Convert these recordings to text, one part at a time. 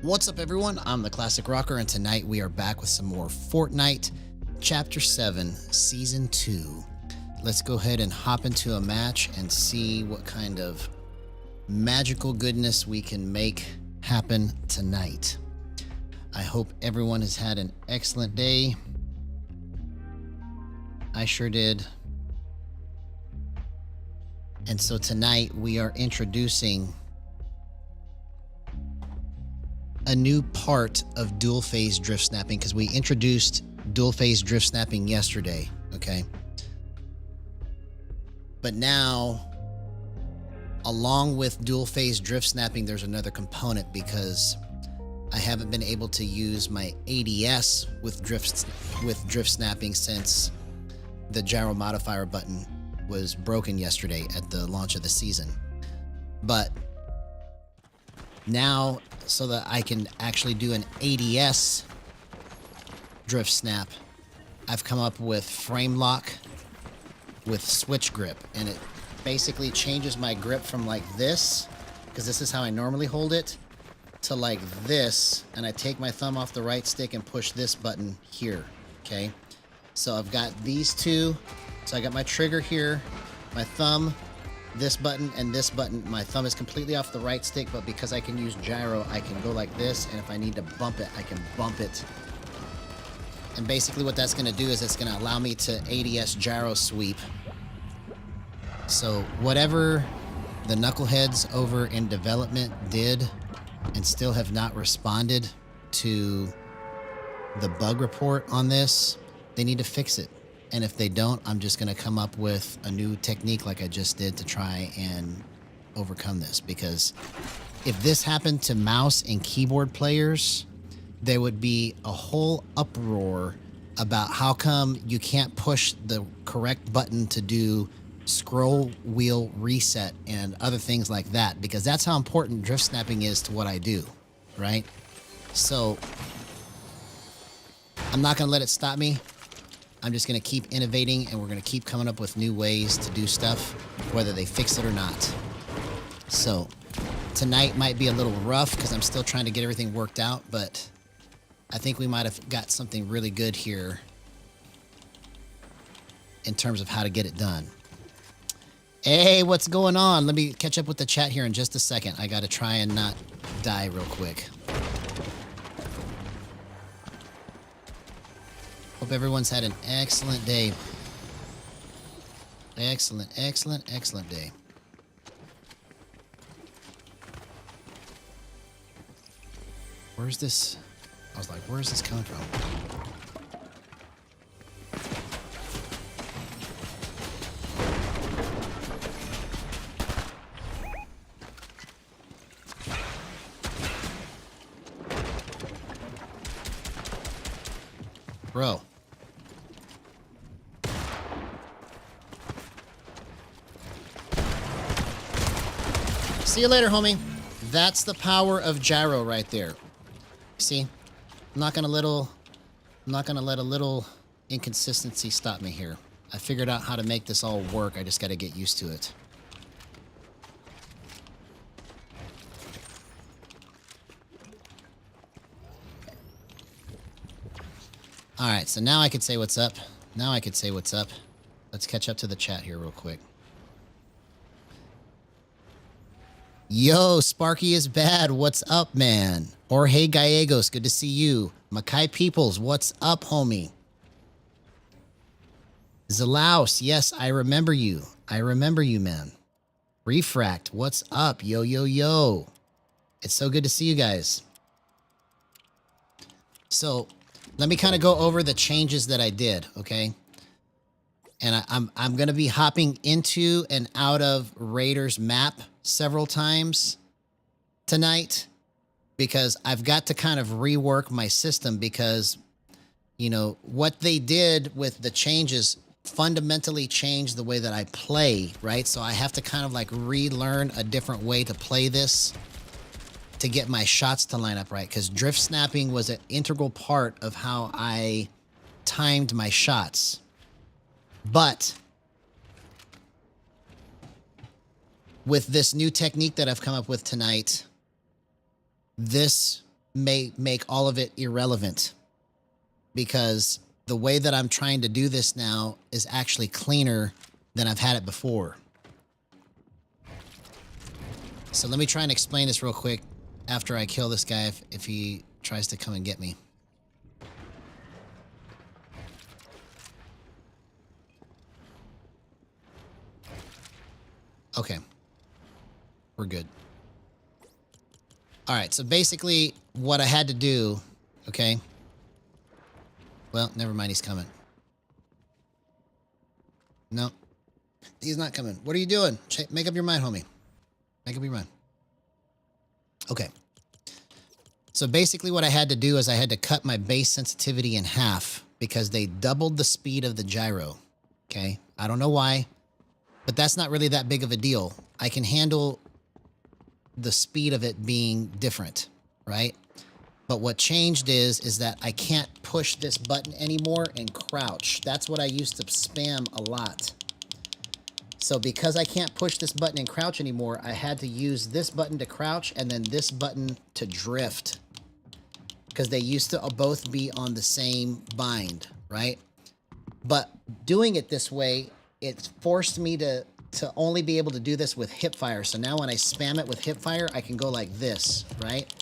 What's up, everyone? I'm the Classic Rocker, and tonight we are back with some more Fortnite Chapter 7 Season 2. Let's go ahead and hop into a match and see what kind of magical goodness we can make happen tonight. I hope everyone has had an excellent day. I sure did. And so tonight we are introducing a new part of dual phase drift snapping, because we introduced dual phase drift snapping yesterday, okay? But now, along with dual phase drift snapping, there's another component, because I haven't been able to use my ADS with drift snapping since the Gyro Modifier button was broken yesterday at the launch of the season. But now, so that I can actually do an ADS drift snap, I've come up with frame lock with switch grip, and it basically changes my grip from like this, because this is how I normally hold it, to like this, and I take my thumb off the right stick and push this button here, okay? So I've got these two, so I got my trigger here, my thumb, this button, and this button. My thumb is completely off the right stick, but because I can use gyro, I can go like this, and if I need to bump it, I can bump it. And basically what that's going to do is it's going to allow me to ADS gyro sweep. So whatever the knuckleheads over in development did and still have not responded to the bug report on this, they need to fix it. And if they don't, I'm just going to come up with a new technique like I just did to try and overcome this. Because if this happened to mouse and keyboard players, there would be a whole uproar about how come you can't push the correct button to do scroll wheel reset and other things like that. Because that's how important drift snapping is to what I do, right? So I'm not going to let it stop me. I'm just going to keep innovating, and we're going to keep coming up with new ways to do stuff, whether they fix it or not. So tonight might be a little rough because I'm still trying to get everything worked out, but I think we might have got something really good here in terms of how to get it done. Hey, what's going on? Let me catch up with the chat here in just a second. I got to try and not die real quick. Hope everyone's had an excellent day. Excellent, excellent, excellent day. Where's this? I was like, where's this coming from? Bro. See you later, homie. That's the power of gyro right there. See? I'm not gonna let a little inconsistency stop me here. I figured out how to make this all work. I just gotta get used to it. Alright, so now I could say what's up. Now I could say what's up. Let's catch up to the chat here real quick. Yo, Sparky is bad. What's up, man? Jorge Gallegos, good to see you. Makai Peoples, what's up, homie? Zalaus, yes, I remember you. I remember you, man. Refract, what's up? Yo, yo, yo. It's so good to see you guys. So, let me kind of go over the changes that I did, okay? And I'm going to be hopping into and out of Raiders map several times tonight, because I've got to kind of rework my system, because, you know, what they did with the changes fundamentally changed the way that I play, right? So I have to kind of like relearn a different way to play this to get my shots to line up right, because drift snapping was an integral part of how I timed my shots. But with this new technique that I've come up with tonight, this may make all of it irrelevant, because the way that I'm trying to do this now is actually cleaner than I've had it before. So let me try and explain this real quick after I kill this guy if he tries to come and get me. Okay. We're good. All right, so basically what I had to do, okay? Well, never mind, he's coming. No, he's not coming. What are you doing? Make up your mind, homie. Make up your mind. Okay. So basically what I had to do is I had to cut my base sensitivity in half because they doubled the speed of the gyro. Okay. I don't know why, but that's not really that big of a deal. I can handle the speed of it being different, right? But what changed is that I can't push this button anymore and crouch. That's what I used to spam a lot. So because I can't push this button and crouch anymore, I had to use this button to crouch and then this button to drift, because they used to both be on the same bind, right? But doing it this way, it forced me to only be able to do this with hip fire. So now when I spam it with hip fire, I can go like this, right?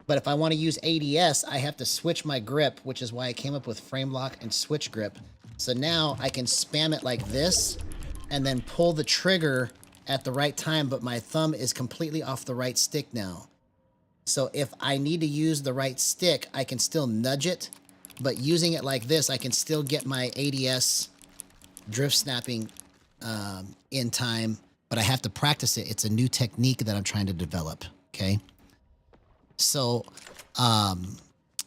But if I want to use ADS, I have to switch my grip, which is why I came up with frame lock and switch grip. So now I can spam it like this and then pull the trigger at the right time, but my thumb is completely off the right stick now. So if I need to use the right stick, I can still nudge it, but using it like this, I can still get my ADS drift snapping in time, but I have to practice it. It's a new technique that I'm trying to develop, okay? So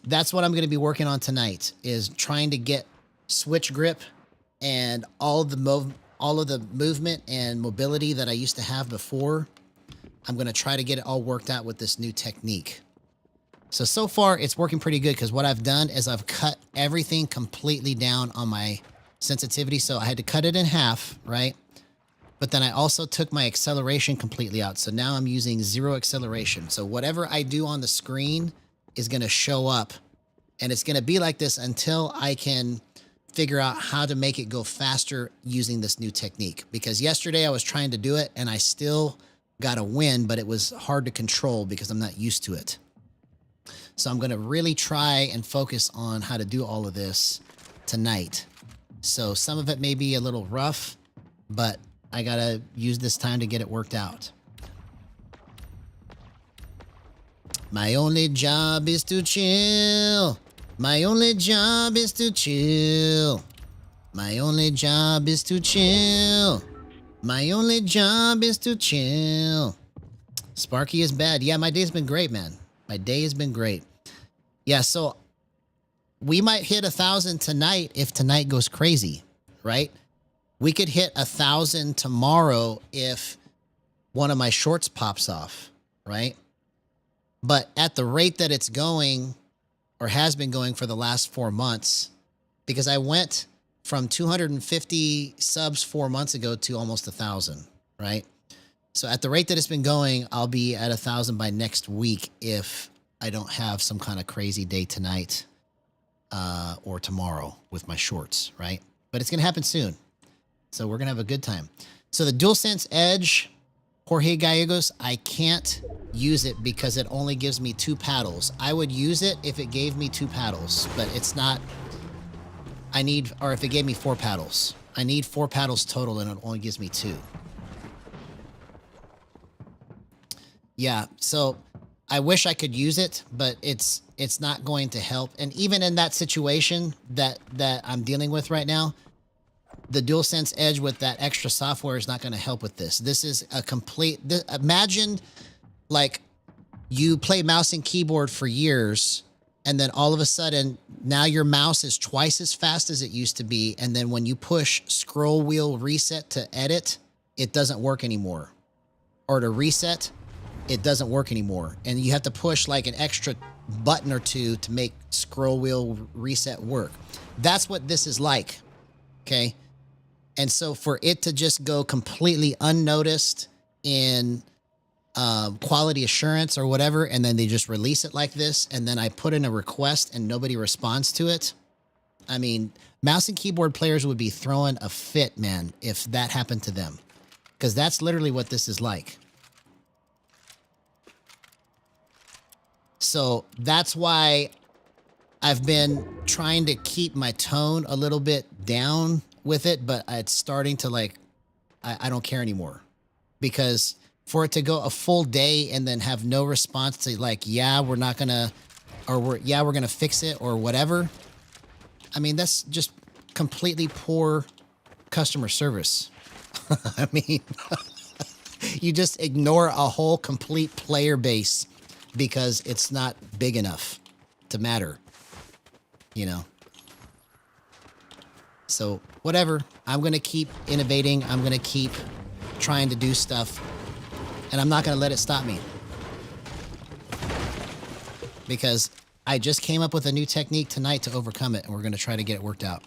that's what I'm going to be working on tonight, is trying to get switch grip and all of the movement and mobility that I used to have before. I'm going to try to get it all worked out with this new technique. So far it's working pretty good, because what I've done is I've cut everything completely down on my sensitivity. So I had to cut it in half, right? But then I also took my acceleration completely out. So now I'm using 0 acceleration. So whatever I do on the screen is going to show up, and it's going to be like this until I can figure out how to make it go faster using this new technique. Because yesterday I was trying to do it and I still got a win, but it was hard to control because I'm not used to it. So I'm going to really try and focus on how to do all of this tonight. So some of it may be a little rough, but I got to use this time to get it worked out. My only job is to chill. My only job is to chill. My only job is to chill. My only job is to chill. Sparky is bad. Yeah, my day's been great, man. My day has been great. Yeah, so we might hit 1,000 tonight if tonight goes crazy, right? We could hit 1,000 tomorrow if one of my shorts pops off, right? But at the rate that it's going, or has been going for the last 4 months, because I went from 250 subs 4 months ago to almost 1,000, right? So at the rate that it's been going, I'll be at 1,000 by next week if I don't have some kind of crazy day tonight or tomorrow with my shorts, right? But it's going to happen soon. So we're going to have a good time. So the DualSense Edge, Jorge Gallegos, I can't use it because it only gives me 2 paddles. I would use it if it gave me 2 paddles, but it's not. Or if it gave me 4 paddles. I need 4 paddles total, and it only gives me 2. Yeah, so I wish I could use it, but it's not going to help. And even in that situation that I'm dealing with right now, the DualSense Edge with that extra software is not going to help with this. This is a complete. Imagine like you play mouse and keyboard for years, and then all of a sudden now your mouse is twice as fast as it used to be, and then when you push scroll wheel reset to edit, it doesn't work anymore, or to reset, it doesn't work anymore, and you have to push like an extra button or 2 to make scroll wheel reset work. That's what this is like, okay? And so for it to just go completely unnoticed in quality assurance or whatever, and then they just release it like this, and then I put in a request and nobody responds to it. I mean, mouse and keyboard players would be throwing a fit, man, if that happened to them. Because that's literally what this is like. So that's why I've been trying to keep my tone a little bit down with it, but it's starting to like, I don't care anymore. Because for it to go a full day and then have no response to like, yeah, we're not gonna, or we're gonna fix it or whatever. I mean, that's just completely poor customer service. I mean, you just ignore a whole complete player base because it's not big enough to matter, you know? So whatever, I'm going to keep innovating. I'm going to keep trying to do stuff, and I'm not going to let it stop me, because I just came up with a new technique tonight to overcome it, and we're going to try to get it worked out.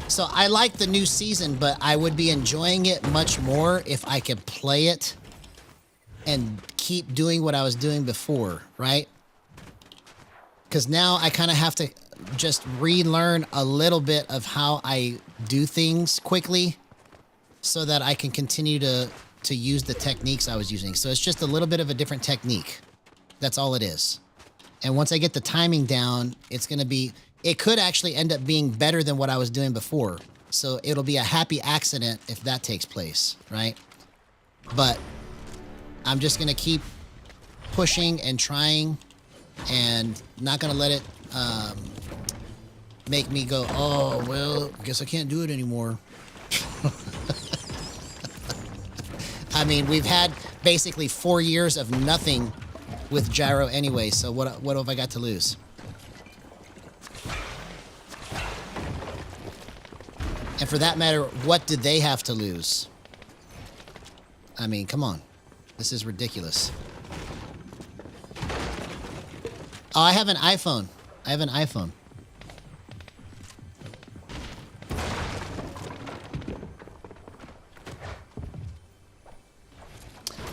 So I like the new season, but I would be enjoying it much more if I could play it and keep doing what I was doing before, right? Because now I kind of have to just relearn a little bit of how I do things quickly so that I can continue to use the techniques I was using. So it's just a little bit of a different technique. That's all it is. And once I get the timing down, it's going to be, it could actually end up being better than what I was doing before. So it'll be a happy accident if that takes place, right? But I'm just going to keep pushing and trying, and not going to let it make me go, oh, well, I guess I can't do it anymore. I mean, we've had basically 4 years of nothing with Gyro anyway, so what have I got to lose? And for that matter, what did they have to lose? I mean, come on. This is ridiculous. Oh, I have an iPhone. I have an iPhone.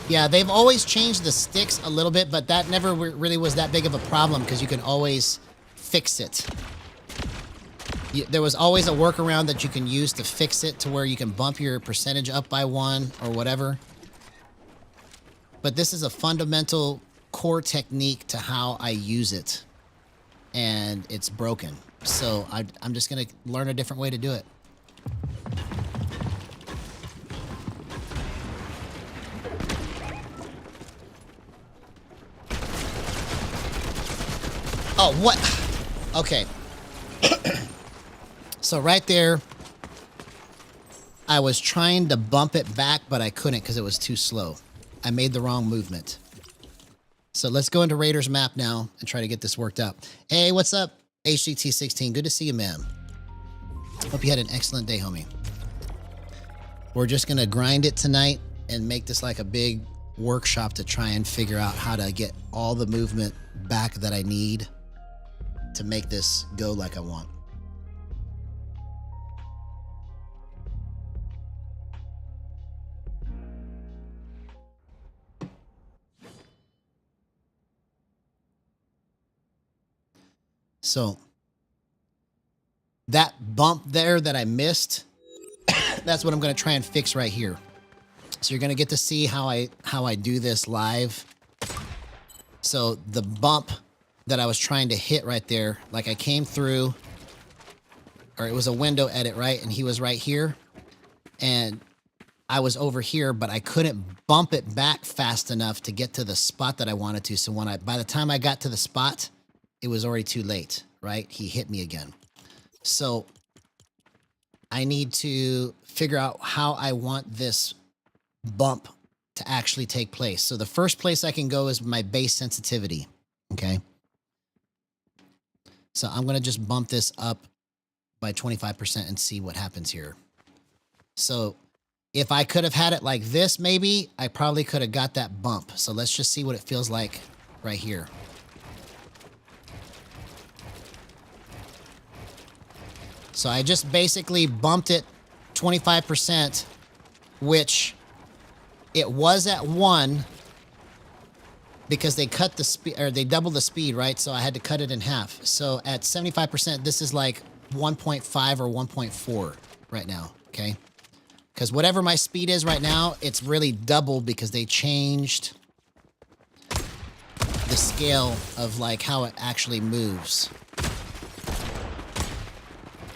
Yeah, they've always changed the sticks a little bit, but that never really was that big of a problem because you can always fix it. There was always a workaround that you can use to fix it to where you can bump your percentage up by 1 or whatever. But this is a fundamental core technique to how I use it, and it's broken. So I'm just going to learn a different way to do it. Oh, what? Okay. So right there, I was trying to bump it back, but I couldn't because it was too slow. I made the wrong movement. So let's go into Raiders map now and try to get this worked out. Hey, what's up? HGT16, good to see you, man. Hope you had an excellent day, homie. We're just going to grind it tonight and make this like a big workshop to try and figure out how to get all the movement back that I need to make this go like I want. So that bump there that I missed, that's what I'm going to try and fix right here. So you're going to get to see how I do this live. So the bump that I was trying to hit right there, like I came through, or it was a window edit, right? And he was right here, and I was over here, but I couldn't bump it back fast enough to get to the spot that I wanted to. So by the time I got to the spot, it was already too late, right? He hit me again. So I need to figure out how I want this bump to actually take place. So the first place I can go is my base sensitivity, okay? So I'm going to just bump this up by 25% and see what happens here. So if I could have had it like this, maybe I probably could have got that bump. So let's just see what it feels like right here. So I just basically bumped it 25%, which It was at 1 because they cut the speed, or they doubled the speed, right? So I had to cut it in half. So at 75%, this is like 1.5 or 1.4 right now, okay? Because whatever my speed is right now, it's really doubled because they changed the scale of like how it actually moves.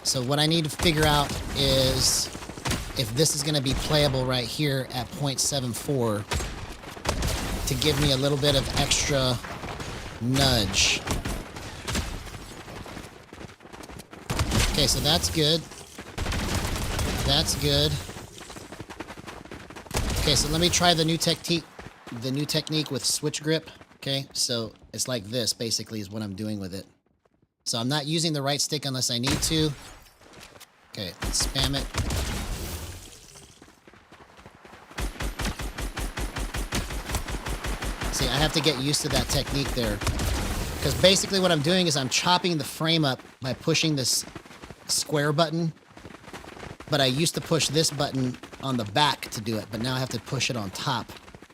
So what I need to figure out is if this is going to be playable right here at 0.74 to give me a little bit of extra nudge. Okay, so that's good. That's good. Okay, so let me try the new technique with switch grip. Okay, so it's like this basically is what I'm doing with it. So I'm not using the right stick unless I need to. Okay, let's spam it. See, I have to get used to that technique there. Because basically what I'm doing is I'm chopping the frame up by pushing this square button. But I used to push this button on the back to do it, but now I have to push it on top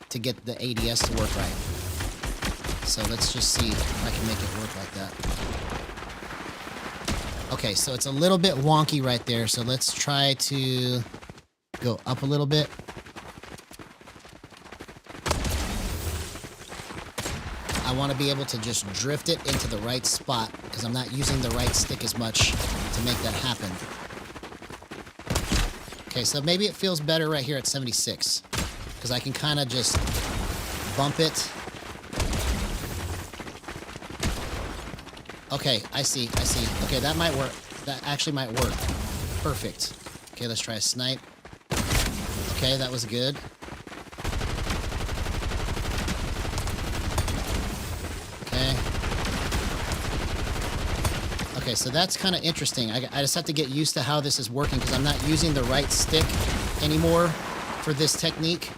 to get the ADS to work right. So let's just see if I can make it work like that. Okay, so it's a little bit wonky right there, so let's try to go up a little bit. I want to be able to just drift it into the right spot because I'm not using the right stick as much to make that happen. Okay, so maybe it feels better right here at 76 because I can kind of just bump it. Okay, I see. Okay, that might work. That actually might work. Perfect. Okay, let's try a snipe. Okay, that was good. Okay, so that's kind of interesting. I just have to get used to how this is working because I'm not using the right stick anymore for this technique.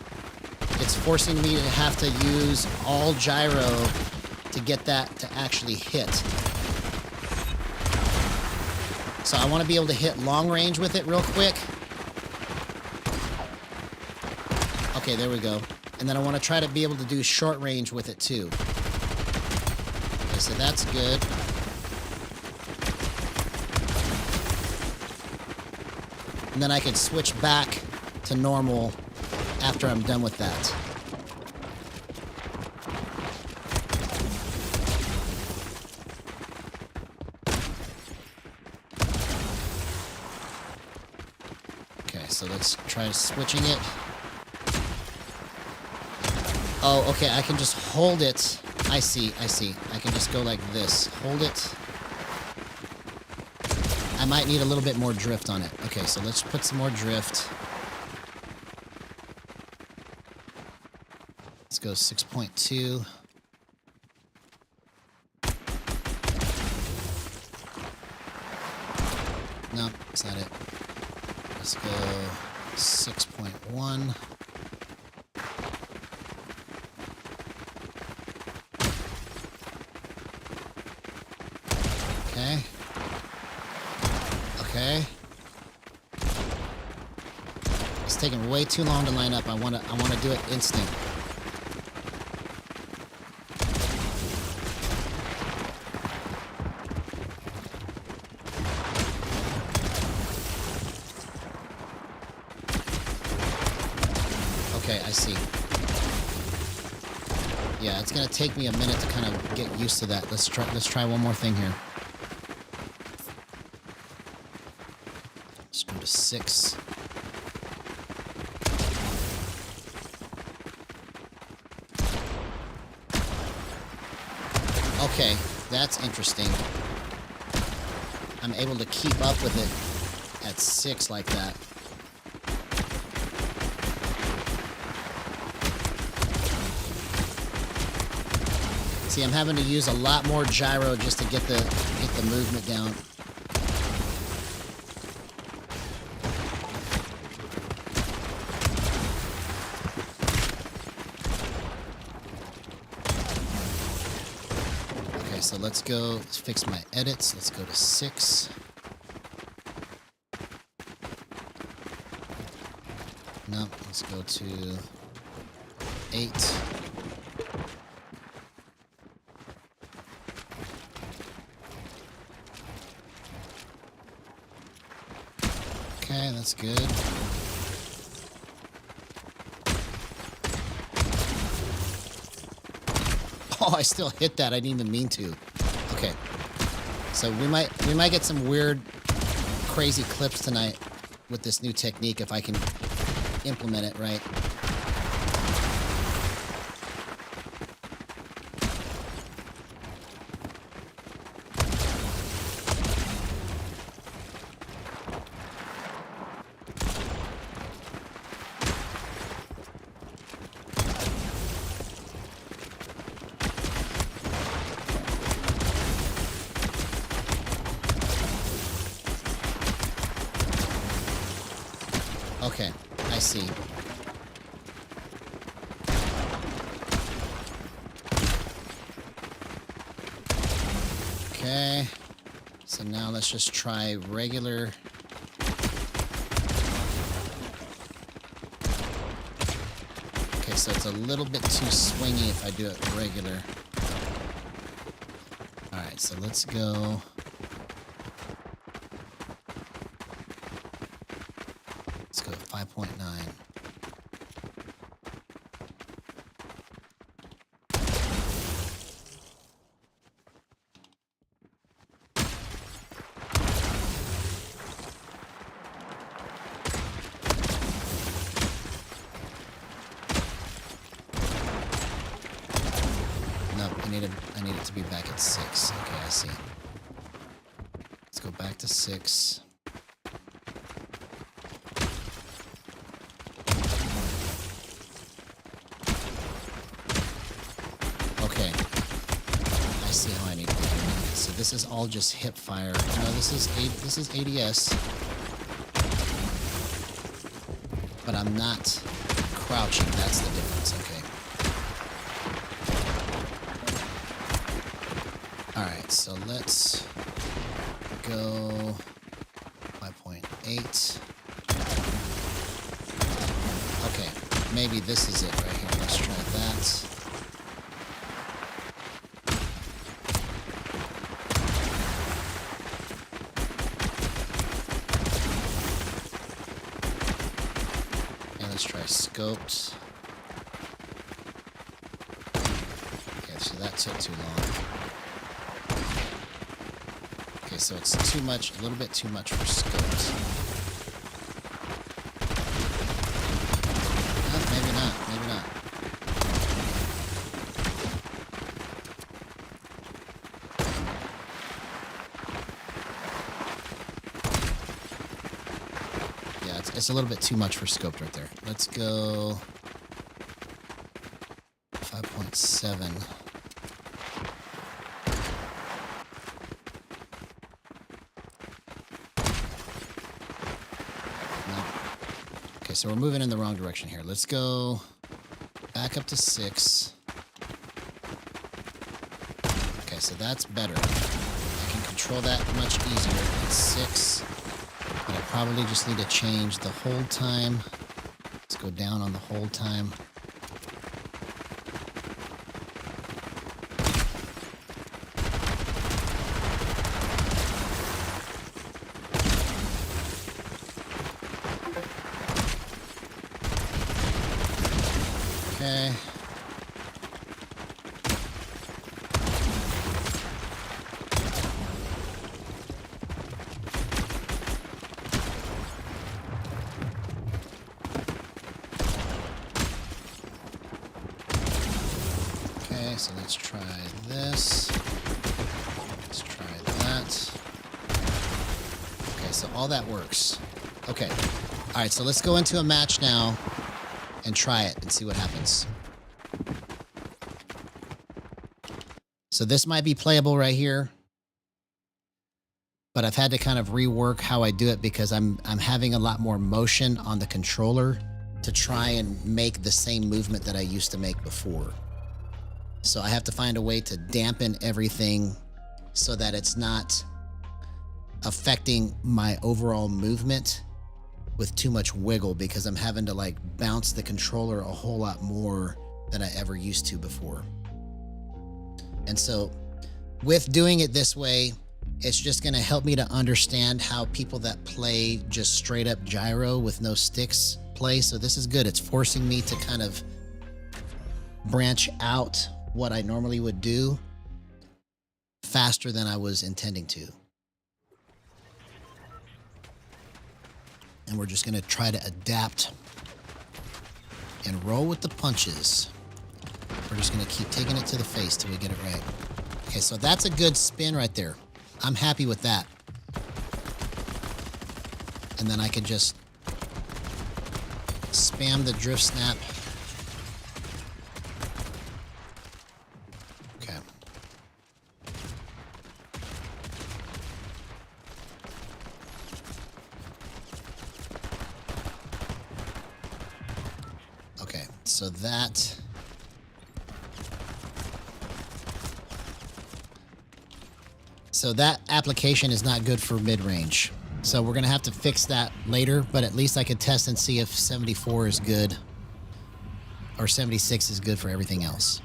It's forcing me to have to use all gyro to get that to actually hit. So I want to be able to hit long range with it real quick. Okay, there we go. And then I want to try to be able to do short range with it too. Okay, so that's good. And then I can switch back to normal after I'm done with that. Okay, so let's try switching it. Oh, okay, I can just hold it. I see. I can just go like this. Hold it. I might need a little bit more drift on it. Okay, so let's put some more drift. Let's go 6.2. No, that's not it. Let's go 6.1. Okay. Okay. It's taking way too long to line up. I wanna do it instant. Okay, I see. Yeah, it's gonna take me a minute to kind of get used to that. Let's try one more thing here. Let's go to 6. Okay, that's interesting. I'm able to keep up with it at 6 like that. See, I'm having to use a lot more gyro just to get the movement down. Okay, so let's fix my edits. Let's go to 6. No, let's go to 8. Okay, that's good. Oh, I still hit that. I didn't even mean to. Okay. So we might get some weird, crazy clips tonight with this new technique if I can implement it right. Okay, I see. Okay, so now let's just try regular. Okay, so it's a little bit too swingy if I do it regular. Alright, so let's go. Let's go 5.9. No, I need it to be back at 6. Okay, I see. Let's go back to 6. Okay. I see how I need to do it. So this is all just hip fire. No, this is ADS. But I'm not crouching. That's the difference. Okay. Alright, so let's go 5.8. Okay, maybe this is it right here. Let's try that. And let's try scoped. Okay, so that took too long. Okay, so it's too much, a little bit too much for scopes. Maybe not, maybe not. Yeah, it's a little bit too much for scoped right there. Let's go 5.7. So we're moving in the wrong direction here. Let's go back up to 6. Okay, so that's better. I can control that much easier at 6. But I probably just need to change the hold time. Let's go down on the hold time. Okay. Okay, so let's try this. Let's try that. Okay, so all that works. Okay. All right, so let's go into a match now and try it and see what happens. So this might be playable right here, but I've had to kind of rework how I do it because I'm having a lot more motion on the controller to try and make the same movement that I used to make before. So I have to find a way to dampen everything so that it's not affecting my overall movement with too much wiggle, because I'm having to like bounce the controller a whole lot more than I ever used to before. And so with doing it this way, it's just going to help me to understand how people that play just straight up gyro with no sticks play. So this is good. It's forcing me to kind of branch out what I normally would do faster than I was intending to. And we're just going to try to adapt and roll with the punches. We're just going to keep taking it to the face till we get it right. Okay, so that's a good spin right there. I'm happy with that. And then I can just spam the drift snap. Okay. Okay, so that... So that application is not good for mid-range. So we're going to have to fix that later, but at least I could test and see if 74 is good or 76 is good for everything else.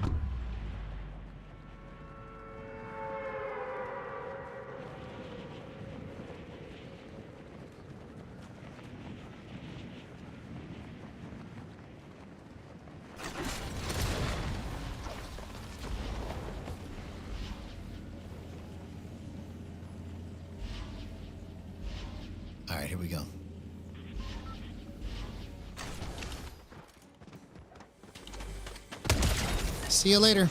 All right, here we go. See you later.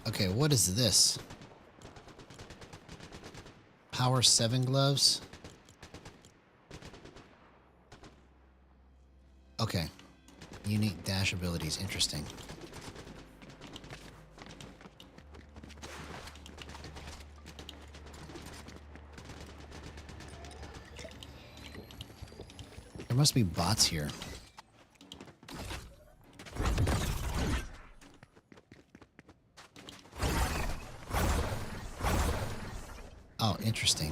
Okay, what is this? Power 7 gloves? Okay. Unique dash abilities. Interesting. There must be bots here. Oh, interesting.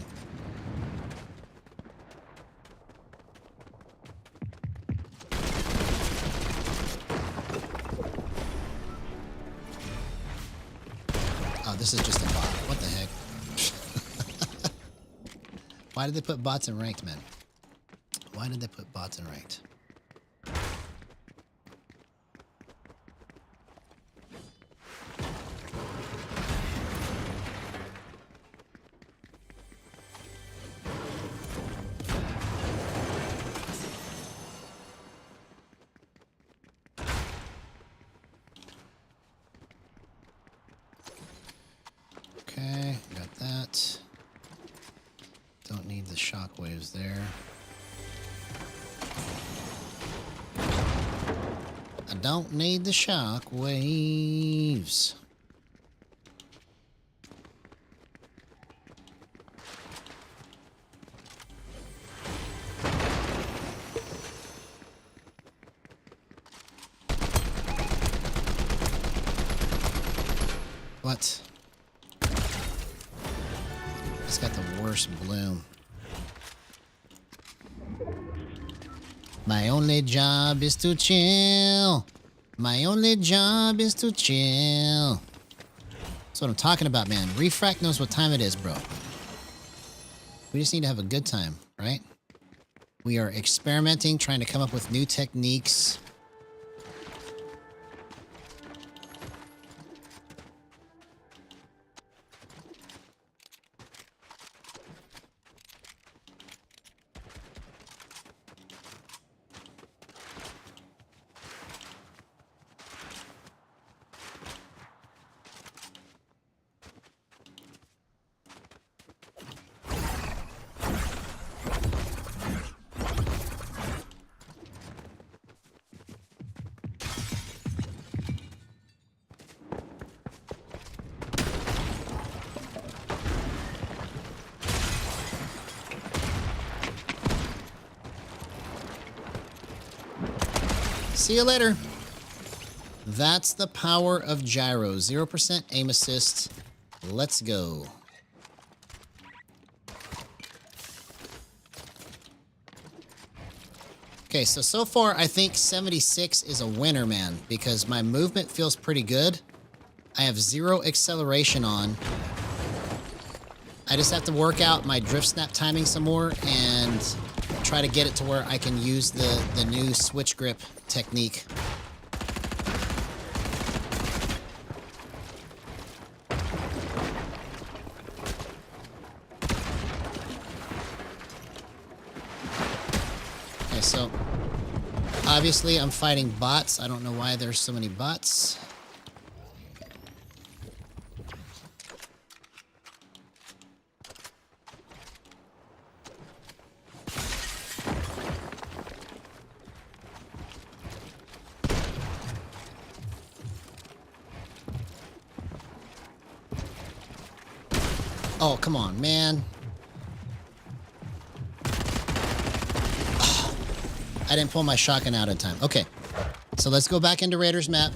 This is just a bot. What the heck? Why did they put bots in ranked, man? Why did they put bots in ranked? Okay, got that. Don't need the shockwaves there. I don't need the shockwaves. What? It's got the worst bloom. My only job is to chill. My only job is to chill. That's what I'm talking about, man. Refract knows what time it is, bro. We just need to have a good time, right? We are experimenting, trying to come up with new techniques. See you later. That's the power of gyro. 0% aim assist. Let's go. Okay, so far I think 76 is a winner, man, because my movement feels pretty good. I have 0 acceleration on. I just have to work out my drift snap timing some more and try to get it to where I can use the new switch grip technique. Okay, so obviously I'm fighting bots. I don't know why there's so many bots. Oh, come on, man. Oh, I didn't pull my shotgun out in time. Okay. So let's go back into Raiders map.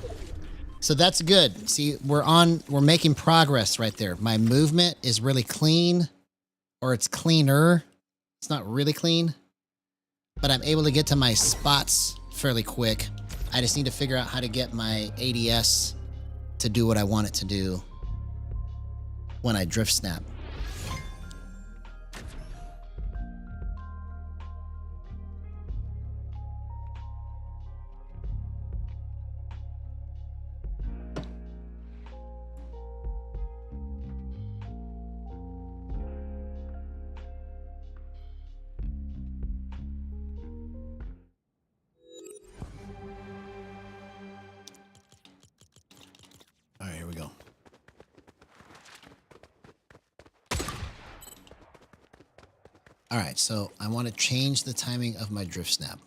So that's good. See, we're making progress right there. My movement is really clean, or it's cleaner. It's not really clean, but I'm able to get to my spots fairly quick. I just need to figure out how to get my ADS to do what I want it to do when I drift snap. All right, here we go. All right, so I want to change the timing of my drift snap.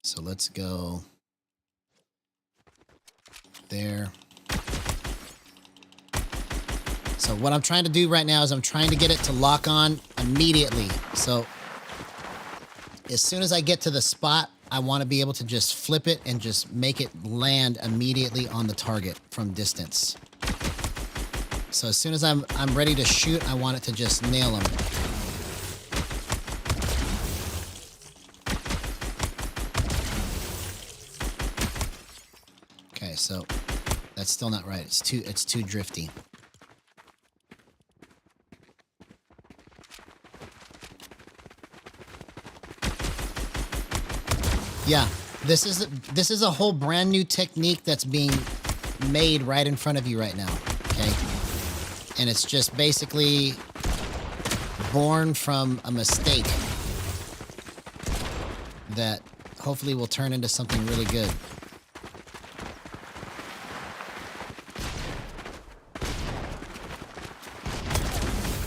So let's go there. So what I'm trying to do right now is I'm trying to get it to lock on immediately. So as soon as I get to the spot, I want to be able to just flip it and just make it land immediately on the target from distance. So as soon as I'm ready to shoot, I want it to just nail them. Okay, so that's still not right. It's too drifty. Yeah, this is a whole brand new technique that's being made right in front of you right now, okay? And it's just basically born from a mistake that hopefully will turn into something really good.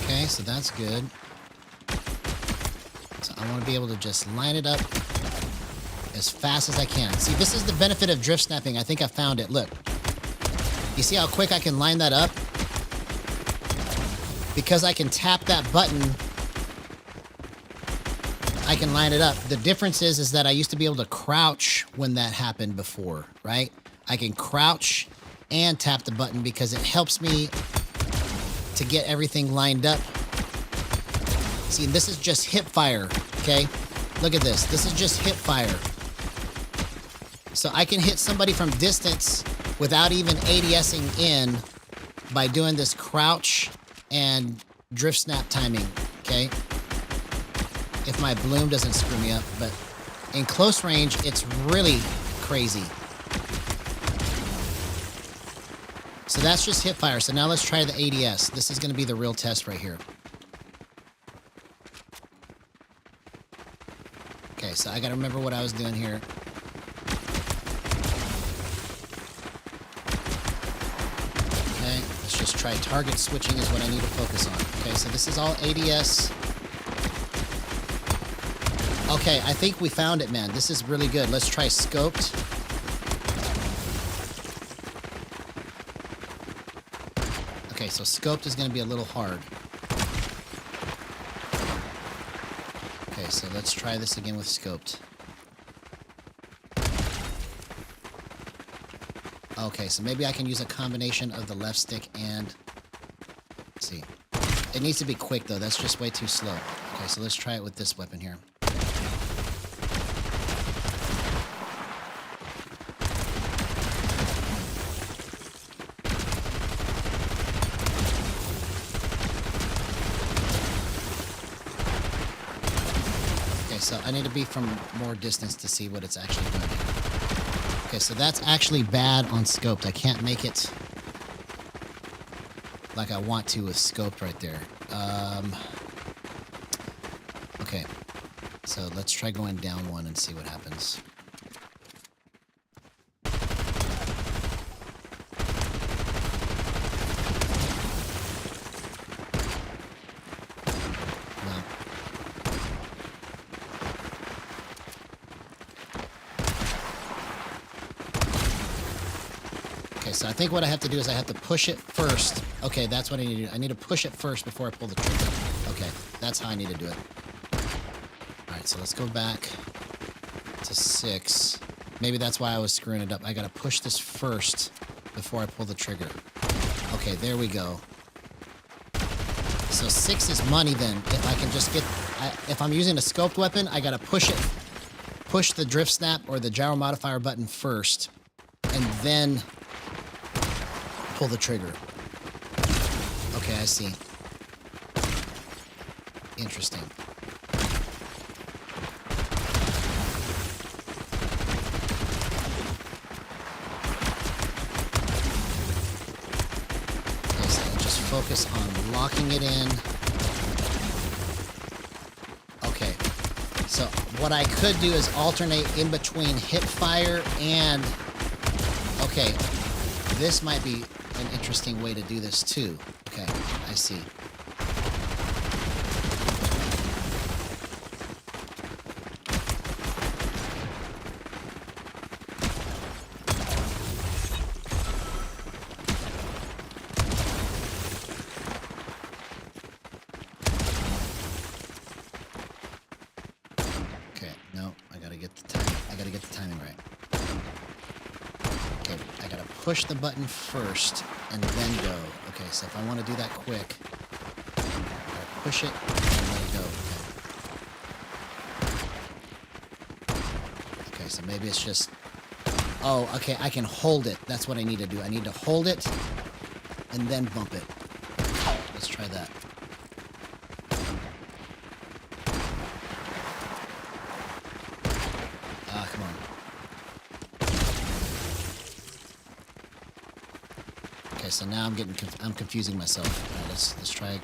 Okay, so that's good. So I want to be able to just line it up as fast as I can. See, this is the benefit of drift snapping. I think I found it. Look. You see how quick I can line that up? Because I can tap that button, I can line it up. The difference is that I used to be able to crouch when that happened before, right? I can crouch and tap the button because it helps me to get everything lined up. See, this is just hip fire, okay? Look at this. This is just hip fire. So I can hit somebody from distance without even ADSing in by doing this crouch and drift snap timing, okay? If my bloom doesn't screw me up, but in close range, it's really crazy. So that's just hip fire. So now let's try the ADS. This is going to be the real test right here. Okay, so I got to remember what I was doing here. Okay, let's just try target switching is what I need to focus on. Okay, so this is all ADS. Okay, I think we found it, man. This is really good. Let's try scoped. Okay, so scoped is going to be a little hard. Okay, so let's try this again with scoped. Okay, so maybe I can use a combination of the left stick and... Let's see. It needs to be quick, though. That's just way too slow. Okay, so let's try it with this weapon here. so I need to be from more distance to see what it's actually doing. Okay, so that's actually bad on scoped. I can't make it like I want to with scoped right there. Okay, so let's try going down one and see what happens. So I think what I have to do is I have to push it first. Okay, that's what I need to do. I need to push it first before I pull the trigger. Okay, that's how I need to do it. All right, so let's go back to 6. Maybe that's why I was screwing it up. I got to push this first before I pull the trigger. Okay, there we go. So 6 is money then. If I can just get... if I'm using a scoped weapon, I got to push it. Push the drift snap or the gyro modifier button first. And then... pull the trigger. Okay, I see. Interesting. Okay, so just focus on locking it in. Okay. So what I could do is alternate in between hip fire and... Okay. This might be an interesting way to do this too. Okay, I see. Okay, no, I gotta get the timing. I gotta get the timing right. Okay, I gotta push the button first and then go. Okay, so if I want to do that quick, I gotta push it and let it go. Okay. Okay, so maybe it's just... Oh, okay, I can hold it. That's what I need to do. I need to hold it and then bump it. Let's try that. Ah, come on. Okay, so now I'm confusing myself. All right, let's try.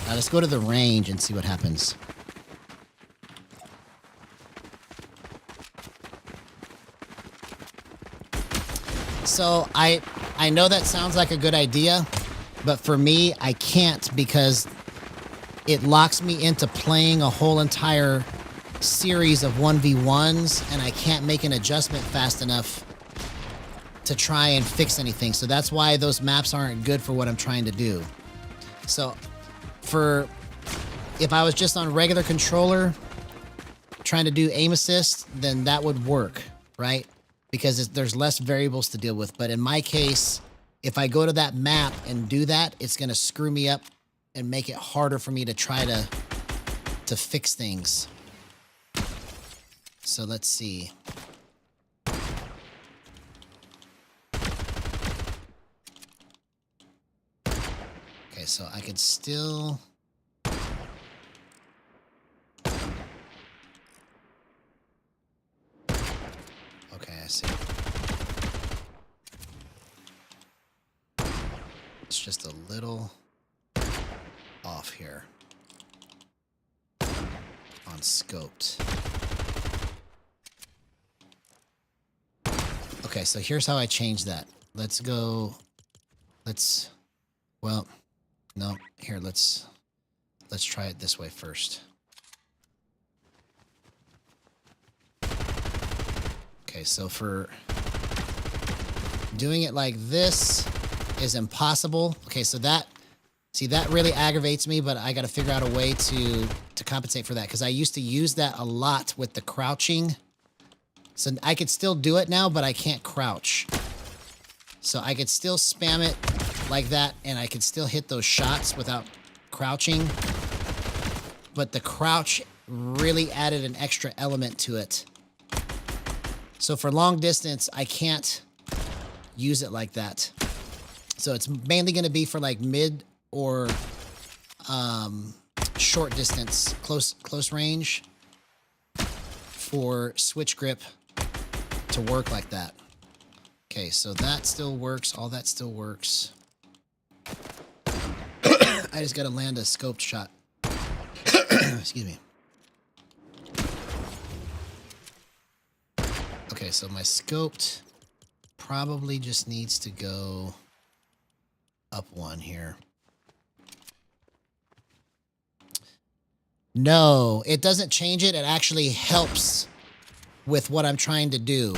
Let's go to the range and see what happens. So I know that sounds like a good idea, but for me, I can't because it locks me into playing a whole entire series of 1v1s, and I can't make an adjustment fast enough to try and fix anything. So that's why those maps aren't good for what I'm trying to do. So if I was just on regular controller trying to do aim assist, then that would work, right? Because there's less variables to deal with. But in my case, if I go to that map and do that, it's going to screw me up and make it harder for me to try to fix things. So let's see. Okay, so I could still... Okay, I see. It's just a little off here on scoped. Okay, so here's how I change that. Let's go, well, no, here, let's try it this way first. Okay, so for doing it like this is impossible. Okay, so that really aggravates me, but I got to figure out a way to compensate for that because I used to use that a lot with the crouching. So I could still do it now, but I can't crouch. So I could still spam it like that, and I could still hit those shots without crouching. But the crouch really added an extra element to it. So for long distance, I can't use it like that. So it's mainly going to be for like mid or short distance, close range for switch grip to work like that. Okay, so that still works. All that still works. I just got to land a scoped shot. Excuse me. Okay, so my scoped probably just needs to go up one here. No, it doesn't change it. It actually helps with what I'm trying to do.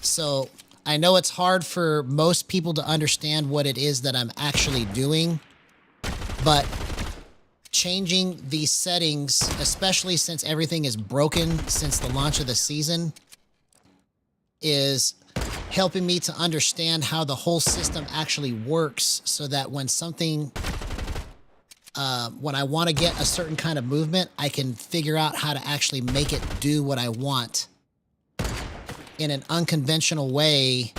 So I know it's hard for most people to understand what it is that I'm actually doing, but changing these settings, especially since everything is broken since the launch of the season, is helping me to understand how the whole system actually works, so that when something, when I want to get a certain kind of movement, I can figure out how to actually make it do what I want in an unconventional way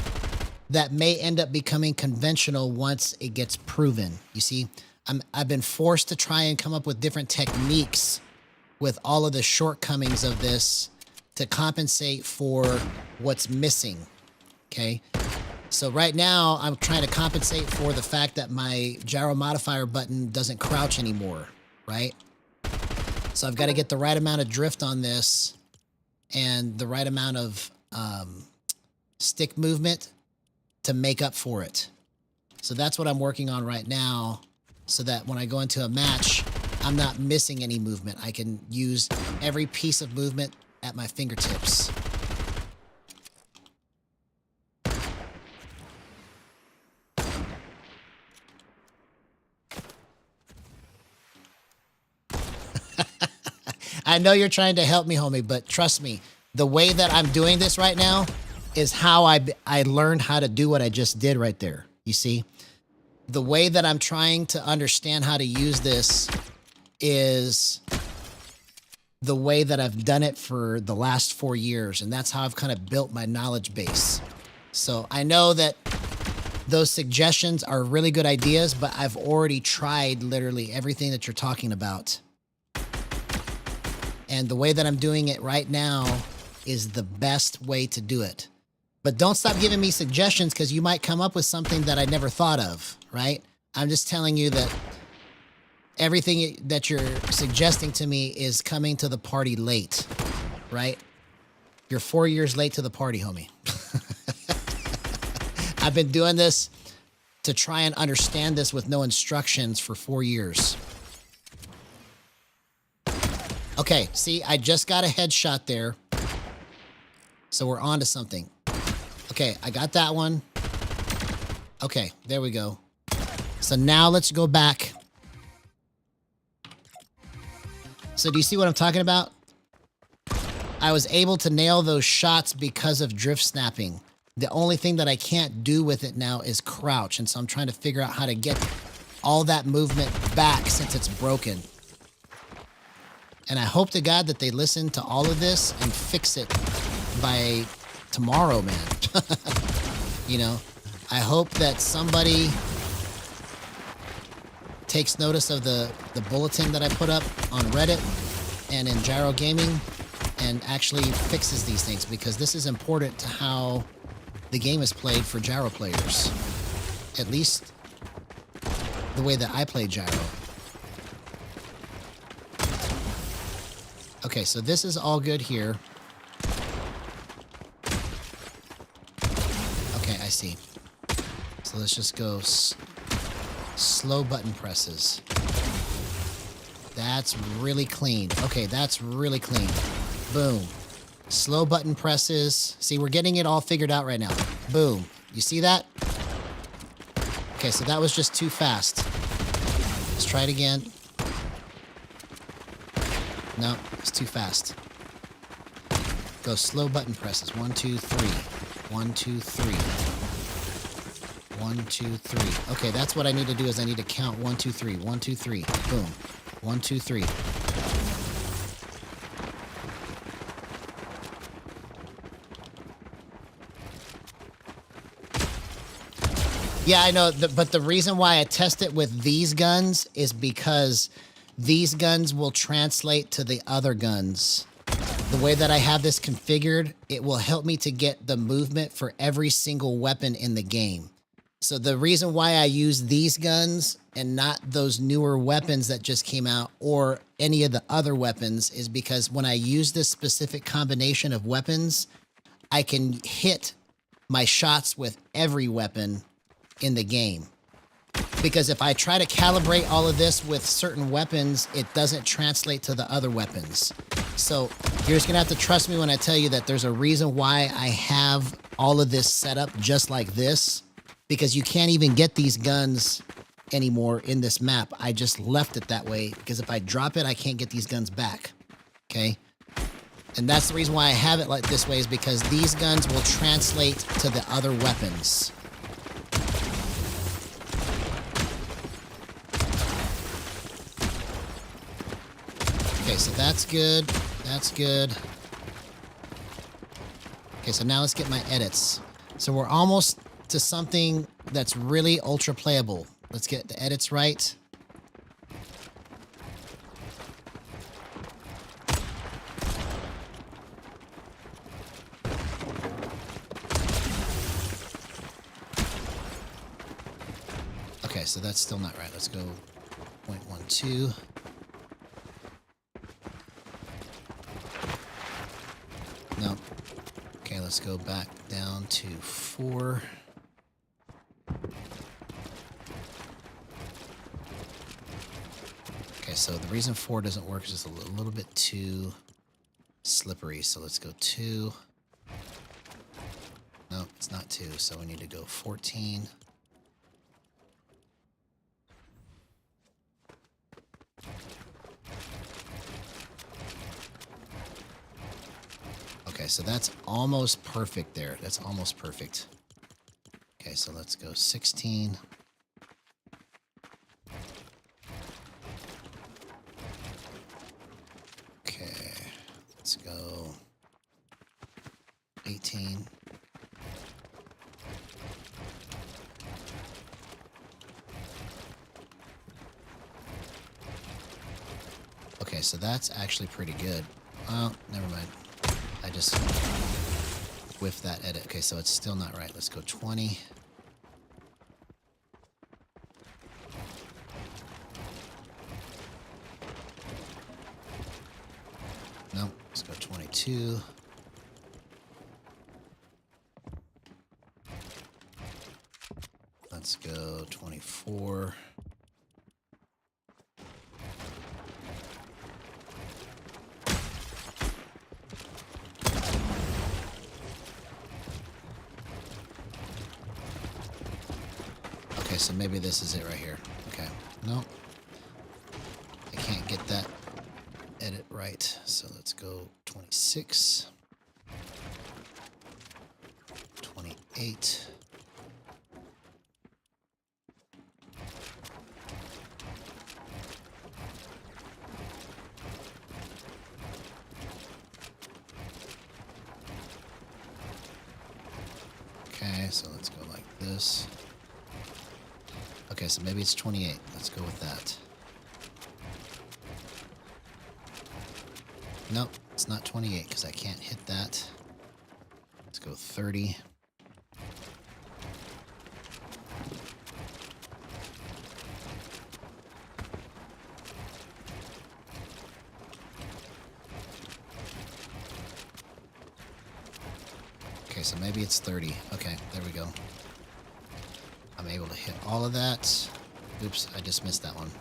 that may end up becoming conventional once it gets proven. You see, I've been forced to try and come up with different techniques with all of the shortcomings of this to compensate for what's missing. Okay. So right now I'm trying to compensate for the fact that my gyro modifier button doesn't crouch anymore. Right. So I've got to get the right amount of drift on this and the right amount of stick movement to make up for it. So that's what I'm working on right now, so that when I go into a match, I'm not missing any movement. I can use every piece of movement at my fingertips. I know you're trying to help me, homie, but trust me, the way that I'm doing this right now is how I learned how to do what I just did right there. You see? The way that I'm trying to understand how to use this is the way that I've done it for the last 4 years, and that's how I've kind of built my knowledge base. So I know that those suggestions are really good ideas, but I've already tried literally everything that you're talking about. And the way that I'm doing it right now is the best way to do it. But don't stop giving me suggestions, because you might come up with something that I never thought of, right? I'm just telling you that everything that you're suggesting to me is coming to the party late, right? You're 4 years late to the party, homie. I've been doing this to try and understand this with no instructions for 4 years. Okay, see, I just got a headshot there. So we're on to something. Okay, I got that one. Okay, there we go. So now let's go back. So do you see what I'm talking about? I was able to nail those shots because of drift snapping. The only thing that I can't do with it now is crouch. And so I'm trying to figure out how to get all that movement back since it's broken. And I hope to God that they listen to all of this and fix it by tomorrow, man. You know, I hope that somebody takes notice of the bulletin that I put up on Reddit and in Gyro Gaming and actually fixes these things, because this is important to how the game is played for gyro players. At least the way that I play gyro. Okay, so this is all good here. Okay, I see. So let's just go slow button presses. That's really clean. Okay, that's really clean. Boom. Slow button presses. See, we're getting it all figured out right now. Boom. You see that? Okay, so that was just too fast. Let's try it again. No, it's too fast. Go slow button presses. 1, 2, 3. 1, 2, 3. 1, 2, 3. Okay, that's what I need to do, is I need to count 1, 2, 3. 1, 2, 3. Boom. 1, 2, 3. Yeah, I know, but the reason why I test it with these guns is because these guns will translate to the other guns. The way that I have this configured, it will help me to get the movement for every single weapon in the game. So the reason why I use these guns and not those newer weapons that just came out or any of the other weapons is because when I use this specific combination of weapons, I can hit my shots with every weapon in the game. Because if I try to calibrate all of this with certain weapons, it doesn't translate to the other weapons. So you're just gonna have to trust me when I tell you that there's a reason why I have all of this set up just like this, because you can't even get these guns anymore in this map. I just left it that way because if I drop it, I can't get these guns back, okay? And that's the reason why I have it like this way is because these guns will translate to the other weapons. Okay, so that's good. That's good. Okay, so now let's get my edits. So we're almost to something that's really ultra playable. Let's get the edits right. Okay, so that's still not right. Let's go 0.12. No. Okay, let's go back down to 4. Okay, so the reason 4 doesn't work is it's a little bit too slippery. So let's go 2. No, it's not 2, so we need to go 14. Okay, so that's almost perfect there. That's almost perfect. Okay, so let's go 16. Okay, let's go 18. Okay, so that's actually pretty good. Oh, never mind. I just whiffed that edit. Okay, so it's still not right. Let's go 20. No, let's go 22. Let's go 24. Okay, so maybe this is it right here. Okay, no. I can't get that edit right. So let's go 26. 28. Okay, so let's go like this. Okay, so maybe it's 28. Let's go with that. Nope, it's not 28 because I can't hit that. Let's go 30. Okay, so maybe it's 30. Okay, there we go. I'm able to hit all of that. Oops, I just missed that one.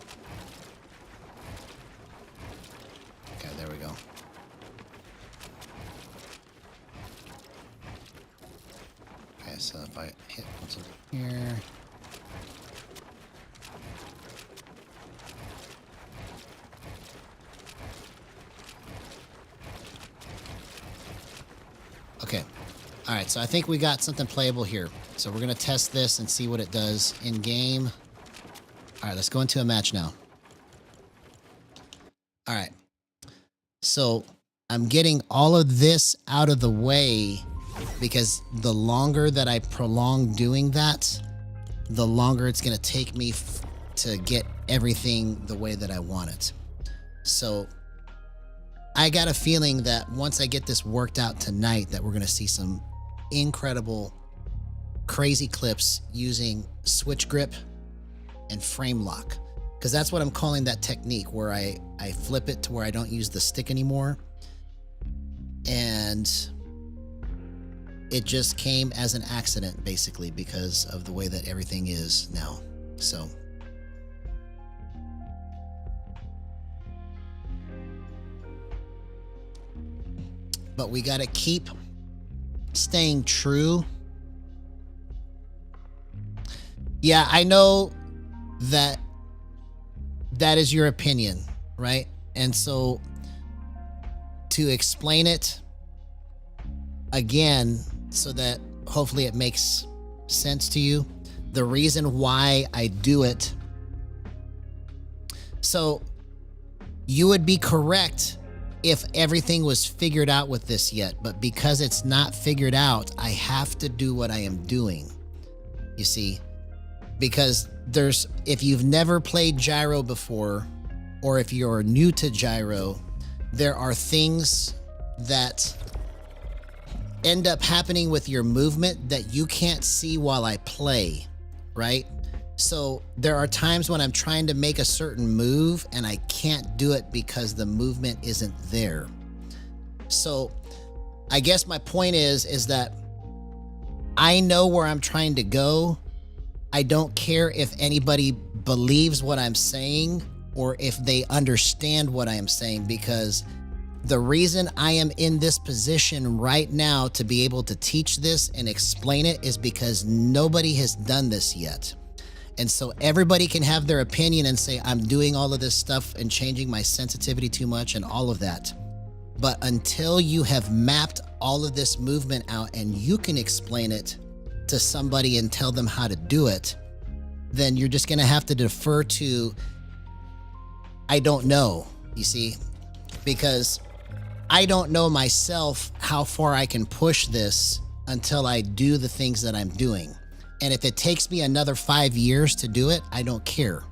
Okay, there we go. Okay, so if I hit what's over here. Okay. All right, so I think we got something playable here. So we're going to test this and see what it does in game. All right, let's go into a match now. All right. So I'm getting all of this out of the way because the longer that I prolong doing that, the longer it's going to take me to get everything the way that I want it. So I got a feeling that once I get this worked out tonight, that we're going to see some incredible, crazy clips using switch grip and frame lock. Because that's what I'm calling that technique, where I flip it to where I don't use the stick anymore. And it just came as an accident, basically, because of the way that everything is now. So but we got to keep staying true. Yeah, I know that is your opinion, right? And so to explain it again, so that hopefully it makes sense to you, the reason why I do it. So you would be correct if everything was figured out with this yet, but because it's not figured out, I have to do what I am doing. You see, because if you've never played gyro before, or if you're new to gyro, there are things that end up happening with your movement that you can't see while I play, right? So there are times when I'm trying to make a certain move and I can't do it because the movement isn't there. So I guess my point is that I know where I'm trying to go. I don't care if anybody believes what I'm saying or if they understand what I am saying, because the reason I am in this position right now to be able to teach this and explain it is because nobody has done this yet. And so everybody can have their opinion and say, I'm doing all of this stuff and changing my sensitivity too much and all of that. But until you have mapped all of this movement out and you can explain it to somebody and tell them how to do it, then you're just going to have to defer to, I don't know, you see, because I don't know myself how far I can push this until I do the things that I'm doing. And if it takes me another 5 years to do it, I don't care,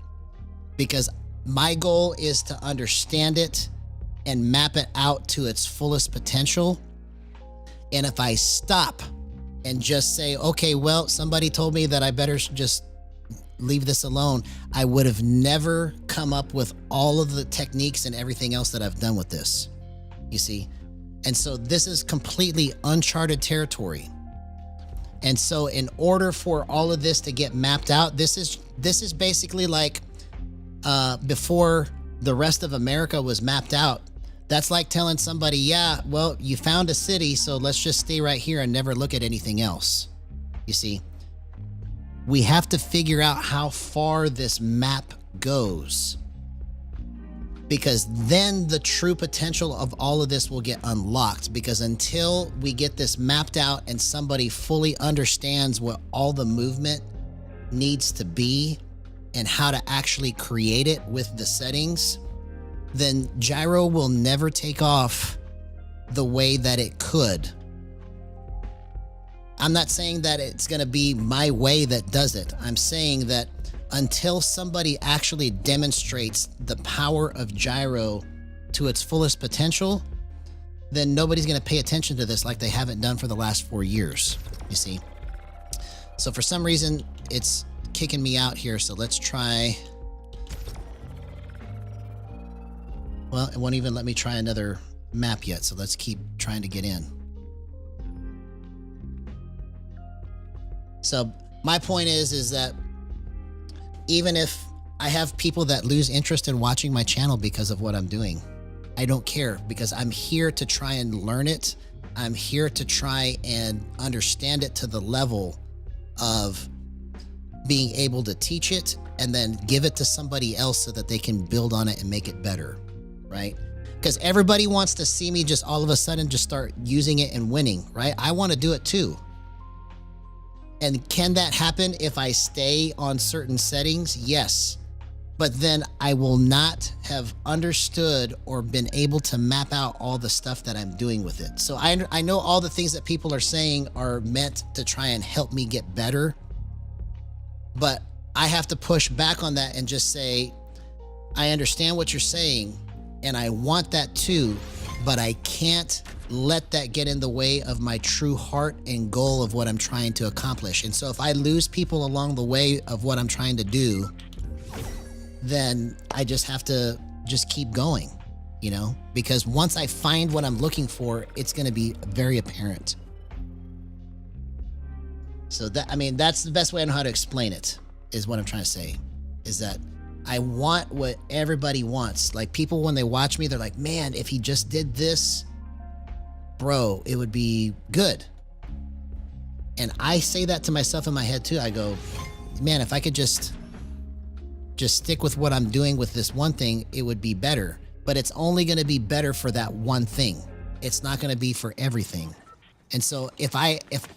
because my goal is to understand it and map it out to its fullest potential. And if I stop and just say, okay, well, somebody told me that I better just leave this alone, I would have never come up with all of the techniques and everything else that I've done with this, you see? And so this is completely uncharted territory. And so in order for all of this to get mapped out, this is basically like before the rest of America was mapped out. That's like telling somebody, yeah, well, you found a city, so let's just stay right here and never look at anything else. You see, we have to figure out how far this map goes, because then the true potential of all of this will get unlocked. Because until we get this mapped out and somebody fully understands what all the movement needs to be and how to actually create it with the settings, then gyro will never take off the way that it could. I'm not saying that it's going to be my way that does it. I'm saying that until somebody actually demonstrates the power of gyro to its fullest potential, then nobody's going to pay attention to this like they haven't done for the last 4 years, you see. So for some reason, it's kicking me out here, so let's try. Well, it won't even let me try another map yet, so let's keep trying to get in. So my point is that even if I have people that lose interest in watching my channel because of what I'm doing, I don't care, because I'm here to try and learn it. I'm here to try and understand it to the level of being able to teach it and then give it to somebody else so that they can build on it and make it better, right? Because everybody wants to see me just all of a sudden just start using it and winning, right? I want to do it too. And can that happen if I stay on certain settings? Yes. But then I will not have understood or been able to map out all the stuff that I'm doing with it. So I know all the things that people are saying are meant to try and help me get better. But I have to push back on that and just say, I understand what you're saying, and I want that too, but I can't let that get in the way of my true heart and goal of what I'm trying to accomplish. And so if I lose people along the way of what I'm trying to do, then I just have to just keep going, you know, because once I find what I'm looking for, it's going to be very apparent. So that, I mean, that's the best way I know how to explain it, is what I'm trying to say, is that I want what everybody wants. Like, people, when they watch me, they're like, man, if he just did this, bro, it would be good. And I say that to myself in my head too. I go, man, if I could just stick with what I'm doing with this one thing, it would be better. But it's only going to be better for that one thing. It's not going to be for everything. And so if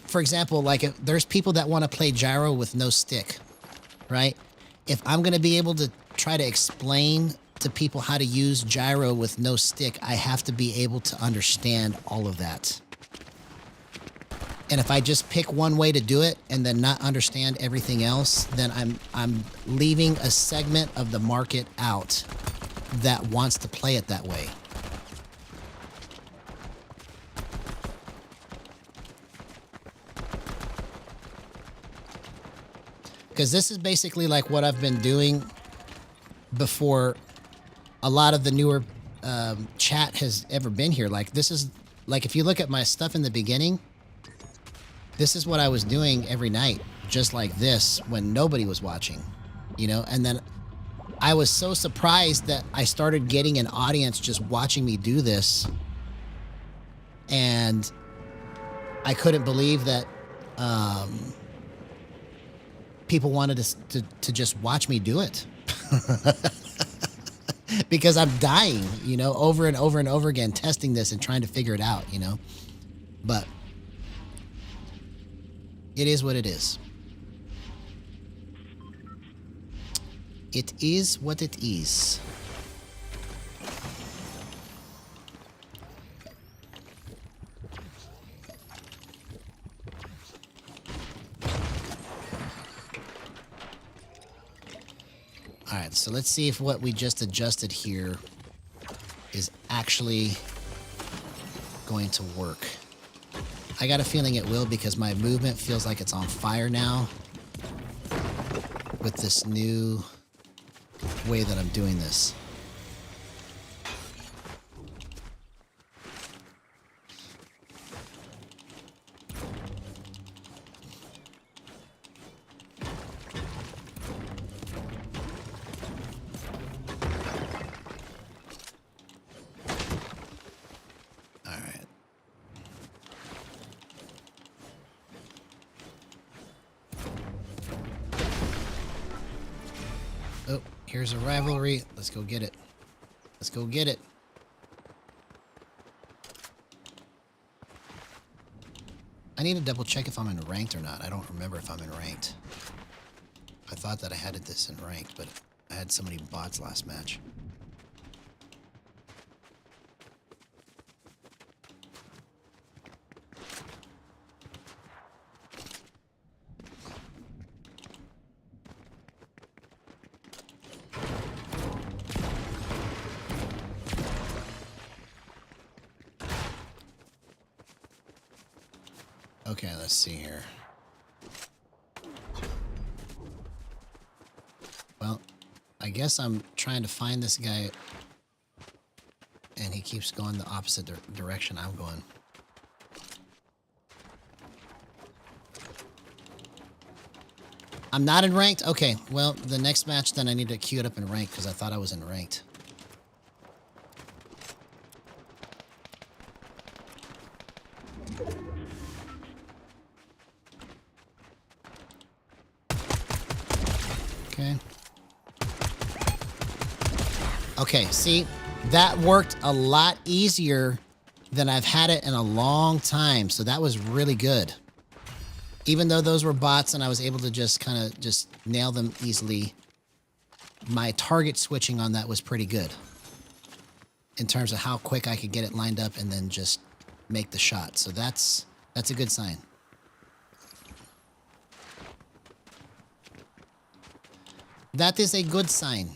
for example, like, if there's people that want to play gyro with no stick, right? If I'm going to be able to try to explain to people how to use gyro with no stick, I have to be able to understand all of that. And if I just pick one way to do it and then not understand everything else, then I'm leaving a segment of the market out that wants to play it that way. Because this is basically like what I've been doing before a lot of the newer chat has ever been here. Like, this is, like, if you look at my stuff in the beginning, this is what I was doing every night, just like this, when nobody was watching, you know? And then I was so surprised that I started getting an audience just watching me do this. And I couldn't believe that people wanted to just watch me do it. Because I'm dying, you know, over and over and over again, testing this and trying to figure it out, you know? But it is what it is. It is what it is. All right, so let's see if what we just adjusted here is actually going to work. I got a feeling it will, because my movement feels like it's on fire now with this new way that I'm doing this. Oh, here's a rivalry. Let's go get it. Let's go get it. I need to double check if I'm in ranked or not. I don't remember if I'm in ranked. I thought that I had this in ranked, but I had so many bots last match. Okay, let's see here. Well, I guess I'm trying to find this guy, and he keeps going the opposite direction I'm going. I'm not in ranked? Okay, well, the next match, then I need to queue it up in ranked, because I thought I was in ranked. Okay. Okay, see, that worked a lot easier than I've had it in a long time, so that was really good. Even though those were bots and I was able to just kind of just nail them easily, my target switching on that was pretty good in terms of how quick I could get it lined up and then just make the shot. So that's a good sign. That is a good sign.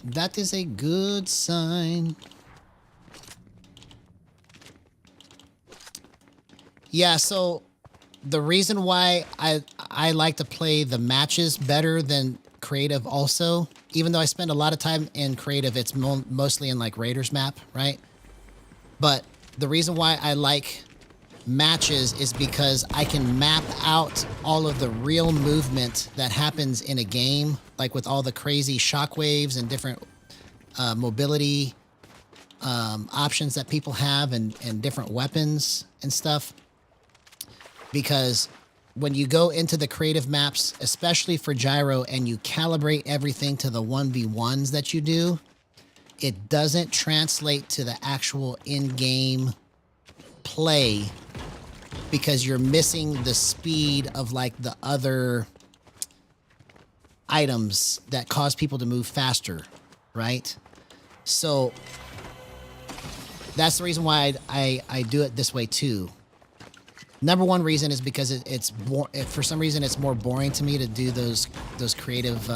That is a good sign. Yeah, so the reason why I like to play the matches better than creative also, even though I spend a lot of time in creative, it's mostly in like Raiders map, right? But the reason why I like matches is because I can map out all of the real movement that happens in a game, like with all the crazy shockwaves and different mobility options that people have and different weapons and stuff. Because when you go into the creative maps, especially for Gyro, and you calibrate everything to the 1v1s that you do, it doesn't translate to the actual in-game play because you're missing the speed of like the other items that cause people to move faster, right? So that's the reason why I do it this way too. Number one reason is because for some reason it's more boring to me to do those creative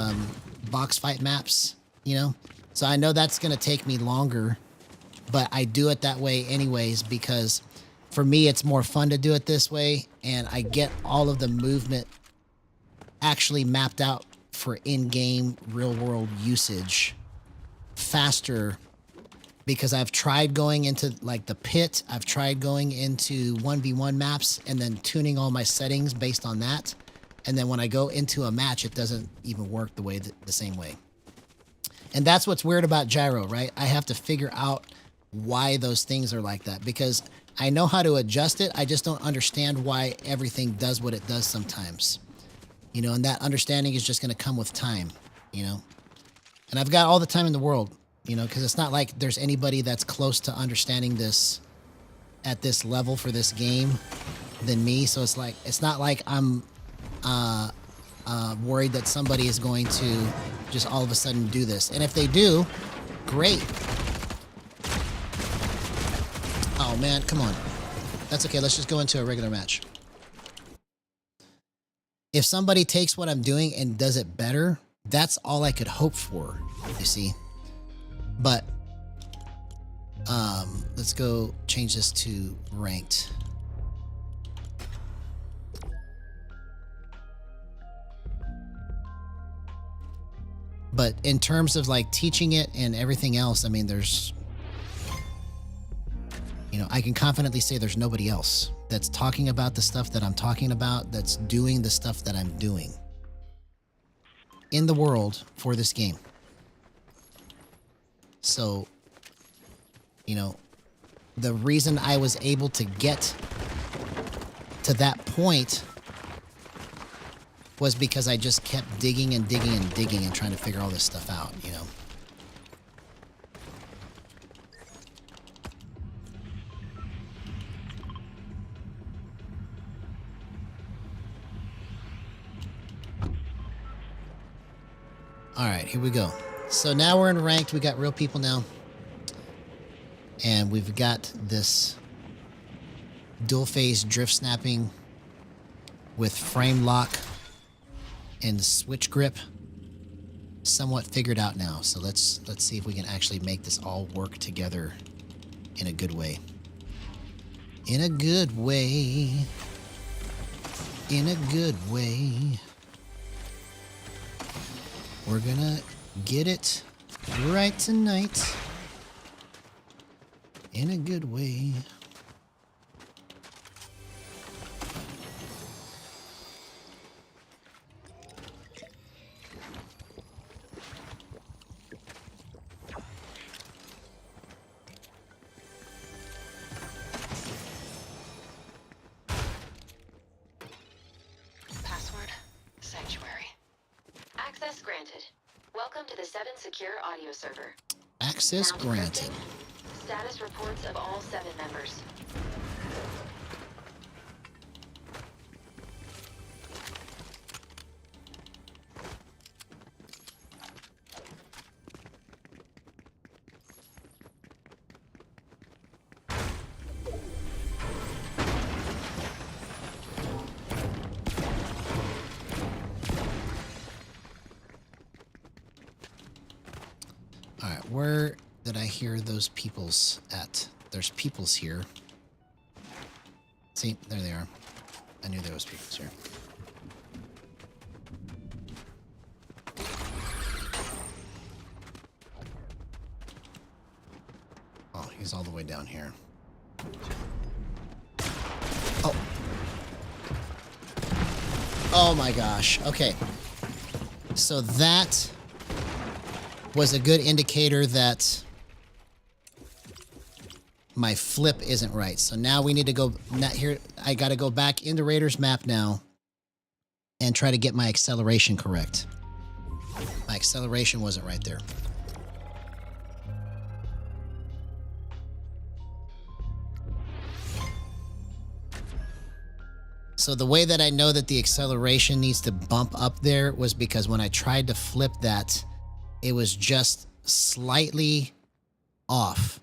box fight maps, you know? So I know that's going to take me longer, but I do it that way anyways because for me it's more fun to do it this way, and I get all of the movement actually mapped out for in-game real-world usage faster because I've tried going into like the pit, I've tried going into 1v1 maps and then tuning all my settings based on that. And then when I go into a match, it doesn't even work the same way. And that's what's weird about Gyro, right? I have to figure out why those things are like that because I know how to adjust it. I just don't understand why everything does what it does sometimes, you know, and that understanding is just going to come with time, you know, and I've got all the time in the world, you know, because it's not like there's anybody that's close to understanding this at this level for this game than me. So it's like, it's not like I'm worried that somebody is going to just all of a sudden do this. And if they do, great. Oh man, come on. That's okay. Let's just go into a regular match. If somebody takes what I'm doing and does it better, that's all I could hope for, you see. But let's go change this to ranked. But in terms of like teaching it and everything else, I mean, there's, you know, I can confidently say there's nobody else that's talking about the stuff that I'm talking about, that's doing the stuff that I'm doing in the world for this game. So, you know, the reason I was able to get to that point was because I just kept digging and digging and digging and trying to figure all this stuff out, you know. All right, here we go. So now we're in ranked. We got real people now. And we've got this dual phase drift snapping with frame lock and switch grip somewhat figured out now. So let's see if we can actually make this all work together in a good way. In a good way. In a good way. We're gonna get it right tonight. In a good way. Password, sanctuary. Access granted. Welcome to the 7 secure audio server. Access granted. Status reports of all 7 members. where did I hear those peoples at? There's peoples here. See, there they are. I knew there was peoples here. Oh, he's all the way down here. Oh. Oh my gosh. Okay. So that was a good indicator that my flip isn't right. So now we need to go here. I got to go back into Raiders map now and try to get my acceleration correct. My acceleration wasn't right there. So the way that I know that the acceleration needs to bump up there was because when I tried to flip that, it was just slightly off.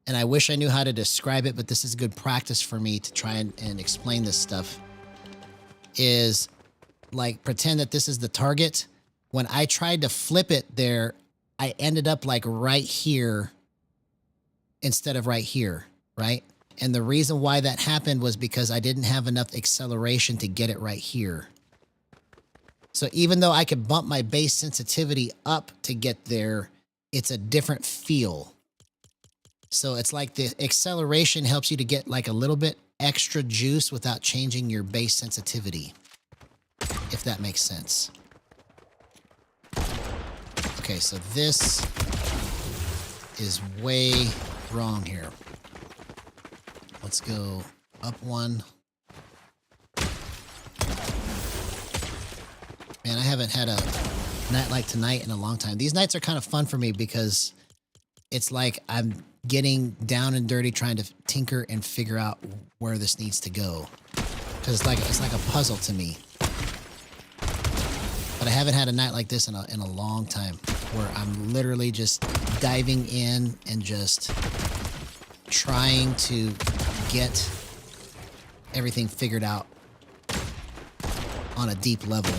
And I wish I knew how to describe it, but this is good practice for me to try and explain this stuff. Is like, pretend that this is the target. When I tried to flip it there, I ended up like right here instead of right here, right? And the reason why that happened was because I didn't have enough acceleration to get it right here. So even though I could bump my base sensitivity up to get there, it's a different feel. So it's like the acceleration helps you to get like a little bit extra juice without changing your base sensitivity, if that makes sense. Okay, so this is way wrong here. Let's go up one. Man, I haven't had a night like tonight in a long time. These nights are kind of fun for me because it's like I'm getting down and dirty trying to tinker and figure out where this needs to go. Because it's like a puzzle to me. But I haven't had a night like this in a long time where I'm literally just diving in and just trying to get everything figured out on a deep level.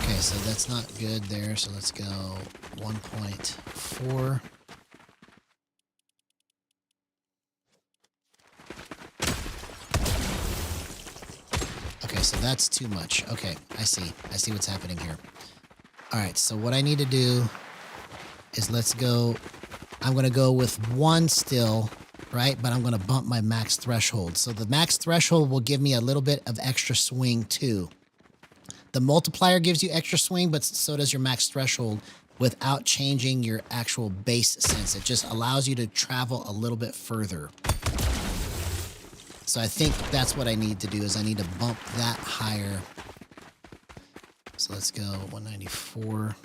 Okay, so that's not good there, so let's go 1.4. Okay, so that's too much. Okay, I see what's happening here. All right, so what I need to do is let's go, I'm going to go with one still, right? But I'm going to bump my max threshold. So the max threshold will give me a little bit of extra swing too. The multiplier gives you extra swing, but so does your max threshold without changing your actual base sense. It just allows you to travel a little bit further. So I think that's what I need to do is I need to bump that higher. So let's go 194.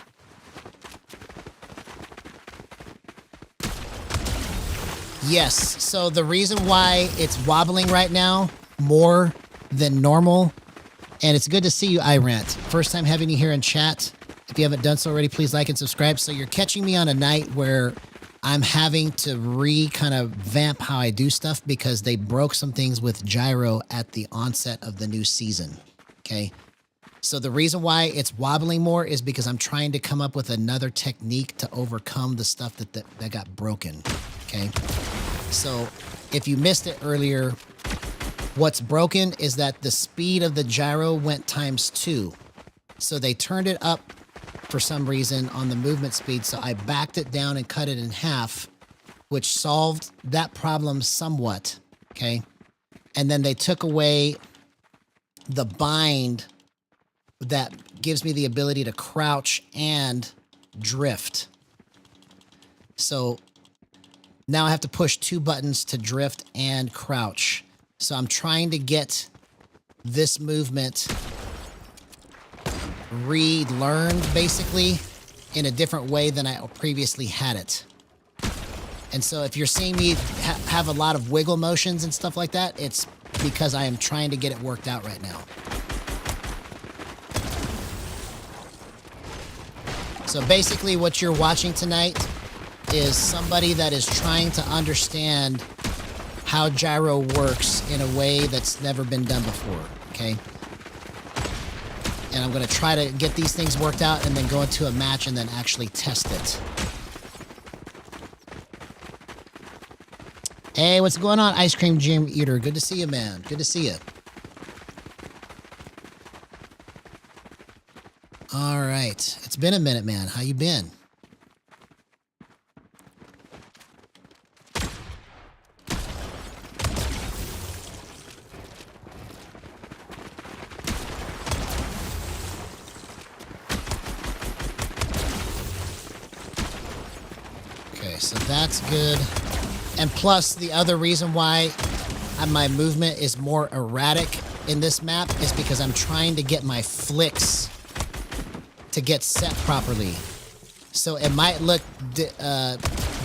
Yes, so the reason why it's wobbling right now more than normal, and it's good to see you, iRant. First time having you here in chat. If you haven't done so already, please like and subscribe. So you're catching me on a night where I'm having to kind of vamp how I do stuff because they broke some things with Gyro at the onset of the new season, okay? So the reason why it's wobbling more is because I'm trying to come up with another technique to overcome the stuff that got broken, okay? So if you missed it earlier, what's broken is that the speed of the gyro went ×2. So they turned it up for some reason on the movement speed. So I backed it down and cut it in half, which solved that problem somewhat, okay? And then they took away the bind that gives me the ability to crouch and drift. So now I have to push 2 buttons to drift and crouch. So I'm trying to get this movement relearned, basically, in a different way than I previously had it. And so if you're seeing me have a lot of wiggle motions and stuff like that, it's because I am trying to get it worked out right now. So basically what you're watching tonight is somebody that is trying to understand how gyro works in a way that's never been done before, okay? And I'm going to try to get these things worked out and then go into a match and then actually test it. Hey, what's going on, Ice Cream Dream Eater? Good to see you, man. Good to see you. All right. It's been a minute, man. How you been? Okay, so that's good. And plus, the other reason why my movement is more erratic in this map is because I'm trying to get my flicks to get set properly. So it might look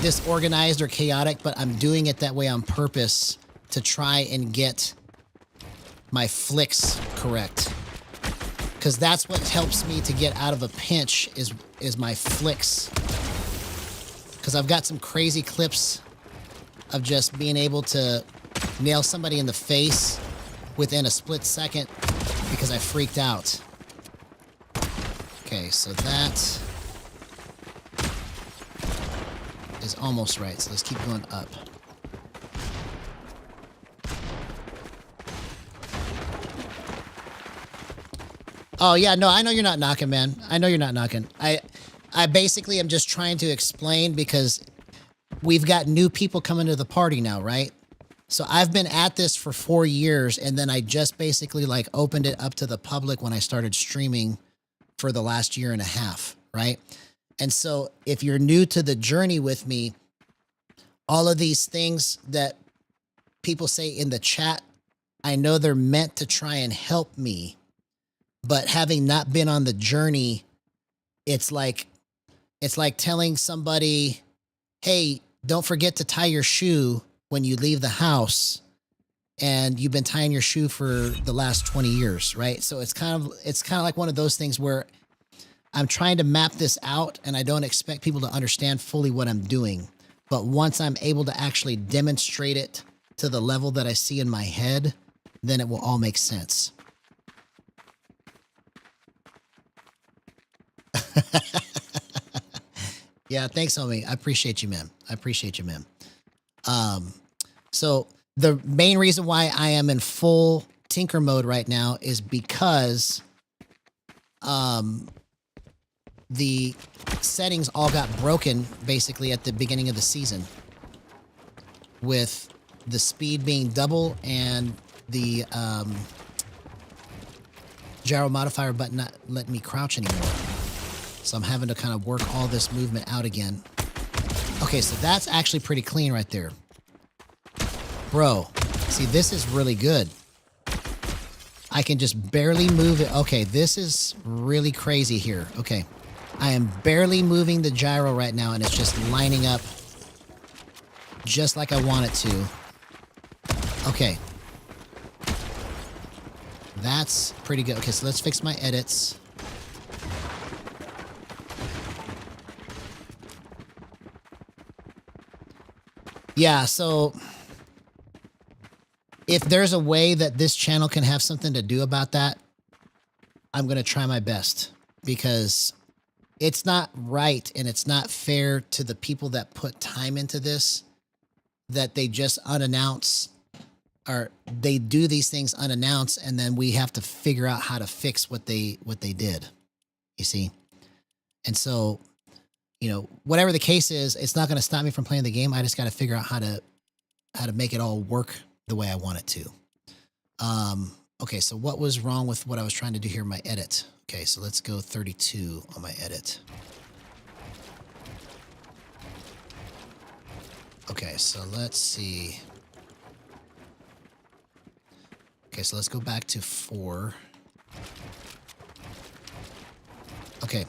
disorganized or chaotic, but I'm doing it that way on purpose to try and get my flicks correct. Because that's what helps me to get out of a pinch is my flicks. Because I've got some crazy clips of just being able to nail somebody in the face within a split second because I freaked out. Okay, so that is almost right. So let's keep going up. Oh, yeah, no, I know you're not knocking, man. I know you're not knocking. I basically am just trying to explain because we've got new people coming to the party now, right? So I've been at this for 4 years, and then I just basically like opened it up to the public when I started streaming for the last year and a half, right? And so if you're new to the journey with me, all of these things that people say in the chat, I know they're meant to try and help me, but having not been on the journey, it's like telling somebody, hey, don't forget to tie your shoe when you leave the house, and you've been tying your shoe for the last 20 years, right? So it's kind of like one of those things where I'm trying to map this out and I don't expect people to understand fully what I'm doing. But once I'm able to actually demonstrate it to the level that I see in my head, then it will all make sense. Yeah, thanks, homie. I appreciate you, man. I appreciate you, man. So the main reason why I am in full tinker mode right now is because the settings all got broken basically at the beginning of the season, with the speed being double and the gyro modifier button not letting me crouch anymore. So I'm having to kind of work all this movement out again. Okay, so that's actually pretty clean right there. Bro, see, this is really good. I can just barely move it. Okay, this is really crazy here. Okay, I am barely moving the gyro right now, and it's just lining up just like I want it to. Okay. That's pretty good. Okay, so let's fix my edits. Yeah, so if there's a way that this channel can have something to do about that, I'm going to try my best, because it's not right and it's not fair to the people that put time into this, that they just unannounce, or they do these things unannounced, and then we have to figure out how to fix what they did, you see? And so, you know, whatever the case is, it's not going to stop me from playing the game. I just got to figure out how to make it all work the way I want it to. Okay, so what was wrong with what I was trying to do here in my edit? Okay, so let's go 32 on my edit. Okay, so let's see. Okay, so let's go back to 4. Okay,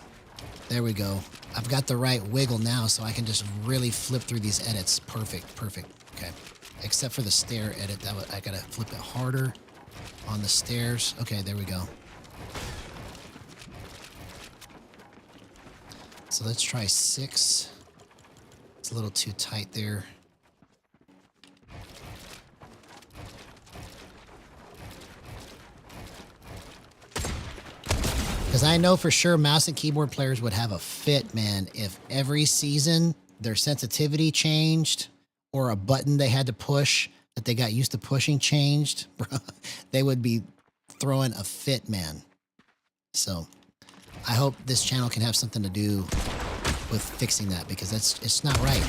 there we go. I've got the right wiggle now, so I can just really flip through these edits. Perfect, perfect. Okay, except for the stair edit. I gotta flip it harder on the stairs. Okay, there we go. So let's try 6. It's a little too tight there. Because I know for sure mouse and keyboard players would have a fit, man, if every season their sensitivity changed or a button they had to push that they got used to pushing changed. Bro, they would be throwing a fit, man. So I hope this channel can have something to do with fixing that, because it's not right.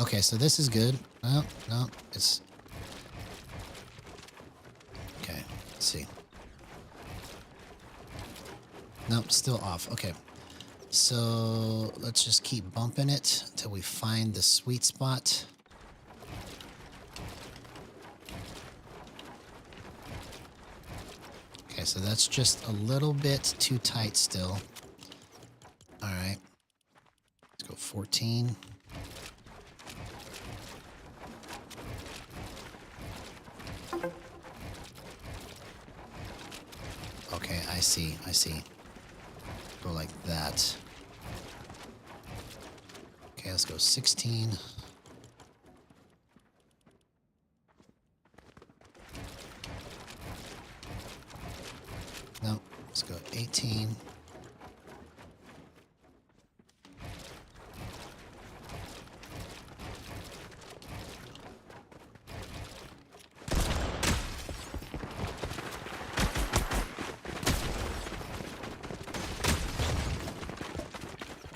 Okay, so this is good. No, it's... Okay, let's see. Nope, still off. Okay. So let's just keep bumping it until we find the sweet spot. Okay, so that's just a little bit too tight still. All right. Let's go 14. Okay, I see. Go like that. Okay, let's go 16. No, let's go 18.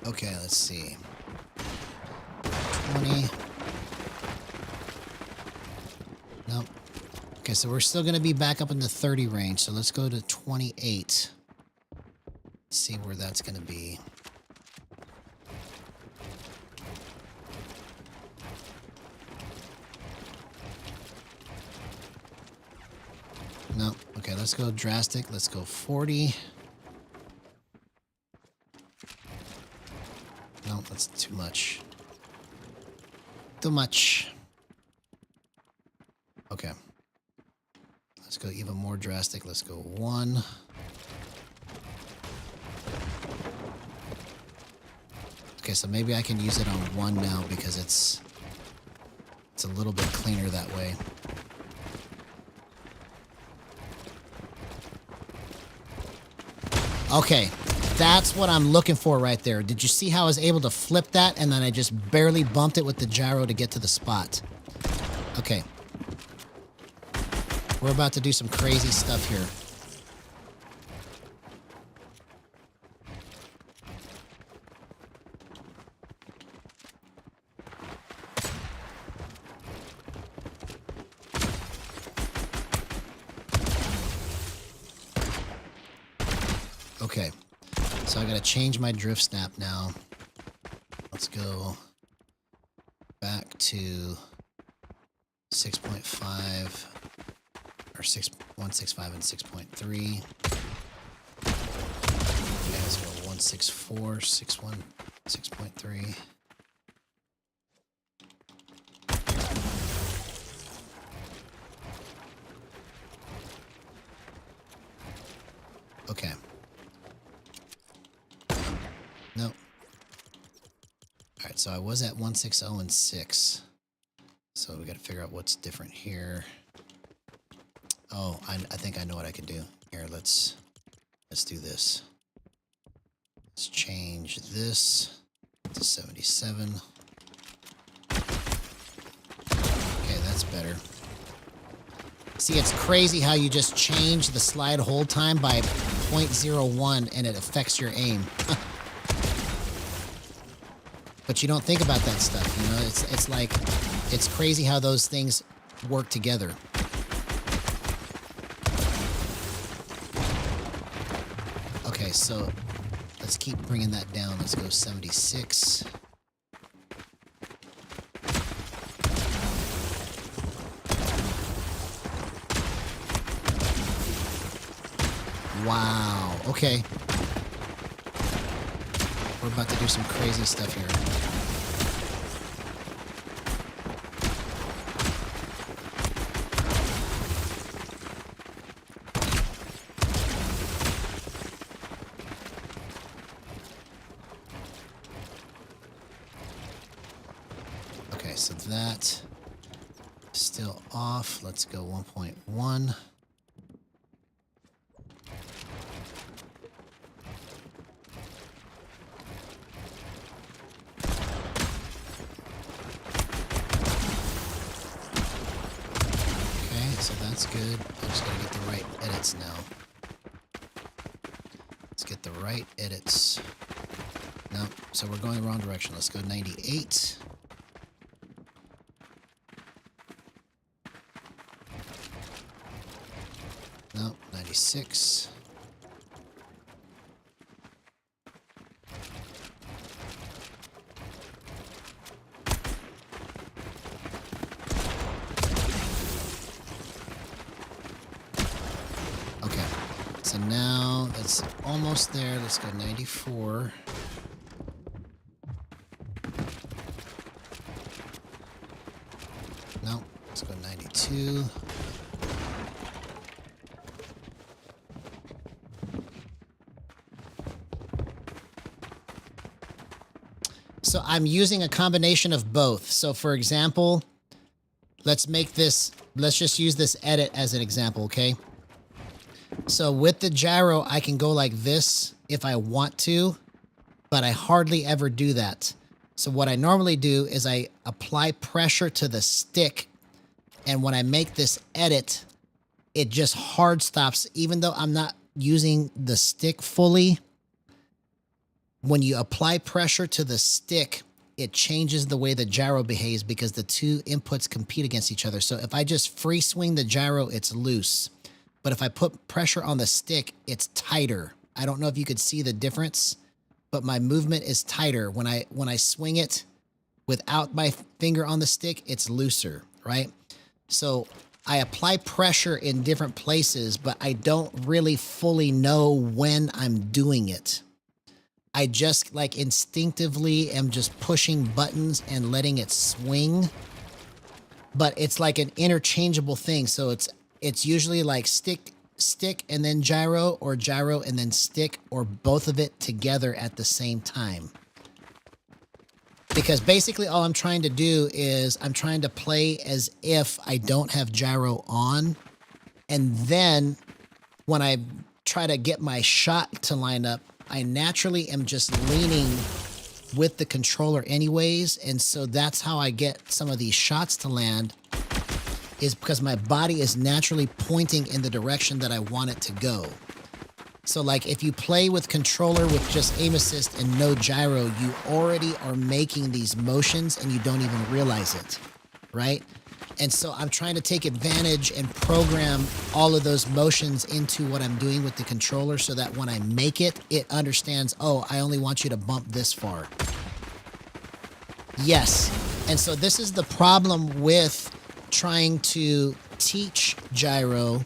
Okay, let's see. 20. Nope. Okay, so we're still going to be back up in the 30 range, so let's go to 28. See where that's going to be. No. Okay, let's go drastic. Let's go 40. No, that's too much. Too much. Okay. Let's go even more drastic. Let's go 1. Okay, so maybe I can use it on 1 now because it's a little bit cleaner that way. Okay, that's what I'm looking for right there. Did you see how I was able to flip that and then I just barely bumped it with the gyro to get to the spot? Okay. We're about to do some crazy stuff here. Okay. So I gotta change my drift snap now. Let's go back to 6.5 or 165 and 6.3. Okay, let's go 164, 61, 6.3. Okay. Nope. All right, so I was at 160 and 6. So we got to figure out what's different here. Oh, I think I know what I can do. Here, let's do this. Let's change this to 77. Okay, that's better. See, it's crazy how you just change the slide hold time by 0.01 and it affects your aim. But you don't think about that stuff, you know? It's like, it's crazy how those things work together. Okay, so let's keep bringing that down. Let's go 76. Wow, okay. We're about to do some crazy stuff here. Okay, so that still off. Let's go 1.1. So that's good. I just gotta get the right edits now. Let's get the right edits. No, so we're going the wrong direction. Let's go 98. No, 96. So now that's almost there. Let's go 94. No, let's go 92. So I'm using a combination of both. So for example, let's just use this edit as an example, okay? So with the gyro, I can go like this if I want to, but I hardly ever do that. So what I normally do is I apply pressure to the stick, and when I make this edit, it just hard stops. Even though I'm not using the stick fully, when you apply pressure to the stick, it changes the way the gyro behaves because the two inputs compete against each other. So if I just free swing the gyro, it's loose. But if I put pressure on the stick, it's tighter. I don't know if you could see the difference, but my movement is tighter. When I swing it without my finger on the stick, it's looser, right? So I apply pressure in different places, but I don't really fully know when I'm doing it. I just like instinctively am just pushing buttons and letting it swing. But it's like an interchangeable thing. So it's usually like stick and then gyro, or gyro and then stick, or both of it together at the same time. Because basically all I'm trying to do is I'm trying to play as if I don't have gyro on. And then when I try to get my shot to line up, I naturally am just leaning with the controller anyways. And so that's how I get some of these shots to land, is because my body is naturally pointing in the direction that I want it to go. So like if you play with controller with just aim assist and no gyro, you already are making these motions and you don't even realize it, right? And so I'm trying to take advantage and program all of those motions into what I'm doing with the controller so that when I make it, it understands, oh, I only want you to bump this far. Yes. And so this is the problem with trying to teach gyro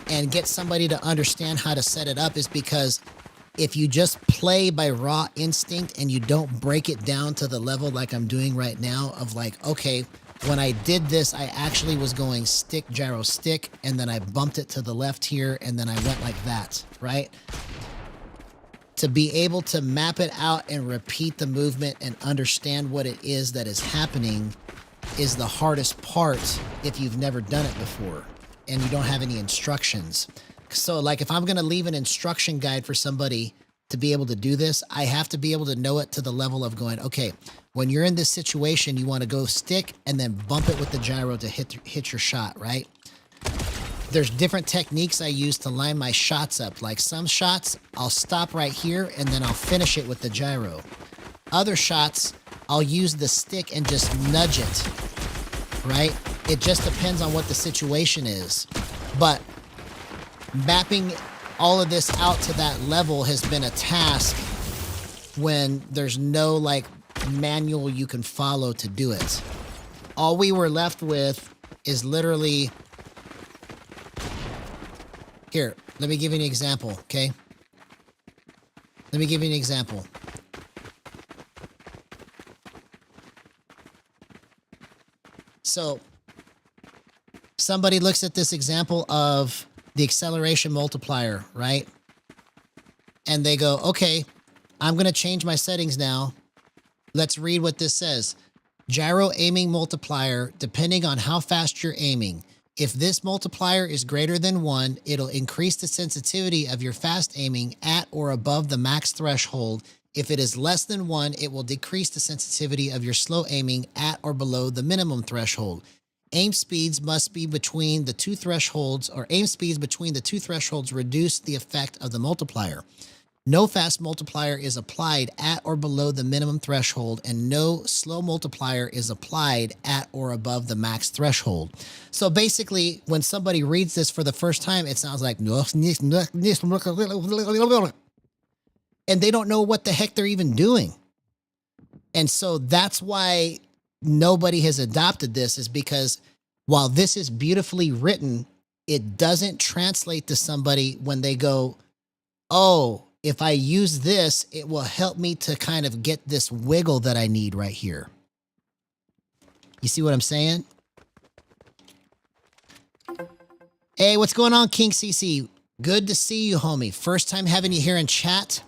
and get somebody to understand how to set it up, is because if you just play by raw instinct and you don't break it down to the level like I'm doing right now of like, okay, when I did this, I actually was going stick, gyro, stick, and then I bumped it to the left here, and then I went like that, right? To be able to map it out and repeat the movement and understand what it is that is happening is the hardest part if you've never done it before and you don't have any instructions. So like if I'm going to leave an instruction guide for somebody to be able to do this, I have to be able to know it to the level of going, okay, when you're in this situation, you want to go stick and then bump it with the gyro to hit your shot, right? There's different techniques I use to line my shots up. Like some shots, I'll stop right here and then I'll finish it with the gyro. Other shots, I'll use the stick and just nudge it, right? It just depends on what the situation is. But mapping all of this out to that level has been a task when there's no like manual you can follow to do it. All we were left with is literally, here, let me give you an example, okay? Let me give you an example. So somebody looks at this example of the acceleration multiplier, right? And they go, okay, I'm going to change my settings now. Let's read what this says. Gyro aiming multiplier, depending on how fast you're aiming. If this multiplier is greater than 1, it'll increase the sensitivity of your fast aiming at or above the max threshold. If it is less than 1, it will decrease the sensitivity of your slow aiming at or below the minimum threshold. Aim speeds must be between the two thresholds, or aim speeds between the two thresholds reduce the effect of the multiplier. No fast multiplier is applied at or below the minimum threshold, and no slow multiplier is applied at or above the max threshold. So basically, when somebody reads this for the first time, it sounds like, and they don't know what the heck they're even doing. And so that's why nobody has adopted this, is because while this is beautifully written, it doesn't translate to somebody when they go, oh, if I use this, it will help me to kind of get this wiggle that I need right here. You see what I'm saying? Hey, what's going on, King CC? Good to see you, homie. First time having you here in chat.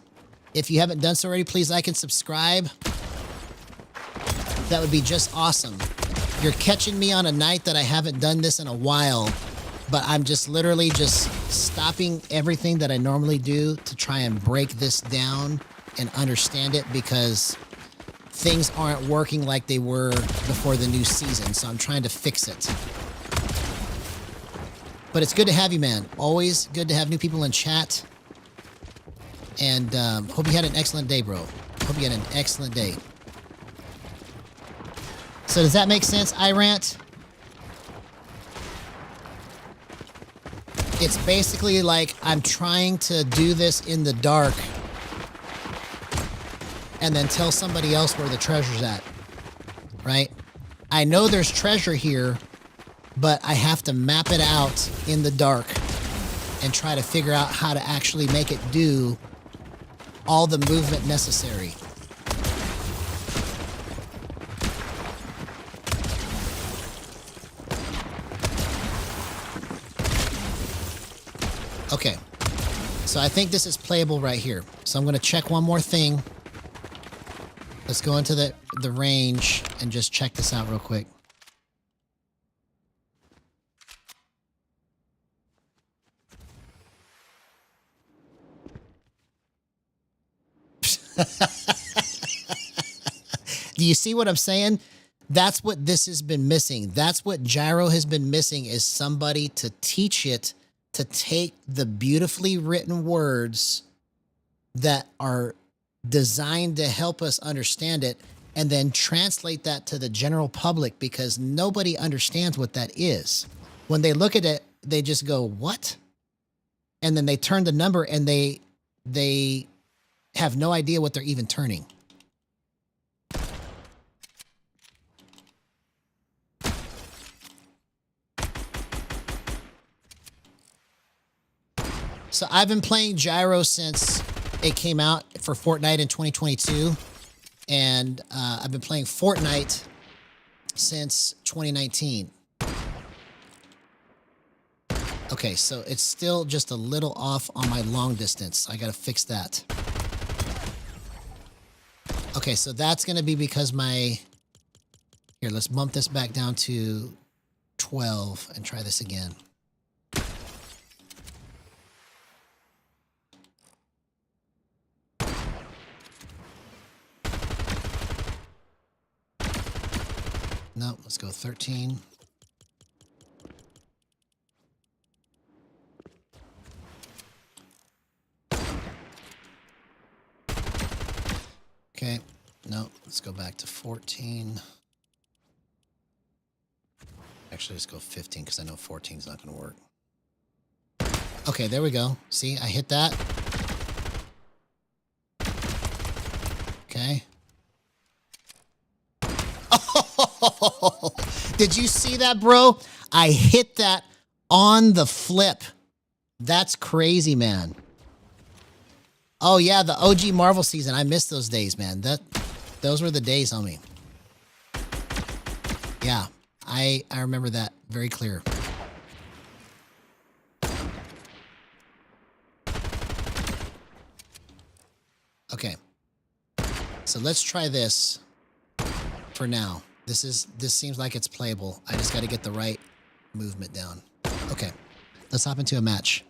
If you haven't done so already, please like and subscribe. That would be just awesome. You're catching me on a night that I haven't done this in a while, but I'm just literally just stopping everything that I normally do to try and break this down and understand it, because things aren't working like they were before the new season. So I'm trying to fix it. But it's good to have you, man. Always good to have new people in chat. And hope you had an excellent day, bro. Hope you had an excellent day. So does that make sense, iRant? It's basically like I'm trying to do this in the dark and then tell somebody else where the treasure's at, right? I know there's treasure here, but I have to map it out in the dark and try to figure out how to actually make it do all the movement necessary. Okay, so I think this is playable right here. So I'm going to check one more thing. Let's go into the range and just check this out real quick. Do you see what I'm saying? That's what this has been missing. That's what Gyro has been missing, is somebody to teach it to take the beautifully written words that are designed to help us understand it and then translate that to the general public, because nobody understands what that is. When they look at it, they just go, what? And then they turn the number and they have no idea what they're even turning. So I've been playing Gyro since it came out for Fortnite in 2022. And I've been playing Fortnite since 2019. Okay, so it's still just a little off on my long distance. I got to fix that. Okay, so that's going to be because my... Here, let's bump this back down to 12 and try this again. No, let's go 13. Okay, no, let's go back to 14. Actually, let's go 15 because I know 14 is not going to work. Okay, there we go. See, I hit that. Okay. Oh, did you see that, bro? I hit that on the flip. That's crazy, man. Oh yeah, the OG Marvel season. I missed those days, man. Those were the days, homie. Yeah, I remember that very clear. Okay. So let's try this for now. This seems like it's playable. I just got to get the right movement down. Okay, let's hop into a match.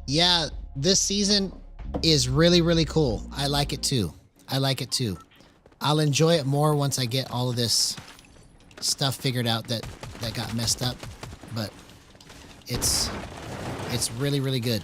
Yeah, this season is really, really cool. I like it too. I like it too. I'll enjoy it more once I get all of this stuff figured out that got messed up. But it's really, really good.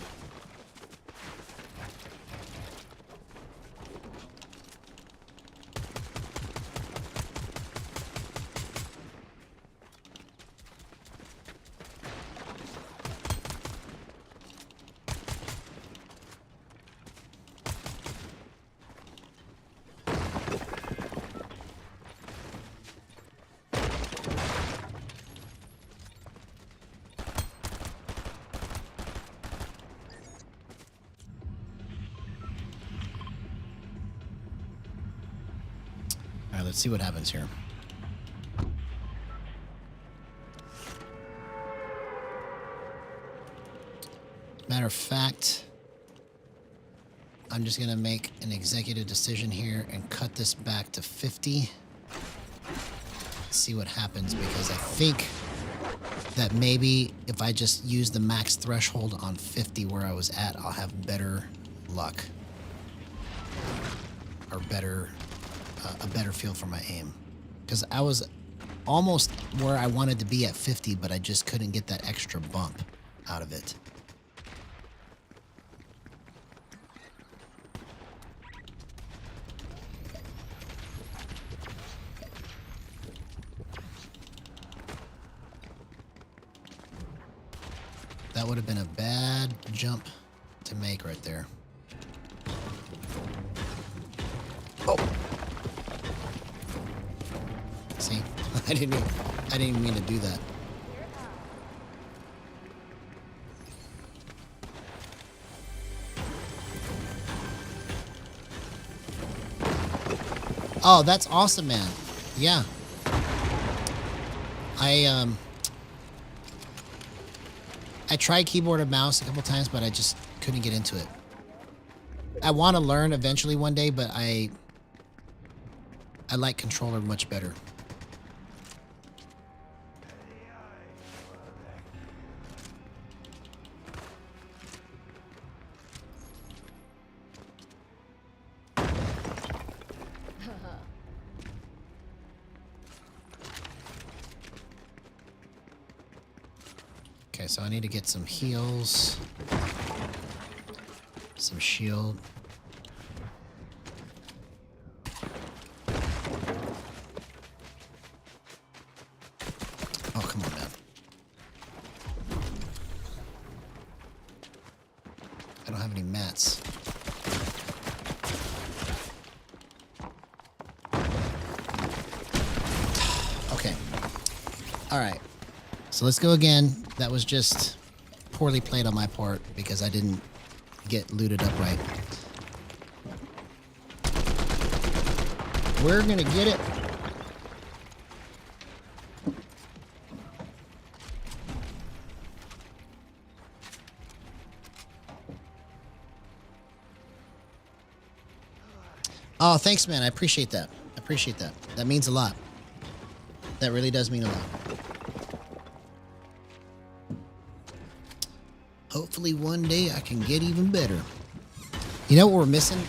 All right, let's see what happens here. Matter of fact, I'm just going to make an executive decision here and cut this back to 50. See what happens, because I think that maybe if I just use the max threshold on 50 where I was at, I'll have better luck. Or better, a better feel for my aim. Because I was almost where I wanted to be at 50, but I just couldn't get that extra bump out of it. That would have been a bad jump to make right there. Oh. See, I didn't even mean to do that. Oh, that's awesome, man. Yeah. I tried keyboard and mouse a couple times, but I just couldn't get into it. I want to learn eventually one day, but I like controller much better. Okay, so I need to get some heals, some shield. Oh, come on, man. I don't have any mats. Okay. All right. So let's go again. That was just poorly played on my part because I didn't get looted up right. We're gonna get it. Oh, thanks, man. I appreciate that. I appreciate that. That means a lot. That really does mean a lot. Hopefully one day I can get even better. You know what we're missing?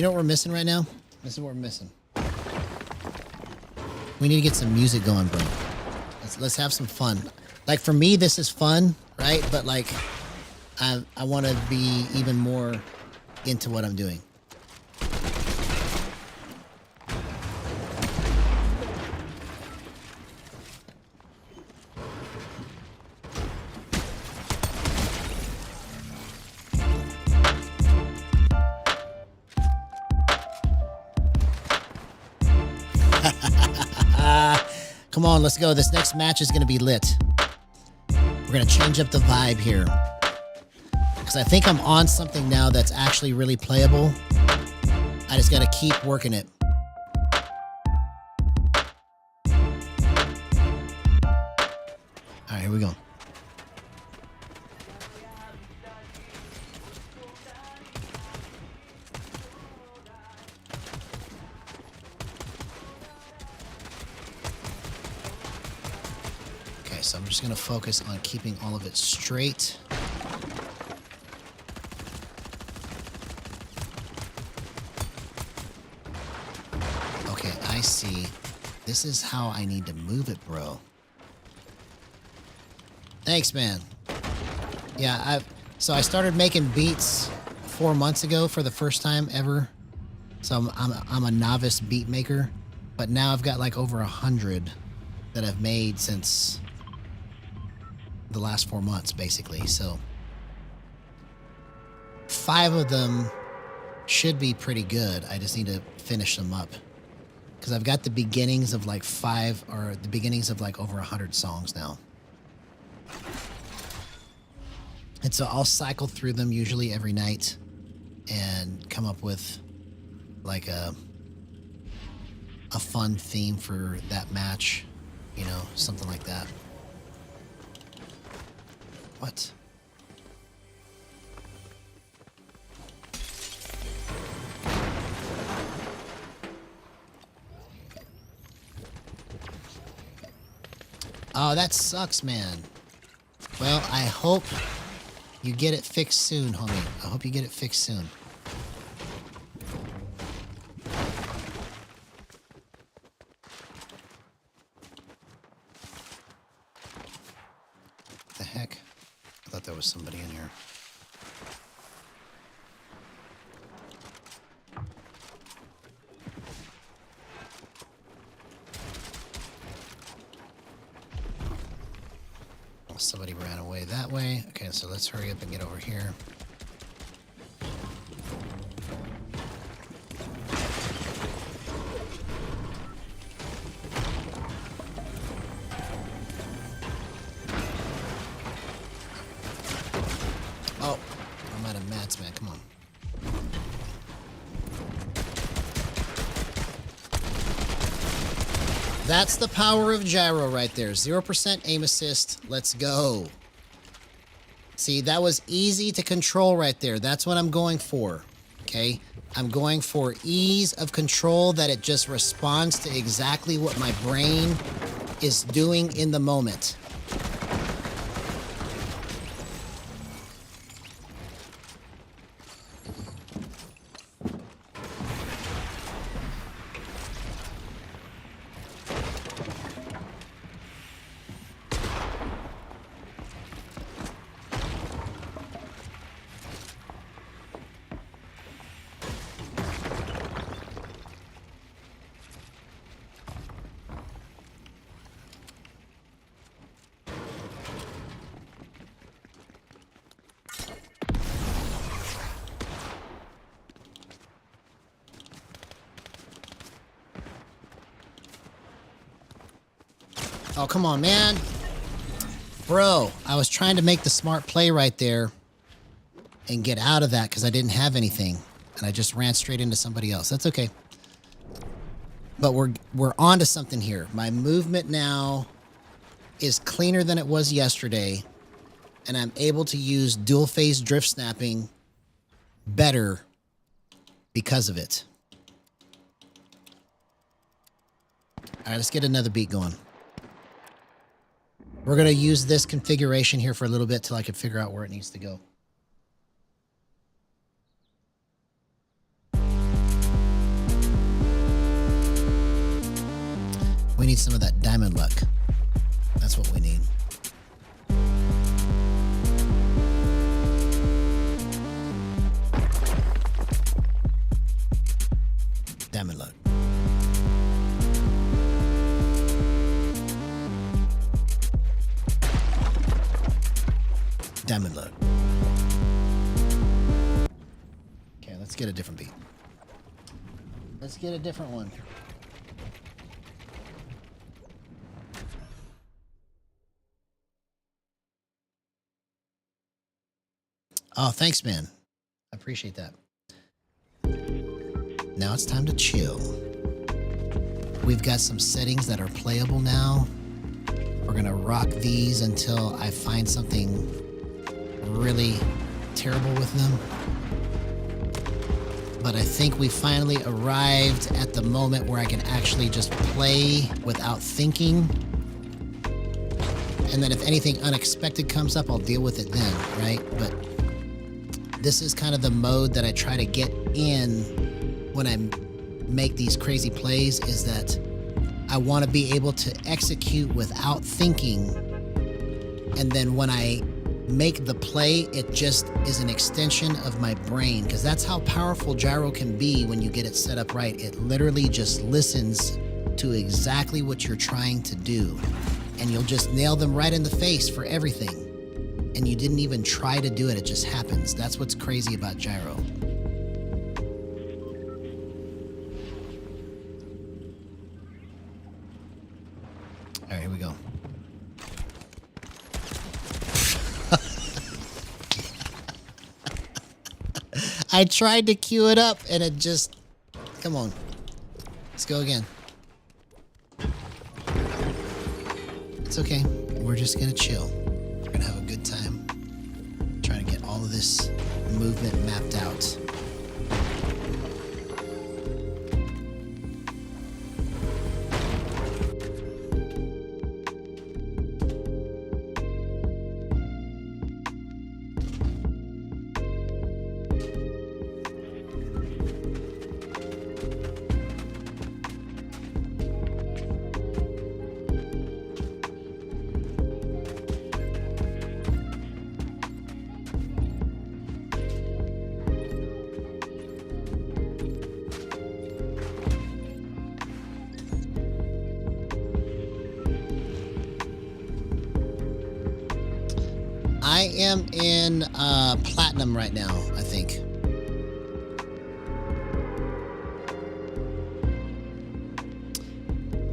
You know what we're missing right now? This is what we're missing. We need to get some music going, bro. Let's have some fun. Like for me, this is fun, right? But like, I want to be even more into what I'm doing. Come on, let's go. This next match is going to be lit. We're going to change up the vibe here. Because I think I'm on something now that's actually really playable. I just got to keep working it. All right, here we go. So I'm just going to focus on keeping all of it straight. Okay, I see. This is how I need to move it, bro. Thanks, man. Yeah, so I started making beats 4 months ago for the first time ever. So I'm a novice beat maker, but now I've got like over 100 that I've made since the last 4 months, basically. So 5 of them should be pretty good. I just need to finish them up because I've got the beginnings of like 5 or the beginnings of like over 100 songs now. And so I'll cycle through them usually every night and come up with like a fun theme for that match, you know, something like that. What? Oh, that sucks, man. Well, I hope you get it fixed soon, homie. I hope you get it fixed soon. What the heck? I thought there was somebody in here. Oh, somebody ran away that way. Okay, so let's hurry up and get over here. Oh, I'm out of mats, man. Come on. That's the power of gyro right there. 0% aim assist. Let's go. See, that was easy to control right there. That's what I'm going for. Okay? I'm going for ease of control, that it just responds to exactly what my brain is doing in the moment. Oh, come on, man. Bro, I was trying to make the smart play right there and get out of that because I didn't have anything. And I just ran straight into somebody else. That's okay. But we're on to something here. My movement now is cleaner than it was yesterday. And I'm able to use dual phase drift snapping better because of it. All right, let's get another beat going. We're going to use this configuration here for a little bit till I can figure out where it needs to go. need some of that diamond luck. That's what we need. Diamond luck. Diamond luck. Okay, let's get a different beat. Let's get a different one. Oh, thanks, man. I appreciate that. Now it's time to chill. We've got some settings that are playable now. We're gonna rock these until I find something really terrible with them. But I think we finally arrived at the moment where I can actually just play without thinking. And then if anything unexpected comes up, I'll deal with it then, right? But this is kind of the mode that I try to get in when I make these crazy plays, is that I want to be able to execute without thinking. And then when I make the play, it just is an extension of my brain, because that's how powerful Gyro can be when you get it set up right. It literally just listens to exactly what you're trying to do, and you'll just nail them right in the face for everything. And you didn't even try to do it, it just happens. That's what's crazy about Gyro. All right, here we go. I tried to cue it up and it just... Come on. Let's go again. It's okay. We're just gonna chill. We're gonna have a good time. Trying to get all of this movement mapped out. I am in platinum right now, I think.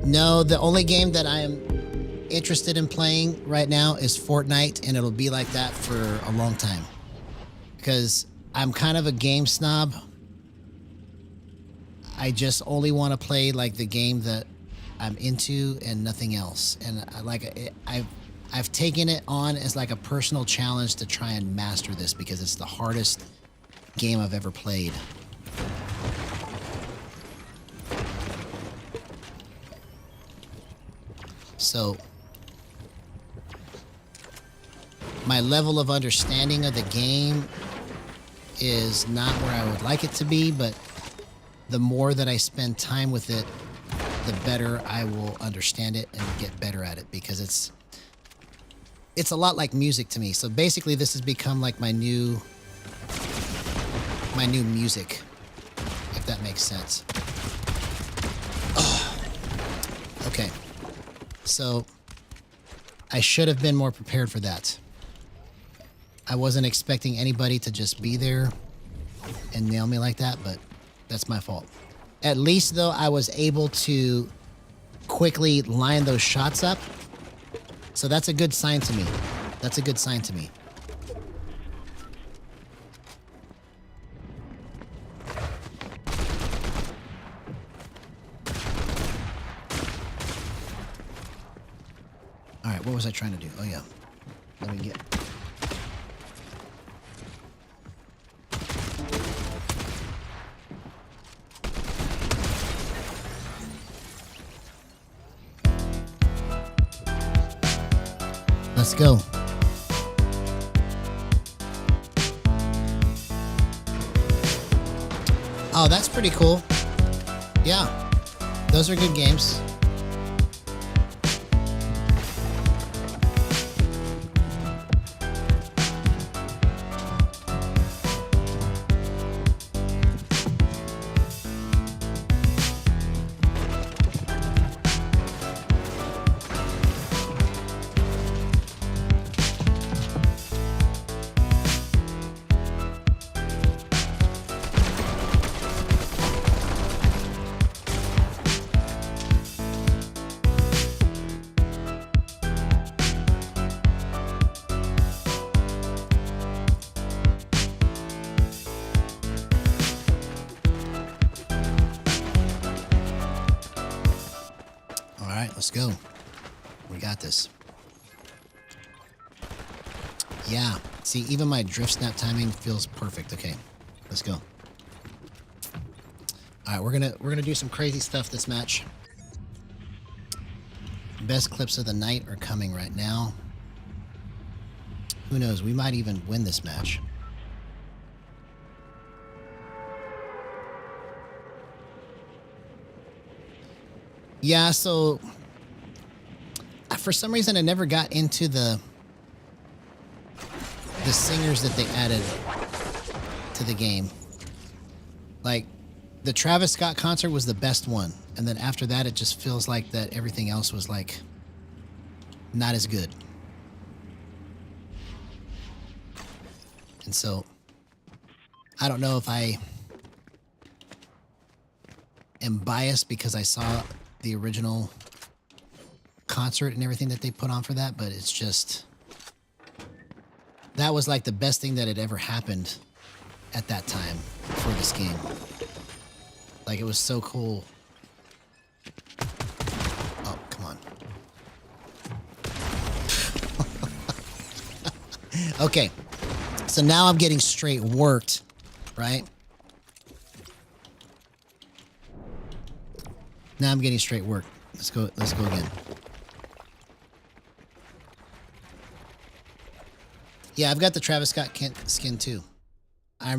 No, the only game that I am interested in playing right now is Fortnite, and it'll be like that for a long time. Because I'm kind of a game snob. I just only want to play like the game that I'm into and nothing else. And I've taken it on as like a personal challenge to try and master this, because it's the hardest game I've ever played. So my level of understanding of the game is not where I would like it to be, but the more that I spend time with it, the better I will understand it and get better at it, because it's a lot like music to me. So basically this has become like my new music, if that makes sense. Okay. So I should have been more prepared for that. I wasn't expecting anybody to just be there and nail me like that, but that's my fault. At least though, I was able to quickly line those shots up. So that's a good sign to me. That's a good sign to me. All right, what was I trying to do? Oh yeah, let me get... Let's go. Oh, that's pretty cool. Yeah, those are good games. go. We got this. Yeah. See, even my drift snap timing feels perfect. Okay, let's go. All right, we're gonna do some crazy stuff this match. Best clips of the night are coming right now. Who knows? We might even win this match. Yeah, so for some reason I never got into the singers that they added to the game. Like, the Travis Scott concert was the best one, and then after that it just feels like that everything else was like not as good. And so I don't know if I am biased because I saw the original concert and everything that they put on for that, but it's just, that was like the best thing that had ever happened at that time for this game. Like, it was so cool. Oh, come on. Okay, so now I'm getting straight worked, right? Now I'm getting straight worked. Let's go again. Yeah, I've got the Travis Scott skin too. I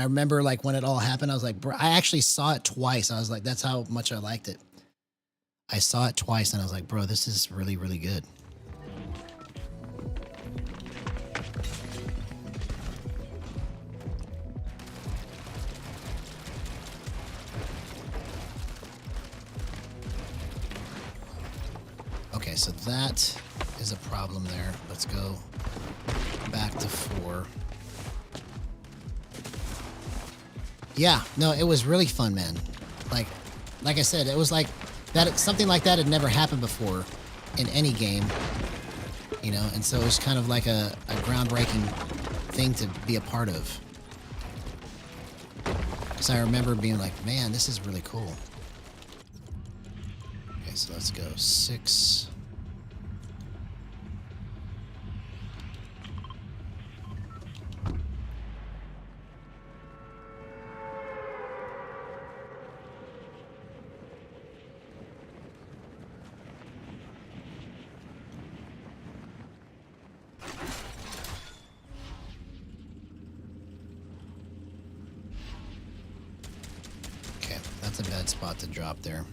remember like when it all happened, I was like, bro, I actually saw it twice. I was like, that's how much I liked it. I saw it twice and I was like, bro, this is really, really good. Okay, so that is a problem there. Let's go back to 4. Yeah, no, it was really fun, man. Like I said, it was like that. Something like that had never happened before in any game, you know. And so it was kind of like a groundbreaking thing to be a part of. Because I remember being like, man, this is really cool. Okay, so let's go 6. That's a bad spot to drop there.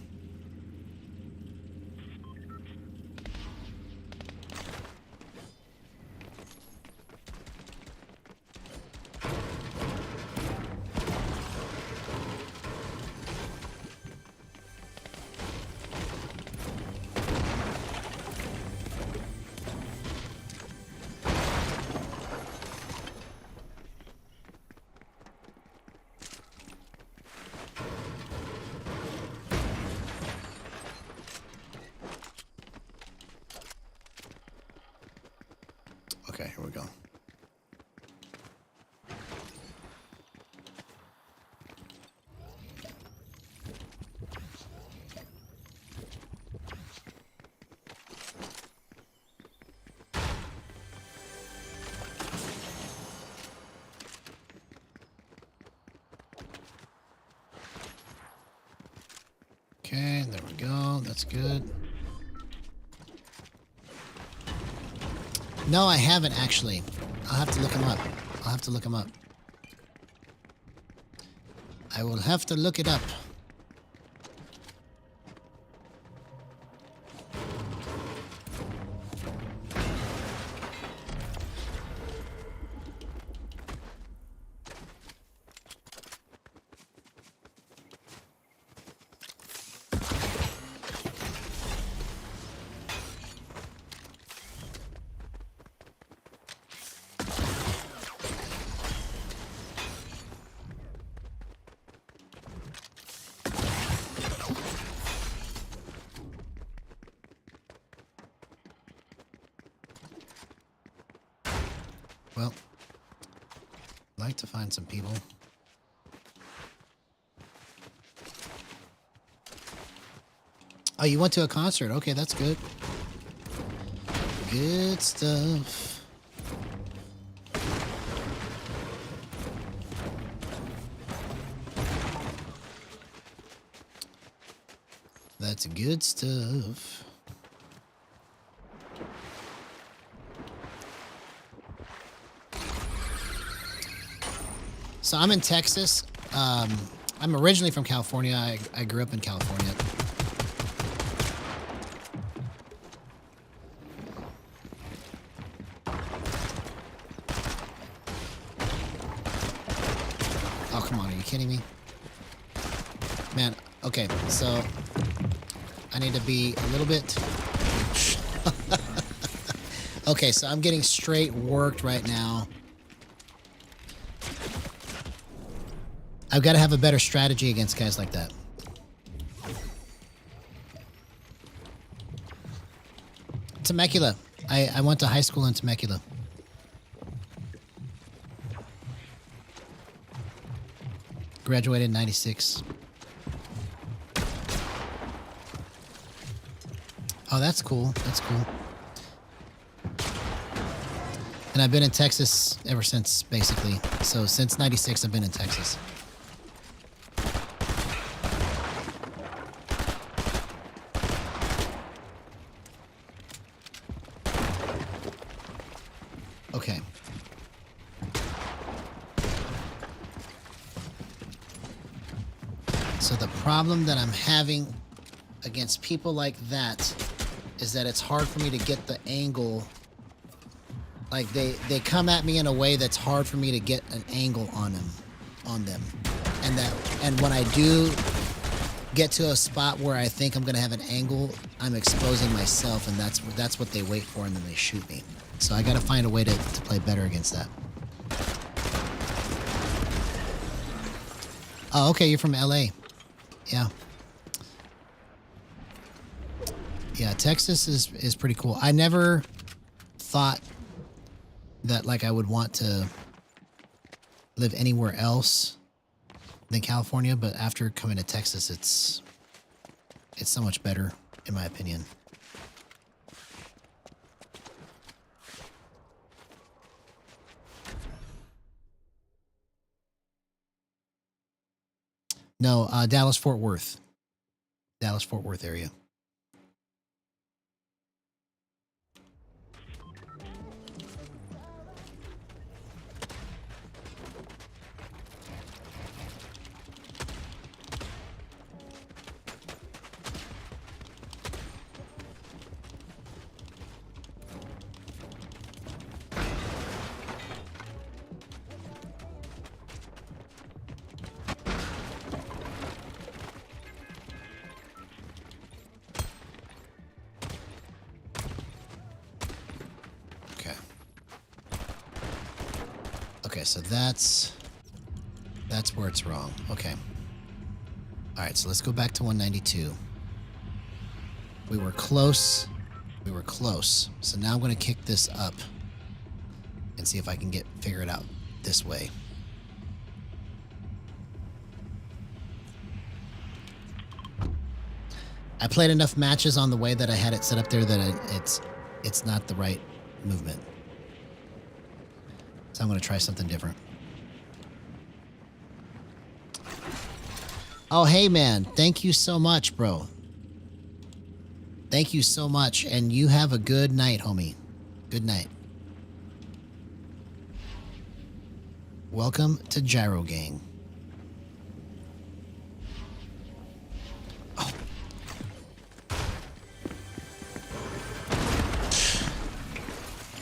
Okay, here we go. Okay, there we go. That's good. No, I haven't actually. I'll have to look him up. I'll have to look him up. I will have to look it up. Well, I'd like to find some people. Oh, you went to a concert. Okay, that's good. Good stuff. That's good stuff. So I'm in Texas. I'm originally from California. I grew up in California. Oh, come on. Are you kidding me? Man, okay. So I need to be a little bit... Okay, so I'm getting straight worked right now. I've got to have a better strategy against guys like that. Temecula. I went to high school in Temecula. Graduated in 96. Oh, that's cool. That's cool. And I've been in Texas ever since, basically. So since 96, I've been in Texas. Okay. So the problem that I'm having against people like that is that it's hard for me to get the angle. Like they come at me in a way that's hard for me to get an angle on them. And when I do get to a spot where I think I'm gonna have an angle, I'm exposing myself, and that's what they wait for, and then they shoot me. So I gotta find a way to play better against that. Oh, okay, you're from LA. Yeah. Yeah, Texas is pretty cool. I never thought that like I would want to live anywhere else than California, but after coming to Texas, it's so much better, in my opinion. No, Dallas-Fort Worth. Dallas-Fort Worth area. Okay, so that's where it's wrong. Okay. All right, so let's go back to 192. We were close. We were close. So now I'm going to kick this up and see if I can figure it out this way. I played enough matches on the way that I had it set up there that it's not the right movement. So I'm going to try something different. Oh, hey, man. Thank you so much, bro. Thank you so much. And you have a good night, homie. Good night. Welcome to Gyro Gang. Oh.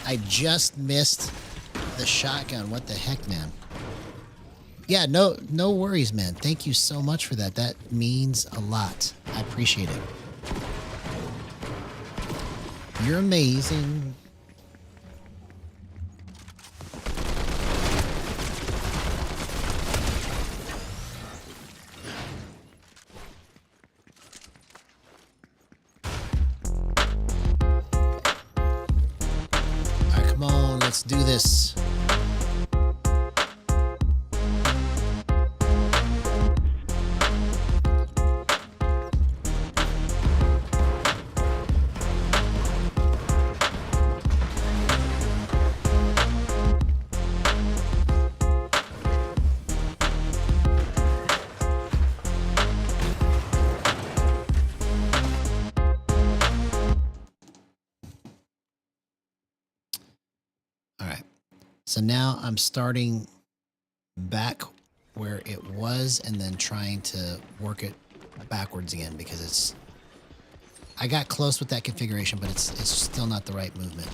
I just missed the shotgun. What the heck, man? Yeah, no worries, man. Thank you so much for that. That means a lot. I appreciate it. You're amazing. All right, come on, let's do this. So now I'm starting back where it was and then trying to work it backwards again because it's... I got close with that configuration, but it's still not the right movement.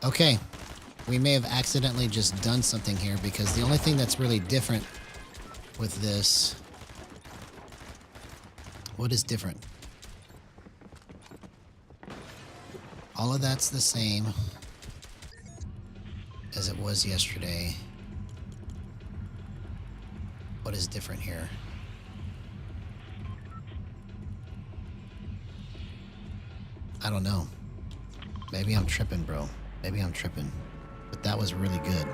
Okay, we may have accidentally just done something here because the only thing that's really different with this... What is different? All of that's the same as it was yesterday. What is different here? I don't know. Maybe I'm tripping, bro. Maybe I'm tripping. But that was really good.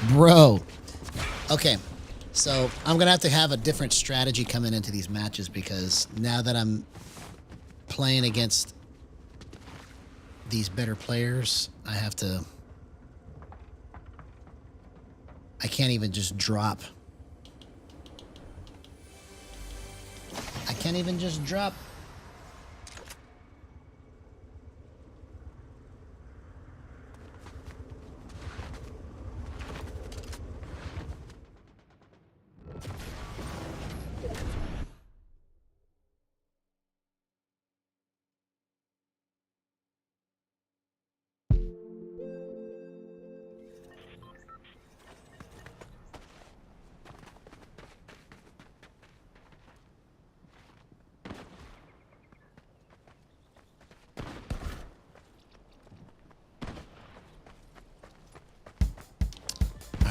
Bro. Okay. So I'm going to have a different strategy coming into these matches because now that I'm playing against these better players, I have to... I can't even just drop. I can't even just drop.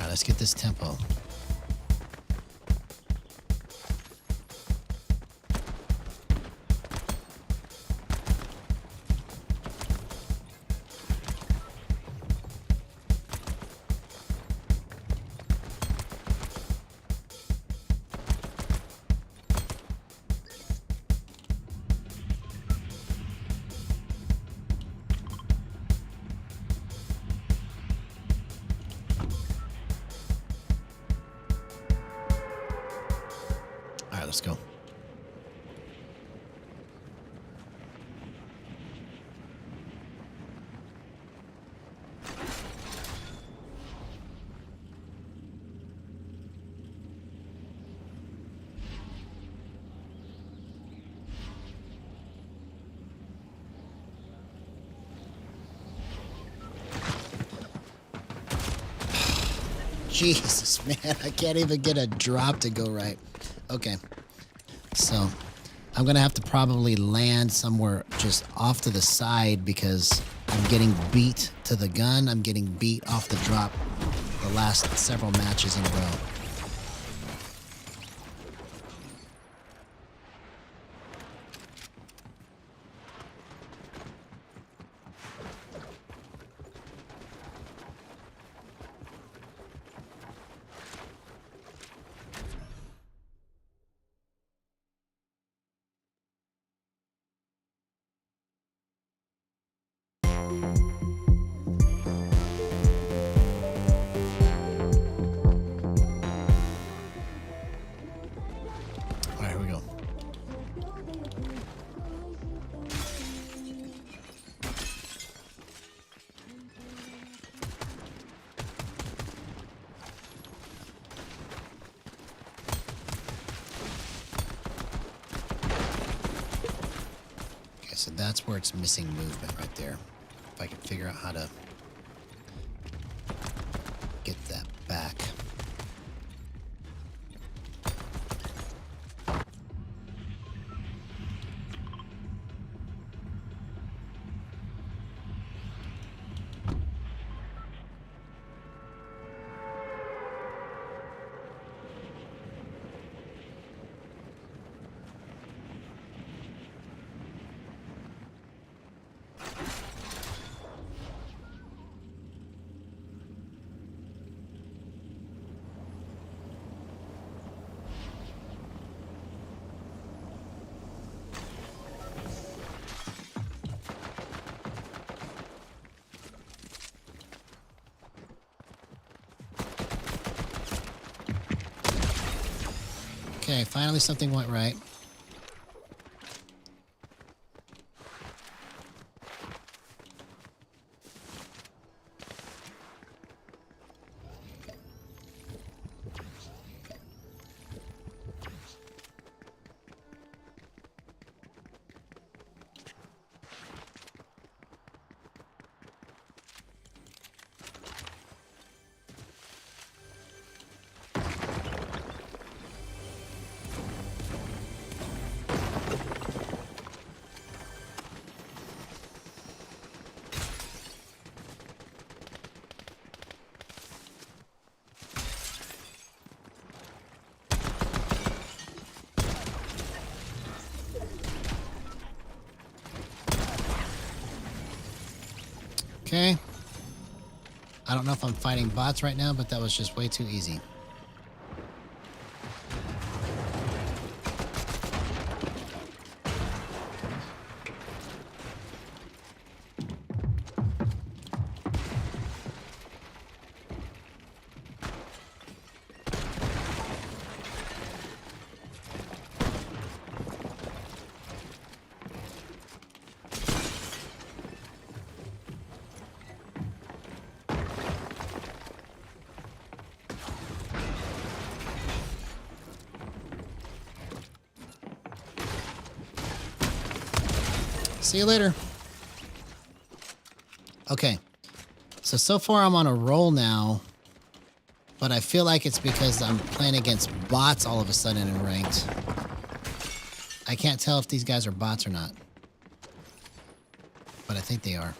Let's get this tempo. All right, let's go. Jesus, man, I can't even get a drop to go right. Okay, so I'm gonna have to probably land somewhere just off to the side because I'm getting beat to the gun. I'm getting beat off the drop the last several matches in a row. All right, here we go. Okay, so that's where it's missing movement right there. If I can figure out how to get that back. Okay, finally something went right. Okay. I don't know if I'm fighting bots right now, but that was just way too easy. See you later. Okay. So far I'm on a roll now, but I feel like it's because I'm playing against bots all of a sudden in ranked. I can't tell if these guys are bots or not, but I think they are.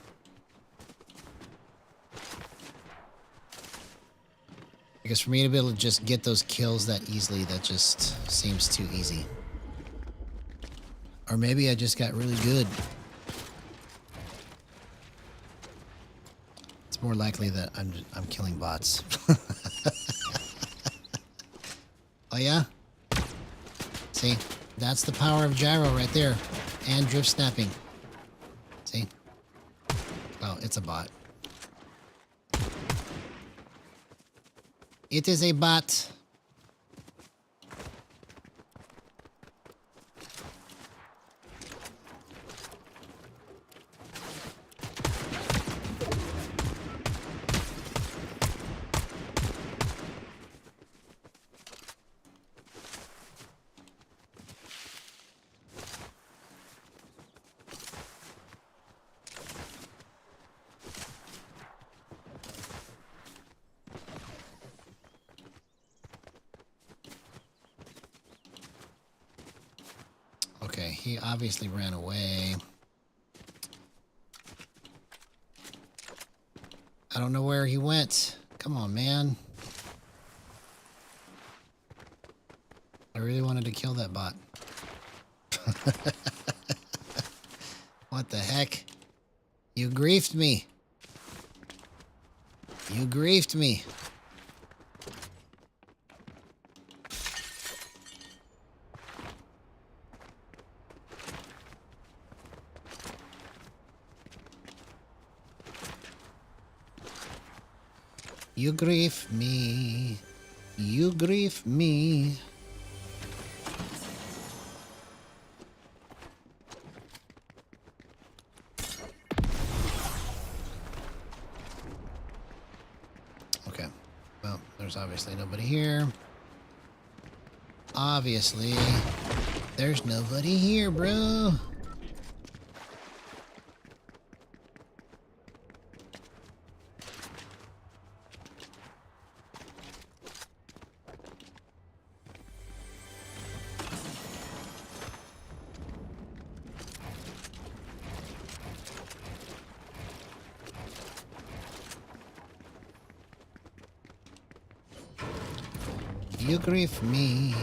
Because for me to be able to just get those kills that easily, that just seems too easy. Or maybe I just got really good. It's more likely that I'm killing bots. Oh yeah? See? That's the power of gyro right there. And drift snapping. See? Oh, it's a bot. It is a bot. Okay, he obviously ran away. I don't know where he went. Come on, man. I really wanted to kill that bot. What the heck? You griefed me. You griefed me. You grief me. You grief me. Okay. Well, there's obviously nobody here. Obviously, there's nobody here, bro. You grief me.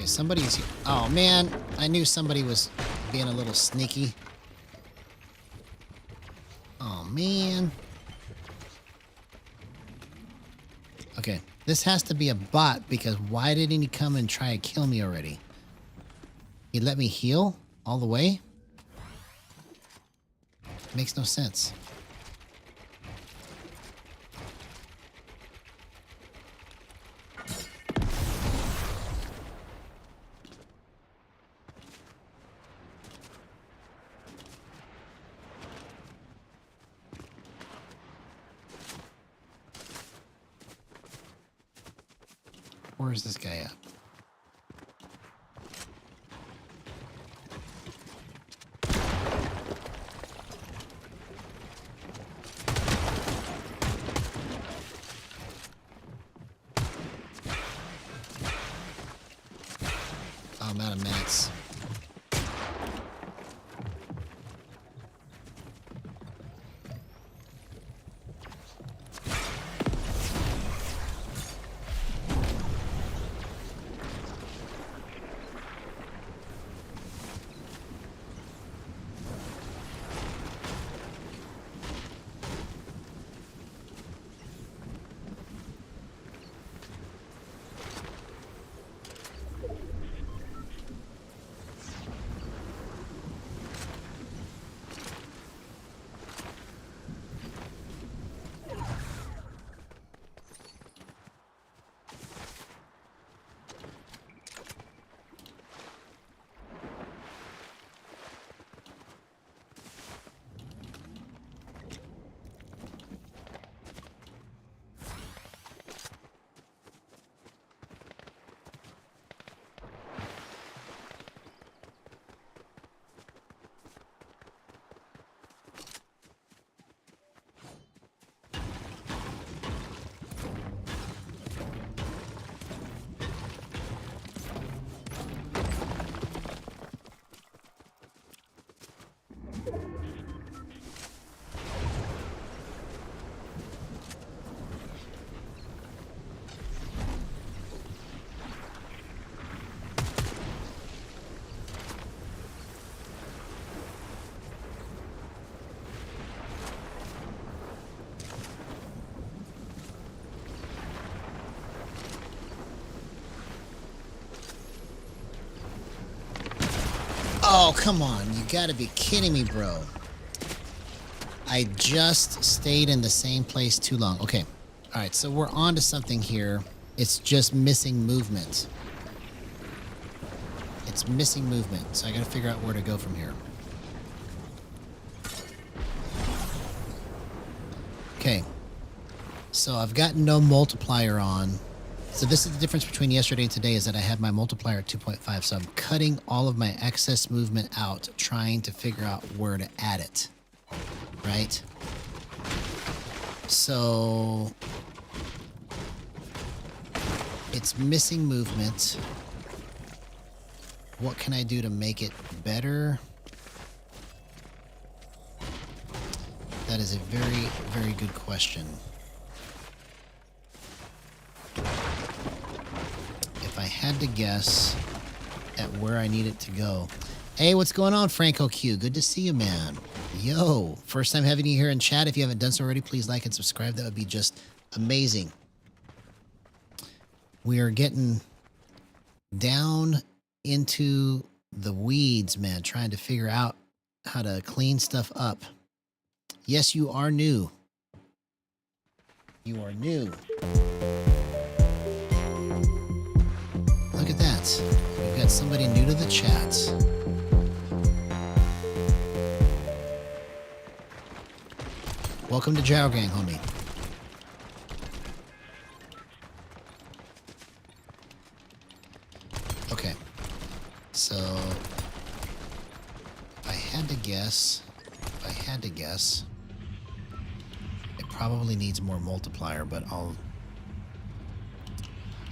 somebody's... Oh, man. I knew somebody was being a little sneaky. Oh, man. Okay. This has to be a bot because why didn't he come and try to kill me already? He let me heal all the way? Makes no sense. Where's this guy at? Oh, I'm out of mats. Oh, come on. You gotta be kidding me, bro. I just stayed in the same place too long. Okay. All right, so we're on to something here. It's just missing movement. It's missing movement, so I gotta figure out where to go from here. Okay. So I've got no multiplier on. So this is the difference between yesterday and today is that I have my multiplier at 2.5. So I'm cutting all of my excess movement out, trying to figure out where to add it. Right? So it's missing movement. What can I do to make it better? That is a very, very good question. If I had to guess at where I need it to go. Hey, what's going on, Franco Q? Good to see you, man. Yo, first time having you here in chat. If you haven't done so already, please like and subscribe. That would be just amazing. We are getting down into the weeds, man, trying to figure out how to clean stuff up. Yes, you are new. You are new. Look at that. We've got somebody new to the chat. Welcome to Gyro Gang, homie. Okay. So, if I had to guess, it probably needs more multiplier, but I'm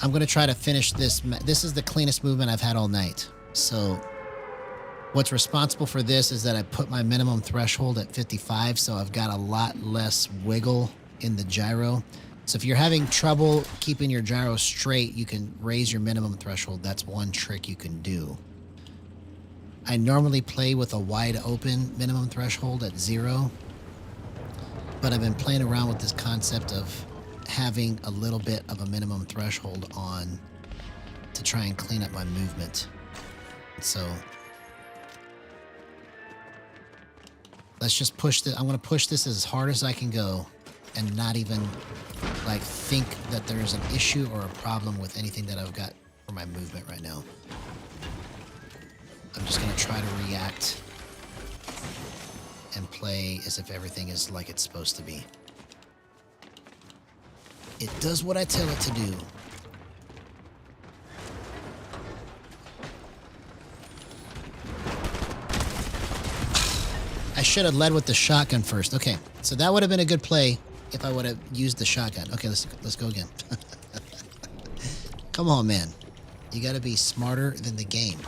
going to try to finish this. This is the cleanest movement I've had all night. So what's responsible for this is that I put my minimum threshold at 55, so I've got a lot less wiggle in the gyro. So if you're having trouble keeping your gyro straight, you can raise your minimum threshold. That's one trick you can do. I normally play with a wide open minimum threshold at 0, but I've been playing around with this concept of having a little bit of a minimum threshold on to try and clean up my movement. So let's just push this. I'm going to push this as hard as I can go and not even like think that there's an issue or a problem with anything that I've got for my movement right now. I'm just going to try to react and play as if everything is like it's supposed to be. It does what I tell it to do. I should have led with the shotgun first. Okay, so that would have been a good play if I would have used the shotgun. Okay, let's go again. Come on, man. You got to be smarter than the game.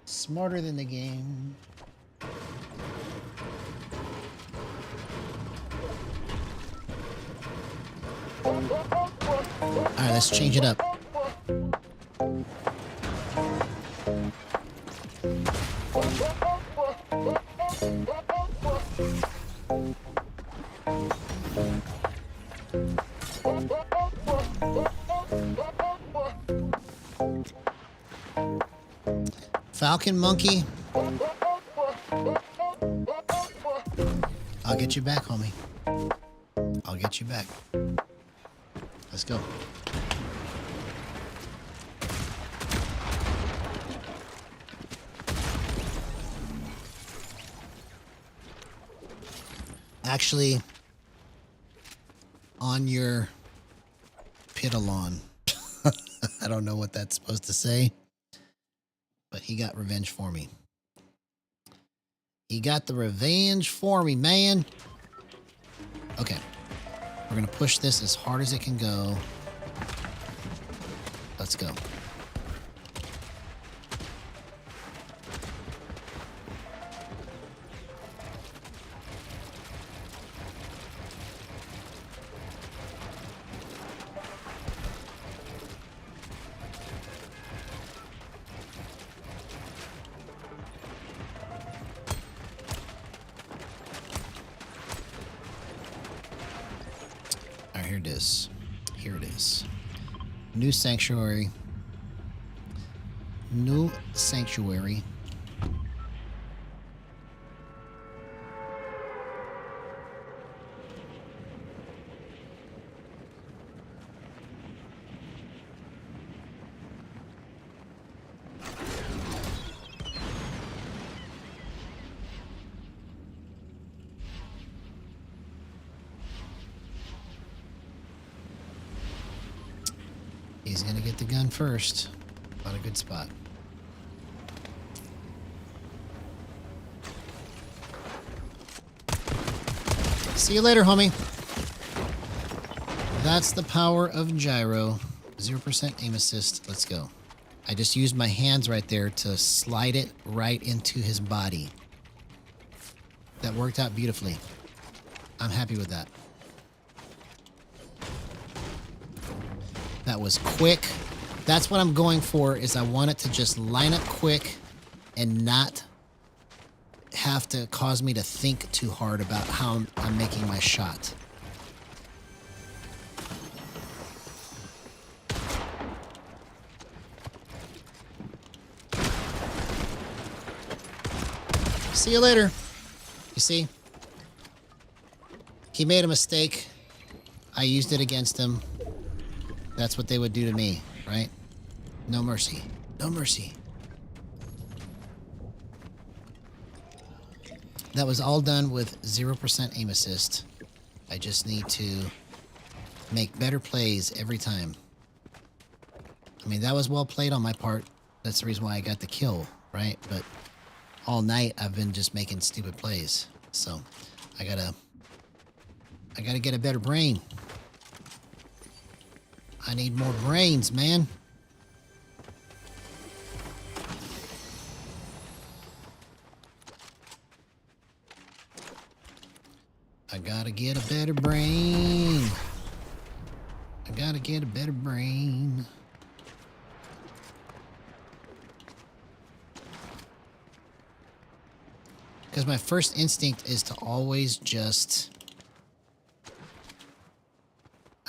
Smarter than the game. All right, let's change it up. Falcon Monkey. I'll get you back, homie. I'll get you back. Let's go. Actually, on your Pitalon. I don't know what that's supposed to say, but he got revenge for me. He got the revenge for me, man. Okay. We're going to push this as hard as it can go. Let's go. Here it is. Here it is. New sanctuary. New sanctuary. He's gonna get the gun first. Not a good spot. See you later, homie. That's the power of gyro. 0% aim assist. Let's go. I just used my hands right there to slide it right into his body. That worked out beautifully. I'm happy with that. That was quick. That's what I'm going for, is I want it to just line up quick and not have to cause me to think too hard about how I'm making my shot. See you later. You see? He made a mistake. I used it against him. That's what they would do to me, right? No mercy. No mercy. That was all done with 0% aim assist. I just need to make better plays every time. I mean, that was well played on my part. That's the reason why I got the kill, right? But all night I've been just making stupid plays. So I gotta get a better brain. I need more brains, man. I gotta get a better brain. better brain. Because my first instinct is to always just,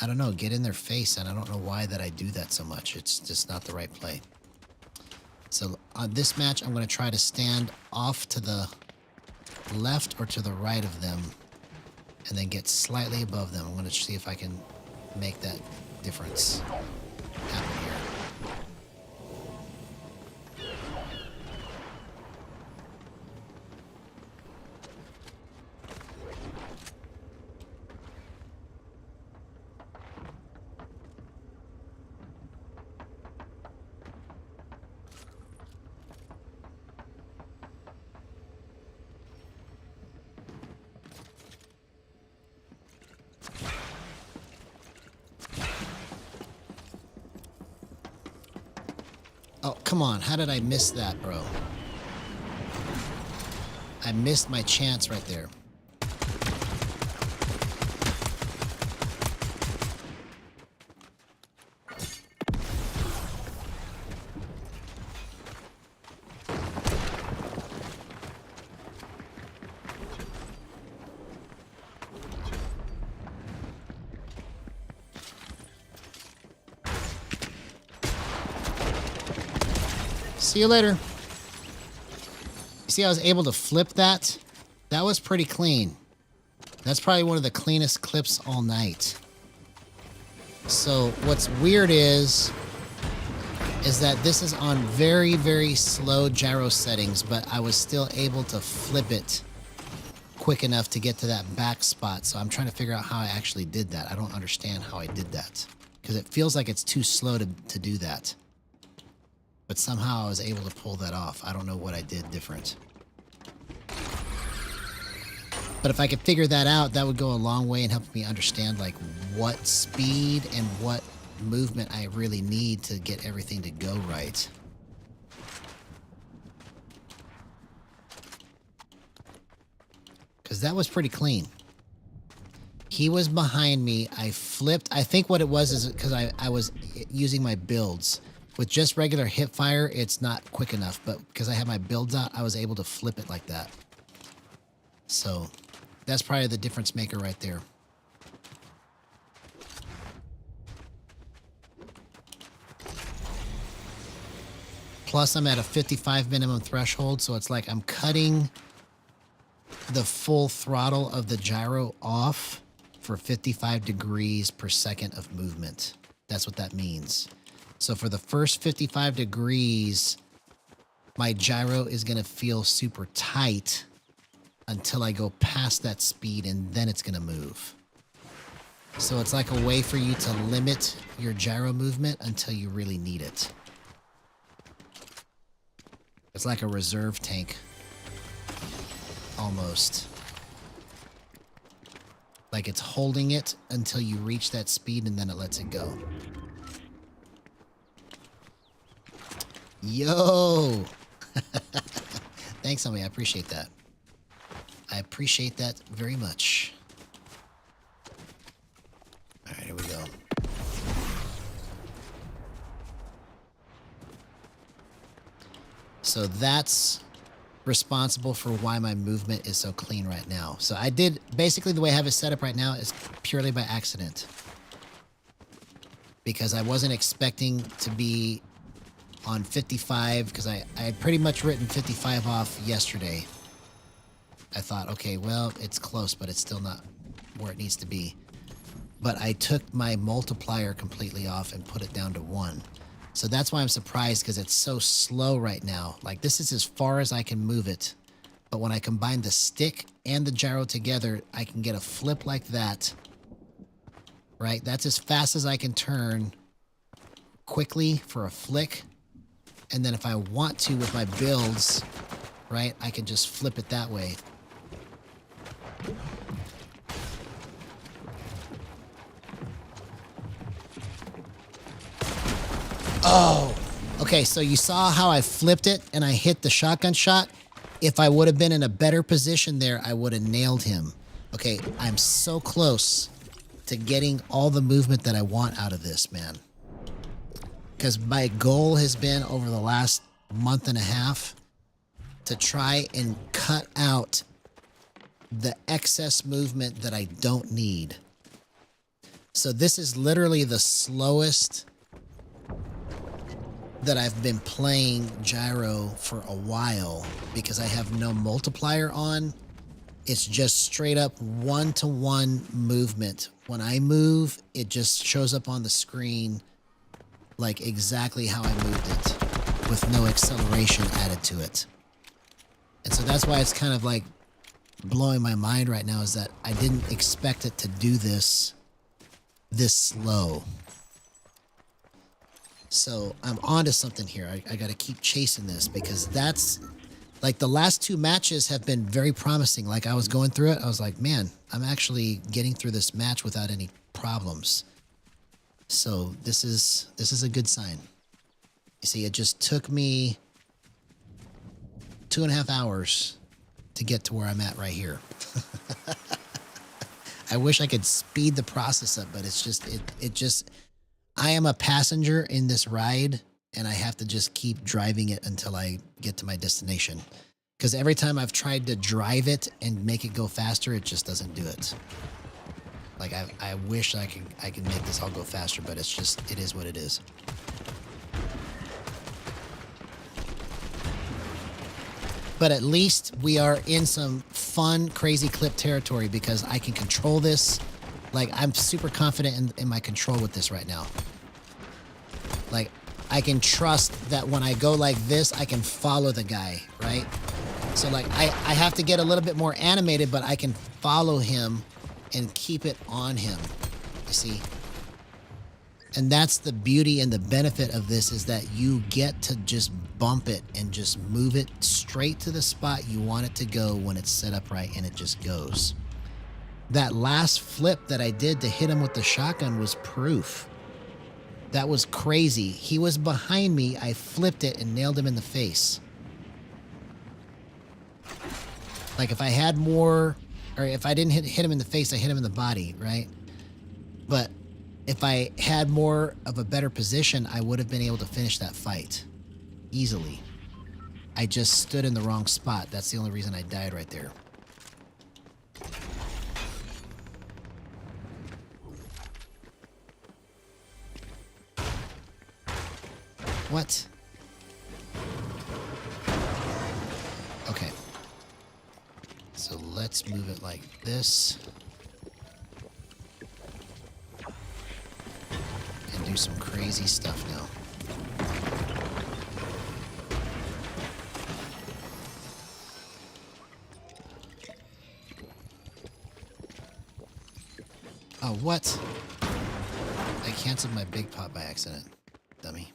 I don't know, get in their face, and I don't know why that I do that so much. It's just not the right play. So on this match, I'm going to try to stand off to the left or to the right of them, and then get slightly above them. I'm going to see if I can make that difference happen here. Oh, come on. How did I miss that, bro? I missed my chance right there. See you later. You see, I was able to flip that. That was pretty clean. That's probably one of the cleanest clips all night. So what's weird is that this is on very, very slow gyro settings, but I was still able to flip it quick enough to get to that back spot. So I'm trying to figure out how I actually did that. I don't understand how I did that, because it feels like it's too slow to do that. But somehow I was able to pull that off. I don't know what I did different. But if I could figure that out, that would go a long way in helping me understand like what speed and what movement I really need to get everything to go right. Because that was pretty clean. He was behind me. I flipped. I think what it was is because I was using my builds. With just regular hip fire, it's not quick enough, but because I had my builds out, I was able to flip it like that. So that's probably the difference maker right there. Plus, I'm at a 55 minimum threshold, so it's like I'm cutting the full throttle of the gyro off for 55 degrees per second of movement. That's what that means. So for the first 55 degrees, my gyro is going to feel super tight until I go past that speed, and then it's going to move. So it's like a way for you to limit your gyro movement until you really need it. It's like a reserve tank, almost. Like it's holding it until you reach that speed, and then it lets it go. Yo! Thanks, homie. I appreciate that. I appreciate that very much. All right, here we go. So that's responsible for why my movement is so clean right now. So I did, basically the way I have it set up right now is purely by accident. Because I wasn't expecting to be on 55, because I had pretty much written 55 off yesterday. I thought, okay, well, it's close, but it's still not where it needs to be. But I took my multiplier completely off and put it down to 1. So that's why I'm surprised, because it's so slow right now. Like, this is as far as I can move it. But when I combine the stick and the gyro together, I can get a flip like that. Right? That's as fast as I can turn quickly for a flick. And then if I want to with my builds, right, I can just flip it that way. Oh, okay, so you saw how I flipped it and I hit the shotgun shot? If I would have been in a better position there, I would have nailed him. Okay, I'm so close to to getting all the movement that I want out of this, man. Because my goal has been over the last month and a half to try and cut out the excess movement that I don't need. So this is literally the slowest that I've been playing Gyro for a while because I have no multiplier on. It's just straight up one-to-one movement. When I move, it just shows up on the screen like exactly how I moved it with no acceleration added to it. And so that's why it's kind of like blowing my mind right now, is that I didn't expect it to do this slow. So I'm onto something here. I got to keep chasing this because that's like the last two matches have been very promising. Like I was going through it. I was like, man, I'm actually getting through this match without any problems. So this is a good sign. You see, it just took me 2.5 hours to get to where I'm at right here. I wish I could speed the process up, but it's just, it just, I am a passenger in this ride and I have to just keep driving it until I get to my destination. Because every time I've tried to drive it and make it go faster, it just doesn't do it. Like I wish I could make this all go faster, but it's just, it is what it is. But at least we are in some fun, crazy clip territory because I can control this. Like, I'm super confident in my control with this right now. Like, I can trust that when I go like this, I can follow the guy, right? So, like, I have to get a little bit more animated, but I can follow him and keep it on him, you see? And that's the beauty and the benefit of this, is that you get to just bump it and just move it straight to the spot you want it to go when it's set up right, and it just goes. That last flip that I did to hit him with the shotgun was proof. That was crazy. He was behind me. I flipped it and nailed him in the face. Like if I had more, or if I didn't hit him in the face, I hit him in the body, right? But if I had more of a better position, I would have been able to finish that fight easily. I just stood in the wrong spot. That's the only reason I died right there. What? Okay. So let's move it like this. And do some crazy stuff now. Oh, what? I canceled my big pot by accident, dummy.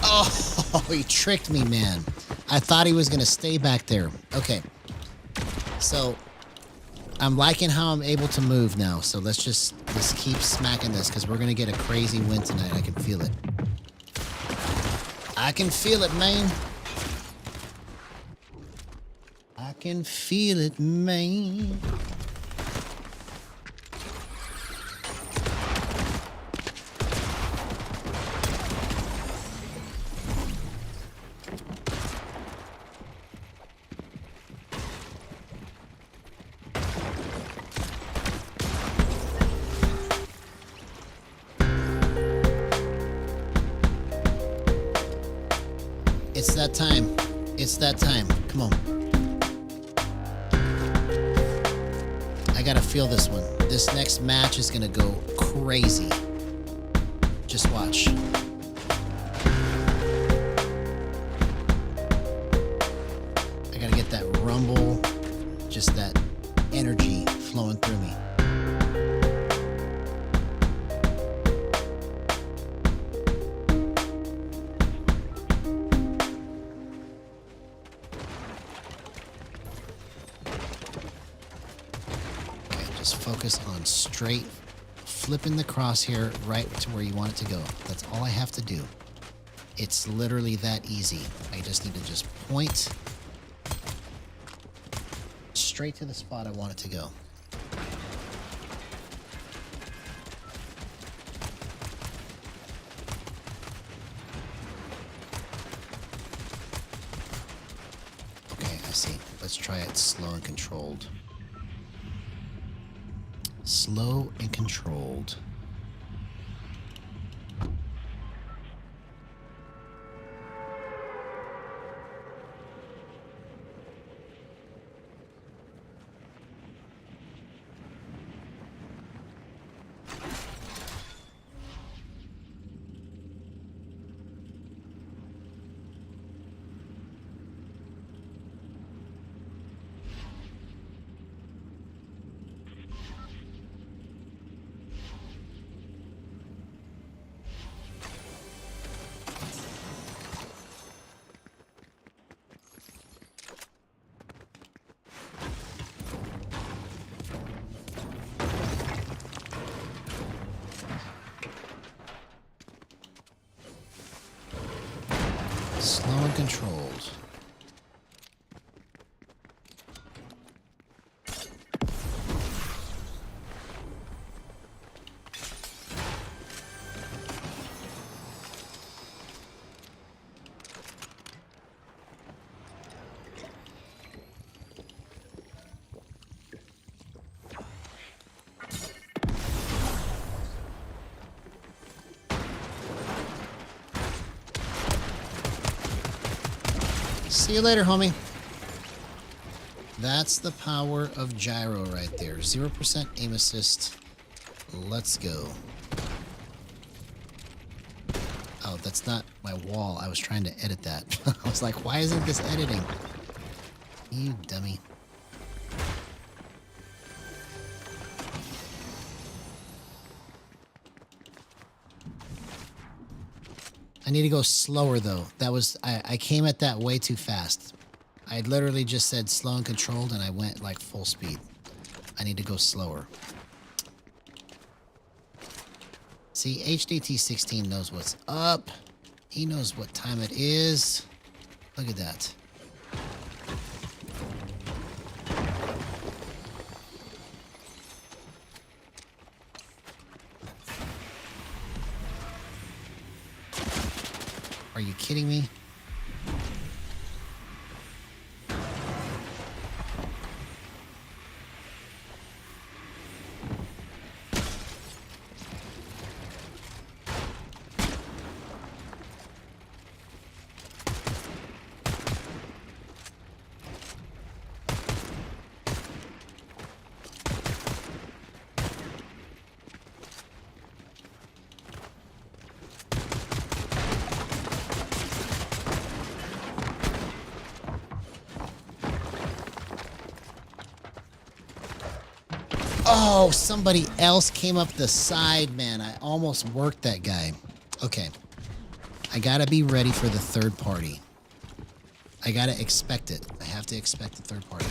Oh, he tricked me, man. I thought he was going to stay back there. Okay. So, I'm liking how I'm able to move now. So, let's keep smacking this because we're going to get a crazy win tonight. I can feel it. I can feel it, man. I can feel it, man. It's that time. It's that time. Come on. I gotta feel this one. This next match is gonna go crazy. Just watch. I gotta get that rumble, just that energy flowing through me. Focus on straight flipping the crosshair right to where you want it to go. That's all I have to do. It's literally that easy. I just need to just point straight to the spot I want it to go. Okay, I see. Let's try it slow and controlled. Slow and controlled. Slow and controlled. See you later, homie. That's the power of gyro right there. 0% aim assist. Let's go. Oh, that's not my wall. I was trying to edit that. I was like, why isn't this editing? You dummy. I need to go slower, though. That was... I came at that way too fast. I literally just said slow and controlled, and I went, like, full speed. I need to go slower. See, HDT16 knows what's up. He knows what time it is. Look at that. Are you kidding me? Oh, somebody else came up the side, man. I almost worked that guy. Okay. I gotta be ready for the third party. I gotta expect it. I have to expect the third party.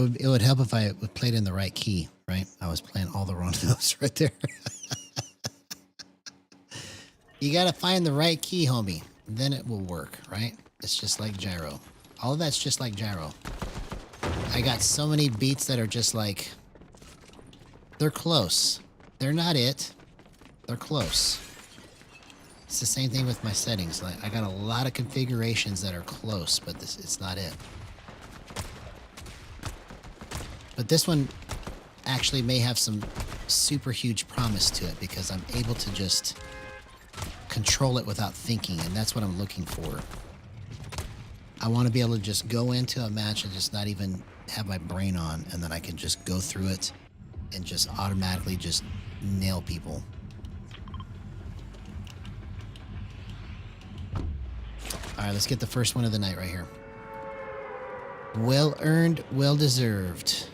it would help if I would play it in the right key, right? I was playing all the wrong notes right there. You got to find the right key, homie. Then it will work, right? It's just like gyro. All of that's just like gyro. I got so many beats that are just like, they're close. They're not it. They're close. It's the same thing with my settings. Like I got a lot of configurations that are close, but it's not it. But this one actually may have some super huge promise to it because I'm able to just control it without thinking, and that's what I'm looking for. I want to be able to just go into a match and just not even have my brain on, and then I can just go through it and just automatically just nail people. All right, let's get the first one of the night right here. Well earned, well deserved.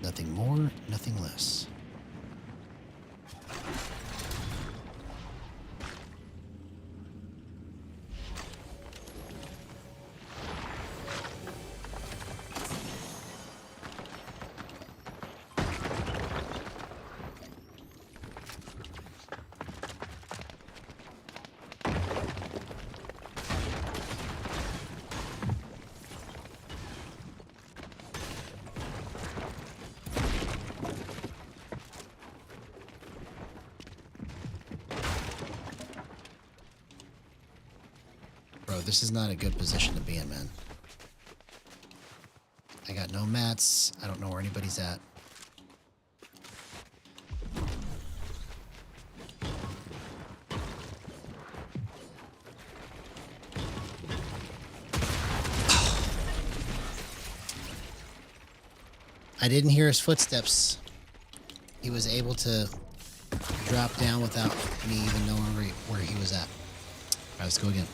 Nothing more, nothing less. Bro, this is not a good position to be in, man. I got no mats. I don't know where anybody's at. I didn't hear his footsteps. He was able to drop down without me even knowing where he was at. All right, let's go again.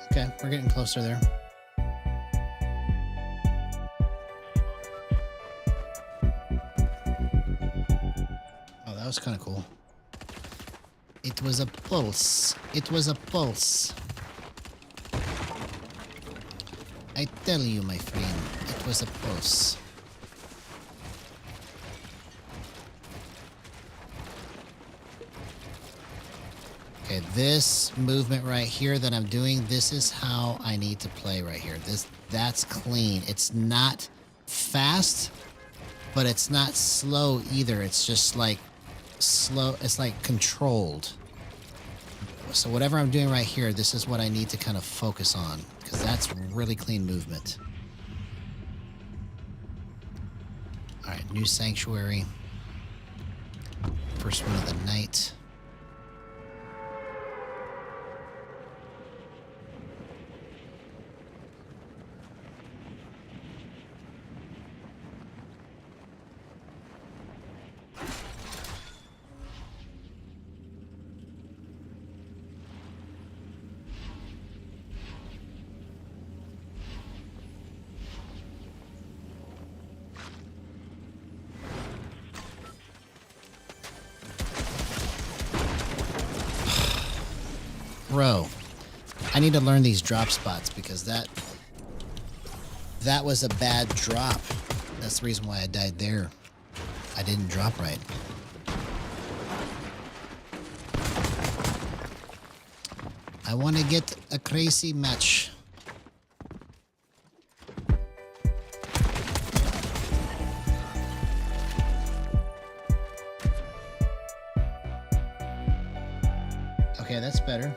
Okay, we're getting closer there. Oh, that was kind of cool. It was a pulse. It was a pulse. I tell you, my friend, it was a pulse. Okay, this movement right here that I'm doing, this is how I need to play right here. That's clean. It's not fast, but it's not slow either. It's just like slow. It's like controlled. So whatever I'm doing right here, this is what I need to kind of focus on because that's really clean movement. All right, new sanctuary. First one of the night. Bro, I need to learn these drop spots because that was a bad drop. That's the reason why I died there. I didn't drop right. I want to get a crazy match. Okay, that's better.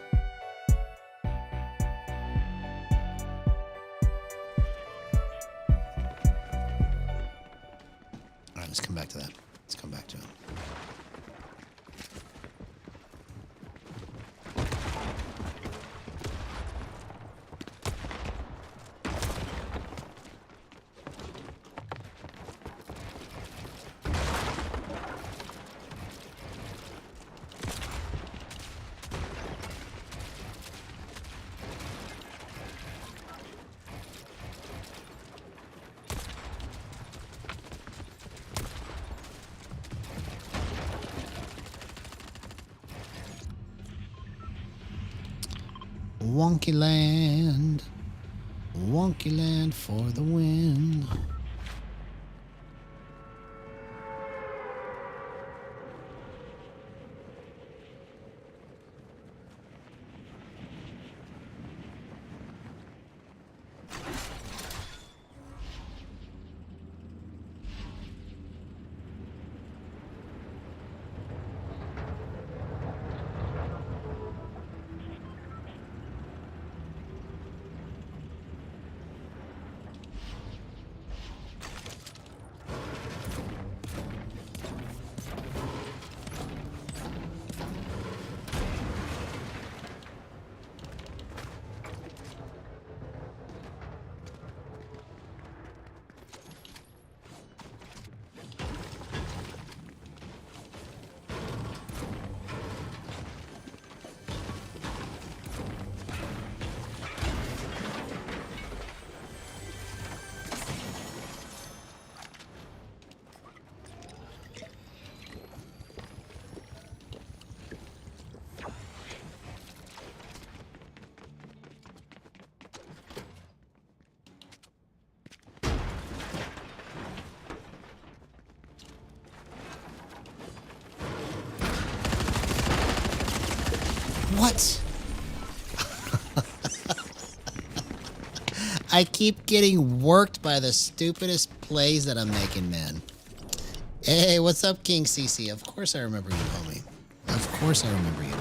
All right, let's come back to that. Let's come back to it. Wonky land for the win. What? I keep getting worked by the stupidest plays that I'm making, man. Hey, what's up, King CC? Of course I remember you, homie. Of course I remember you.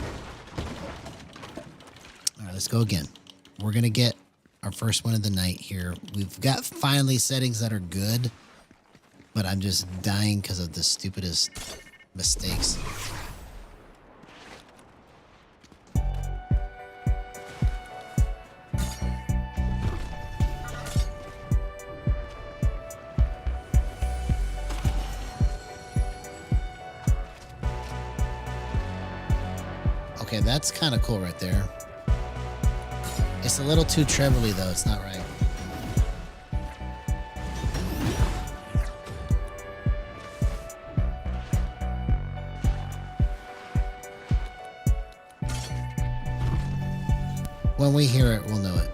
All right, let's go again. We're going to get our first one of the night here. We've got finally settings that are good, but I'm just dying because of the stupidest mistakes. Okay, that's kind of cool right there. It's a little too trebly though, it's not right. When we hear it, we'll know it.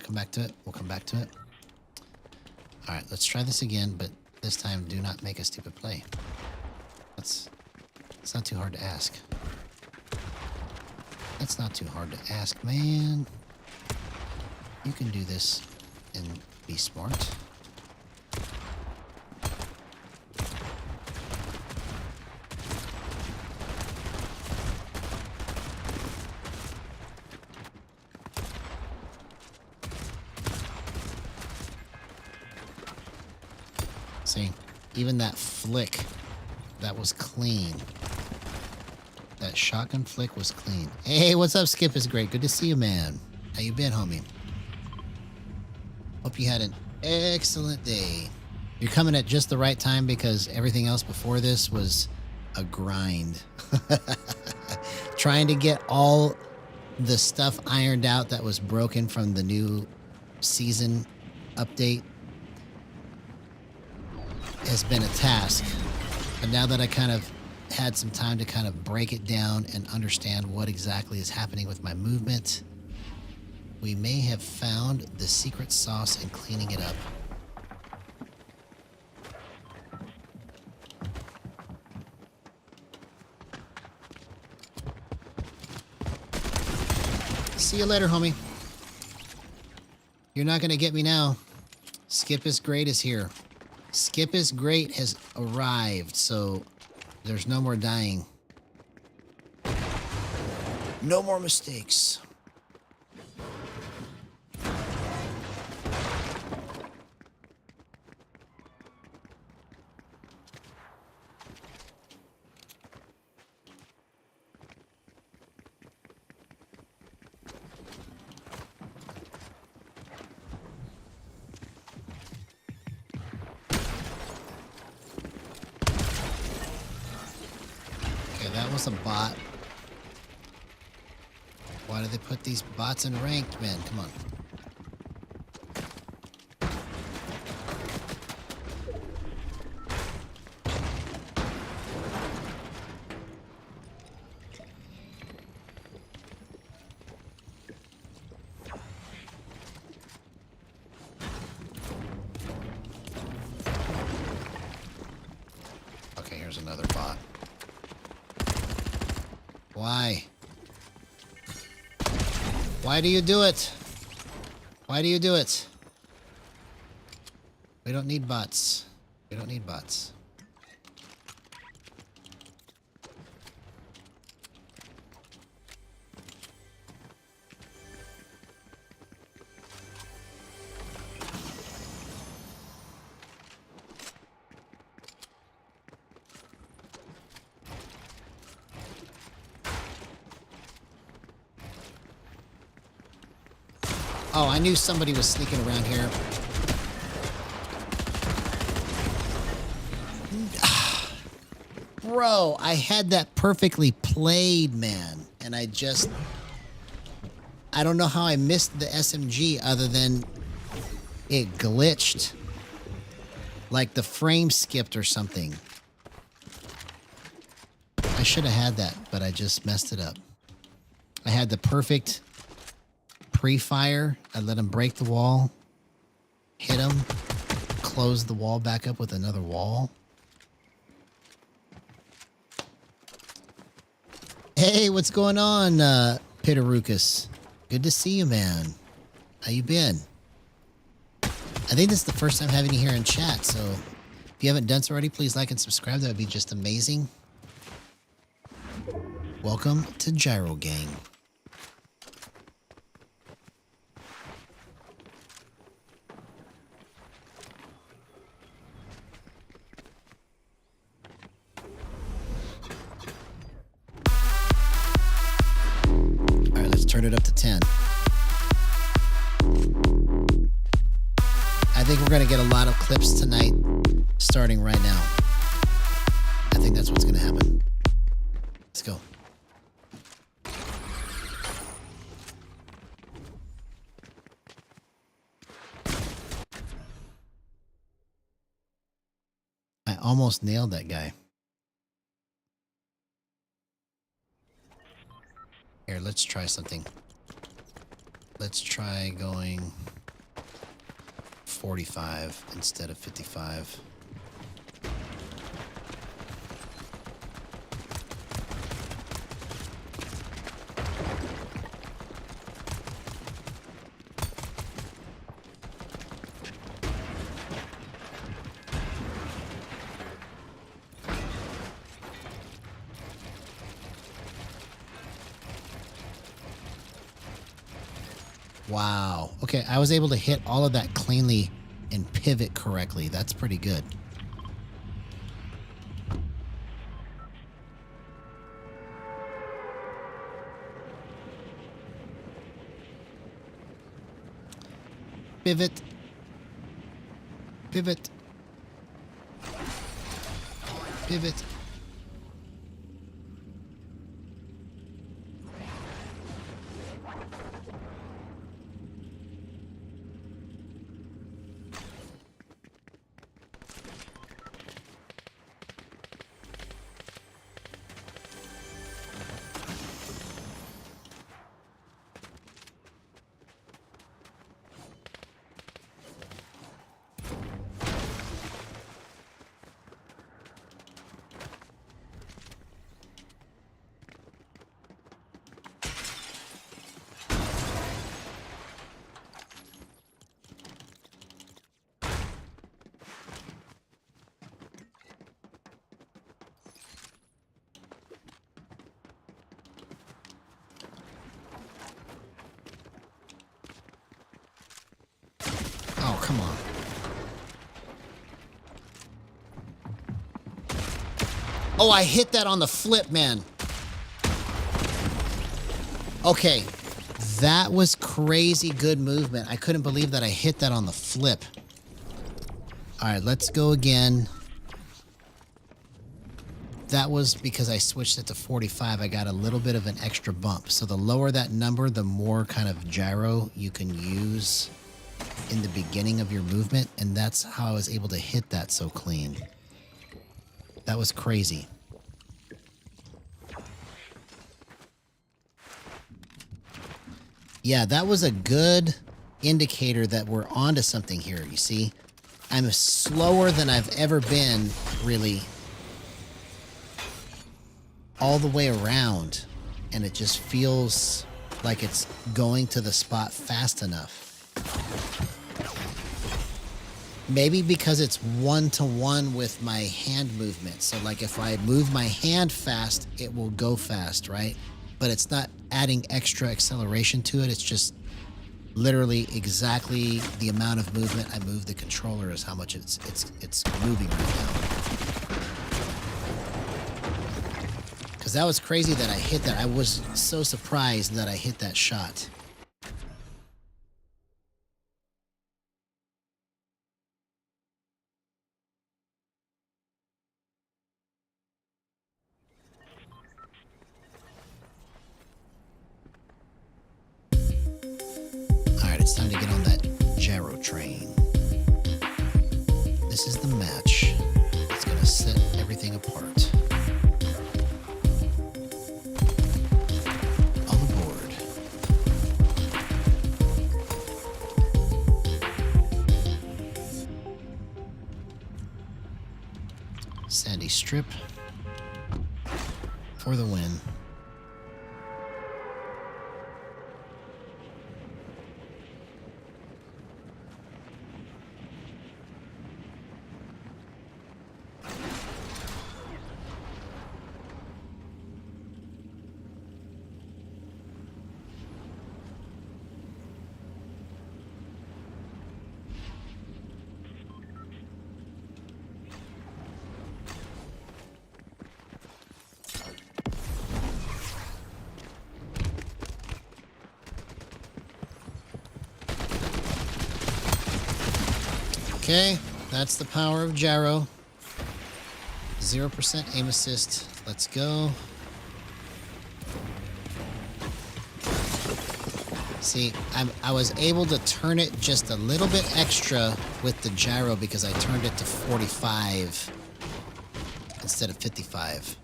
Come back to it. We'll come back to it. All right, let's try this again, but this time do not make a stupid play. It's not too hard to ask. That's not too hard to ask, man. You can do this and be smart. See, even that flick, that was clean. That shotgun flick was clean. Hey, what's up, Skip? Is great. Good to see you, man. How you been, homie? Hope you had an excellent day. You're coming at just the right time because everything else before this was a grind. Trying to get all the stuff ironed out that was broken from the new season update has been a task. But now that I kind of had some time to kind of break it down and understand what exactly is happening with my movement, we may have found the secret sauce in cleaning it up. See you later, homie. You're not going to get me now. Skip is Great is here. Skip is Great has arrived, so there's no more dying. No more mistakes. That was a bot. Why do they put these bots in ranked, man? Come on. Okay, here's another bot. Why? Why do you do it? Why do you do it? We don't need bots. We don't need bots. Oh, I knew somebody was sneaking around here. Bro, I had that perfectly played, man. And I don't know how I missed the SMG other than it glitched. Like the frame skipped or something. I should have had that, but I just messed it up. I had the perfect pre-fire. I let him break the wall, hit him, close the wall back up with another wall. Hey, what's going on, Pitarukas? Good to see you, man. How you been? I think this is the first time having you here in chat, so if you haven't done so already, please like and subscribe. That would be just amazing. Welcome to Gyro Gang. Turn it up to 10. I think we're going to get a lot of clips tonight, starting right now. I think that's what's going to happen. Let's go. I almost nailed that guy. Here, let's try something. Let's try going 45 instead of 55. Wow. Okay, I was able to hit all of that cleanly and pivot correctly. That's pretty good. Pivot. Pivot. Pivot. come on. Oh, I hit that on the flip, man. Okay. That was crazy good movement. I couldn't believe that I hit that on the flip. All right, let's go again. That was because I switched it to 45. I got a little bit of an extra bump. So the lower that number, the more kind of gyro you can use in the beginning of your movement. And that's how I was able to hit that so clean. That was crazy. Yeah, that was a good indicator that we're onto something here, you see? I'm slower than I've ever been, really, all the way around, and it just feels like it's going to the spot fast enough. Maybe because it's one-to-one with my hand movement. So like if I move my hand fast, it will go fast, right? But it's not adding extra acceleration to it. It's just literally exactly the amount of movement I move the controller is how much it's moving right now. Because that was crazy that I hit that. I was so surprised that I hit that shot. It's time to get on that gyro train. This is the match. It's going to set everything apart. All aboard. Sandy Strip for the win. Okay, that's the power of gyro. 0% aim assist. Let's go. See, I was able to turn it just a little bit extra with the gyro because I turned it to 45 instead of 55.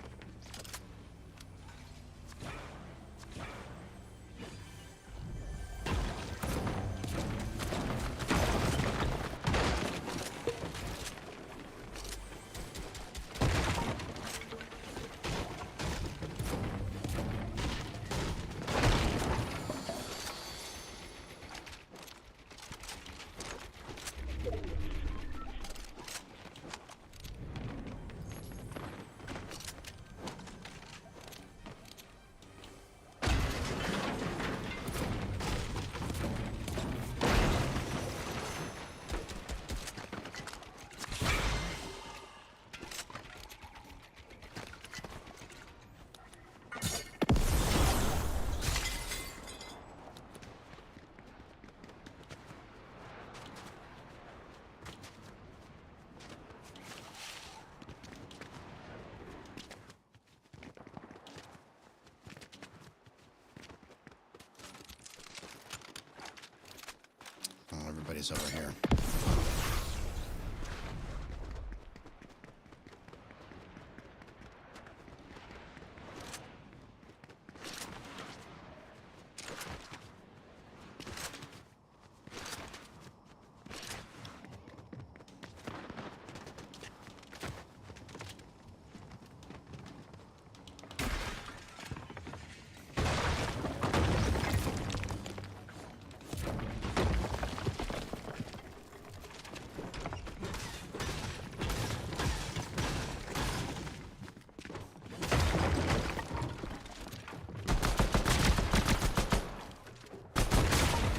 Everybody's over here.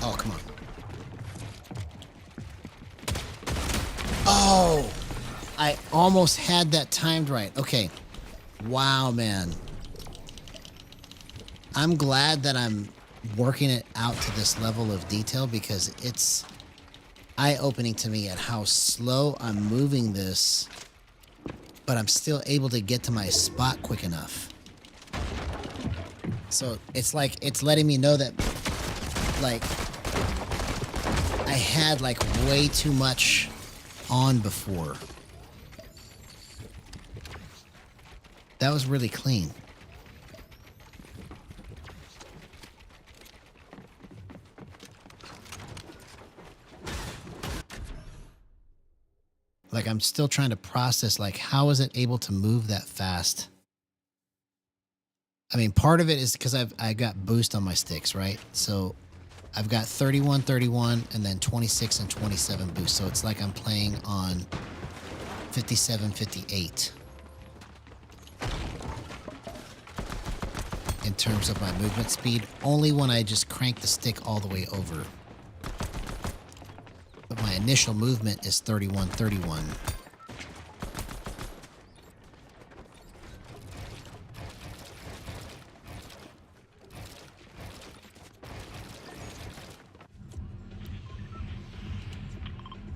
Oh, come on. I almost had that timed right. Okay. Wow, man. I'm glad that I'm working it out to this level of detail because it's eye-opening to me at how slow I'm moving this, but I'm still able to get to my spot quick enough. So it's like, it's letting me know that, like, I had, like, way too much on before. That was really clean. Like, I'm still trying to process, like, how is it able to move that fast? I mean, part of it is because I got boost on my sticks, right? So I've got 31, 31, and then 26 and 27 boost. So it's like I'm playing on 57, 58. In terms of my movement speed, only when I just crank the stick all the way over. But my initial movement is 31, 31.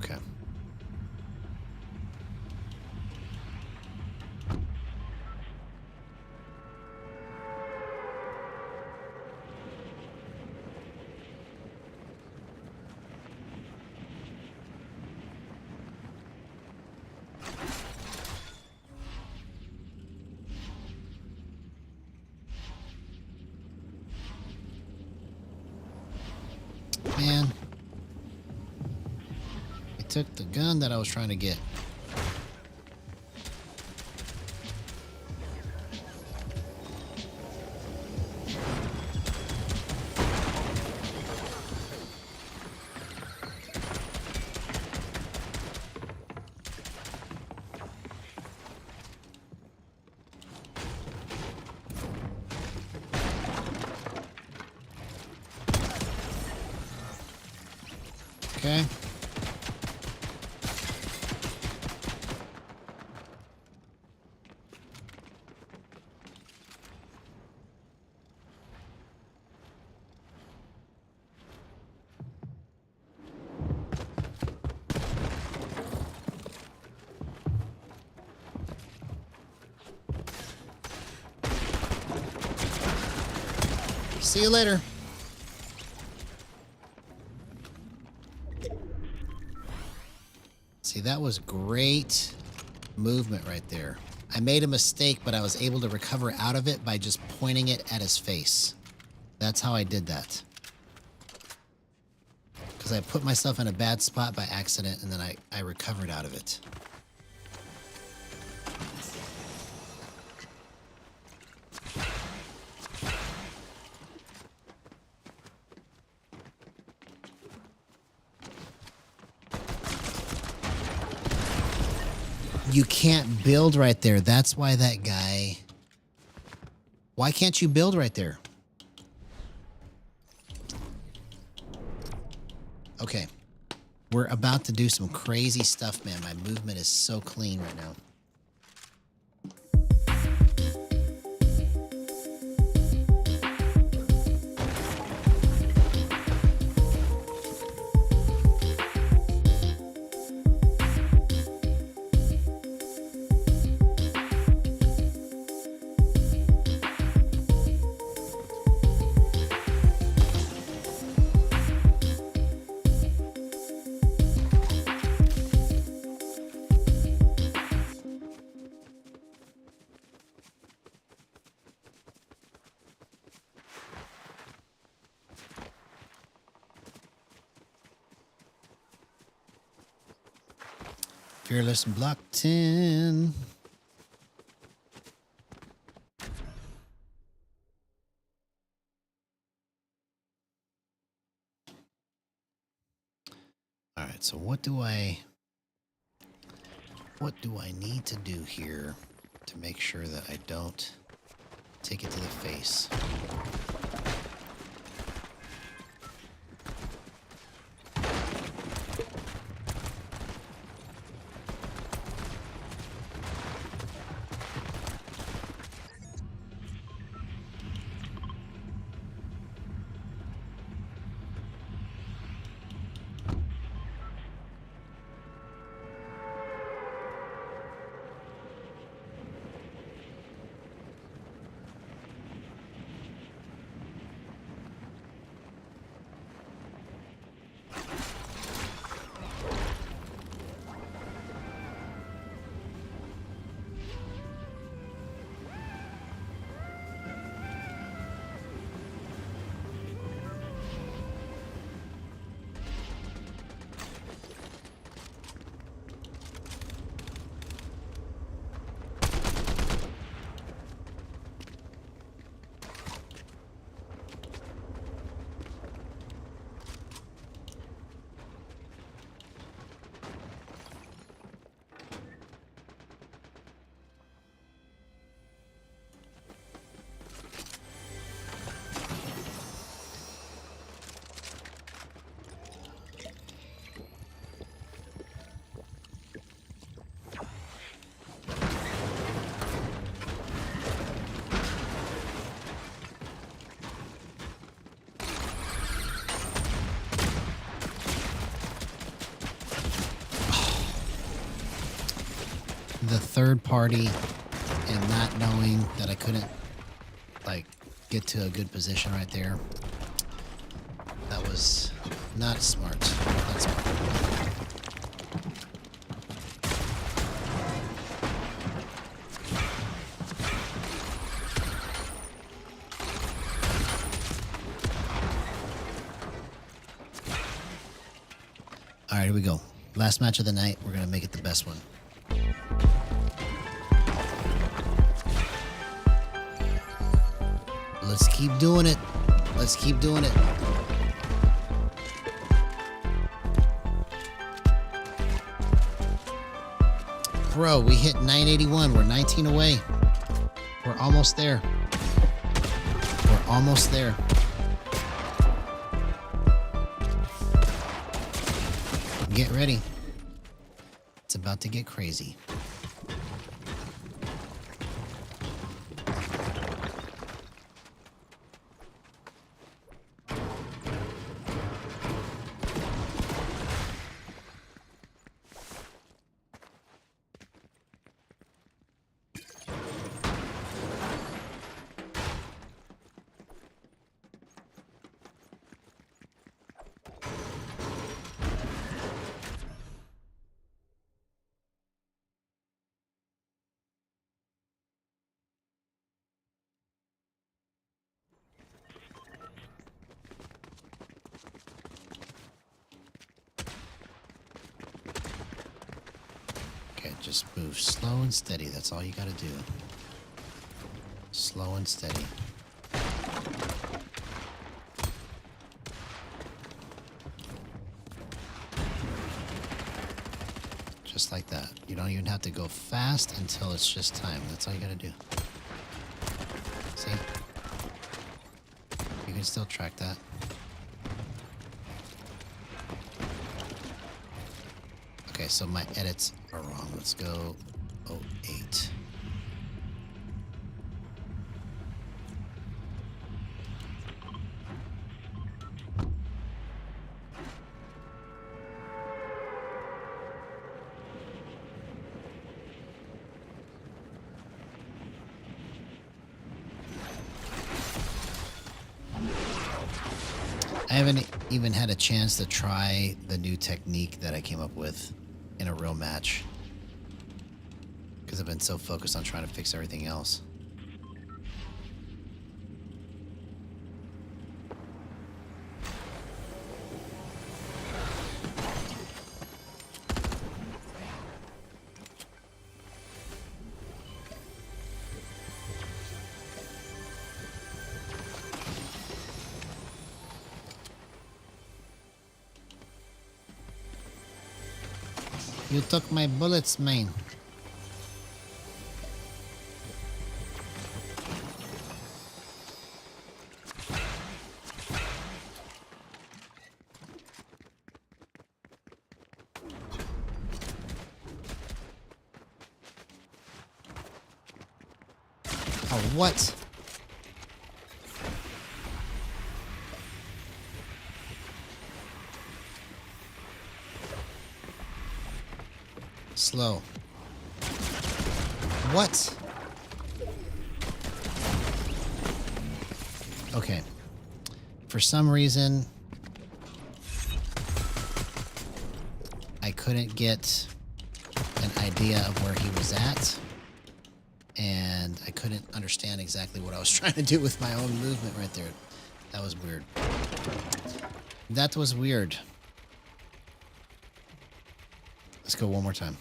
Okay. Man, I took the gun that I was trying to get. Okay. See you later. See, that was great movement right there. I made a mistake, but I was able to recover out of it by just pointing it at his face. That's how I did that. Because I put myself in a bad spot by accident, and then I recovered out of it. You can't build right there. That's why that guy... Why can't you build right there? Okay. We're about to do some crazy stuff, man. My movement is so clean right now. Fearless block 10. All right, so what do I need to do here to make sure that I don't take it to the face? the third party and not knowing that I couldn't, like, get to a good position right there. That was not smart. Not smart. All right, here we go. Last match of the night. We're going to make it the best one. Let's keep doing it. Let's keep doing it. Bro, we hit 981. We're 19 away. We're almost there. We're almost there. Get ready. It's about to get crazy. Okay, just move slow and steady. That's all you gotta do. Slow and steady. Just like that. You don't even have to go fast until it's just time. That's all you gotta do. See? You can still track that. Okay, so my edits are wrong. Let's go 08. I haven't even had a chance to try the new technique that I came up with in a real match because I've been so focused on trying to fix everything else. You took my bullets, man. Oh, what? Slow. What? Okay. For some reason, I couldn't get an idea of where he was at, and I couldn't understand exactly what I was trying to do with my own movement right there. That was weird. That was weird. Let's go one more time.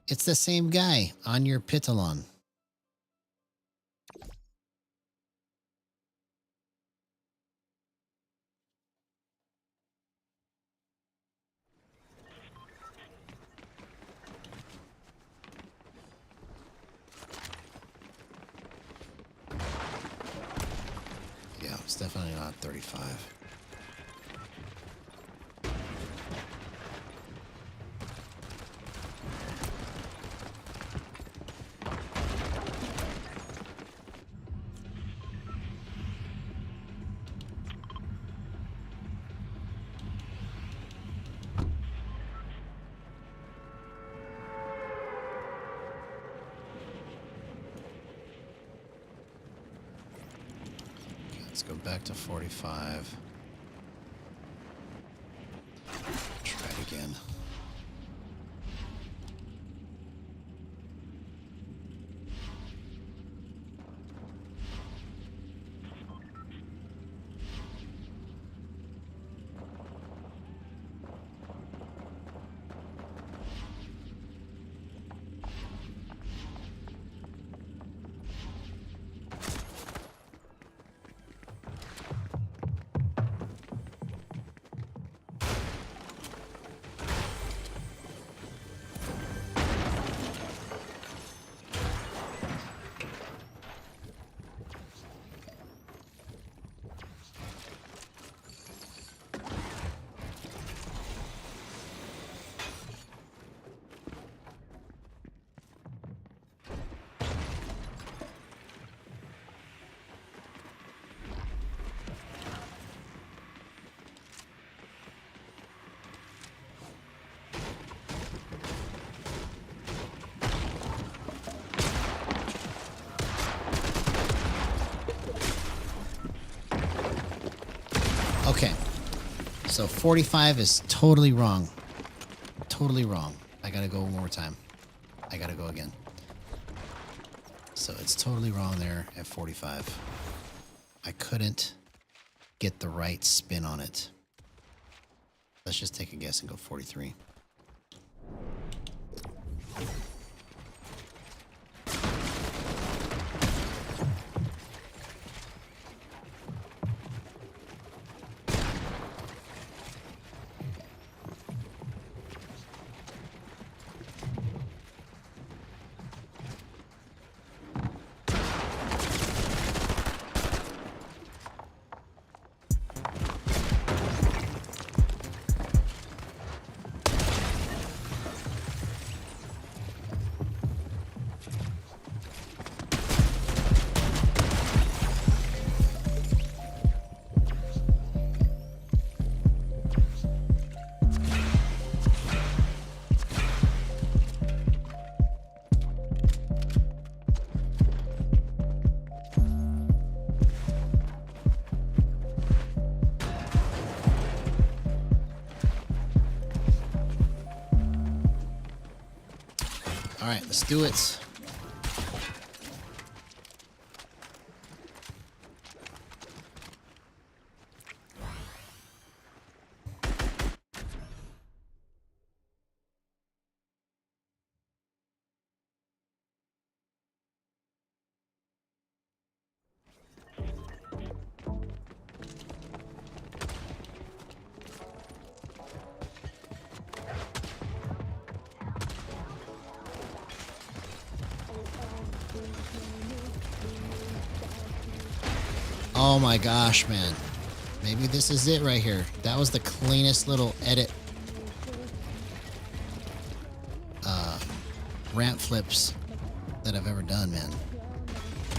It's the same guy on your Pitalon. Yeah, it's definitely not 35. let's go back to 45. Try it again. Okay, so 45 is totally wrong. Totally wrong. I gotta go one more time. I gotta go again. So it's totally wrong there at 45. I couldn't get the right spin on it. Let's just take a guess and go 43. All right, let's do it. Oh my gosh, man. Maybe this is it right here. That was the cleanest little edit. Ramp flips that I've ever done, man.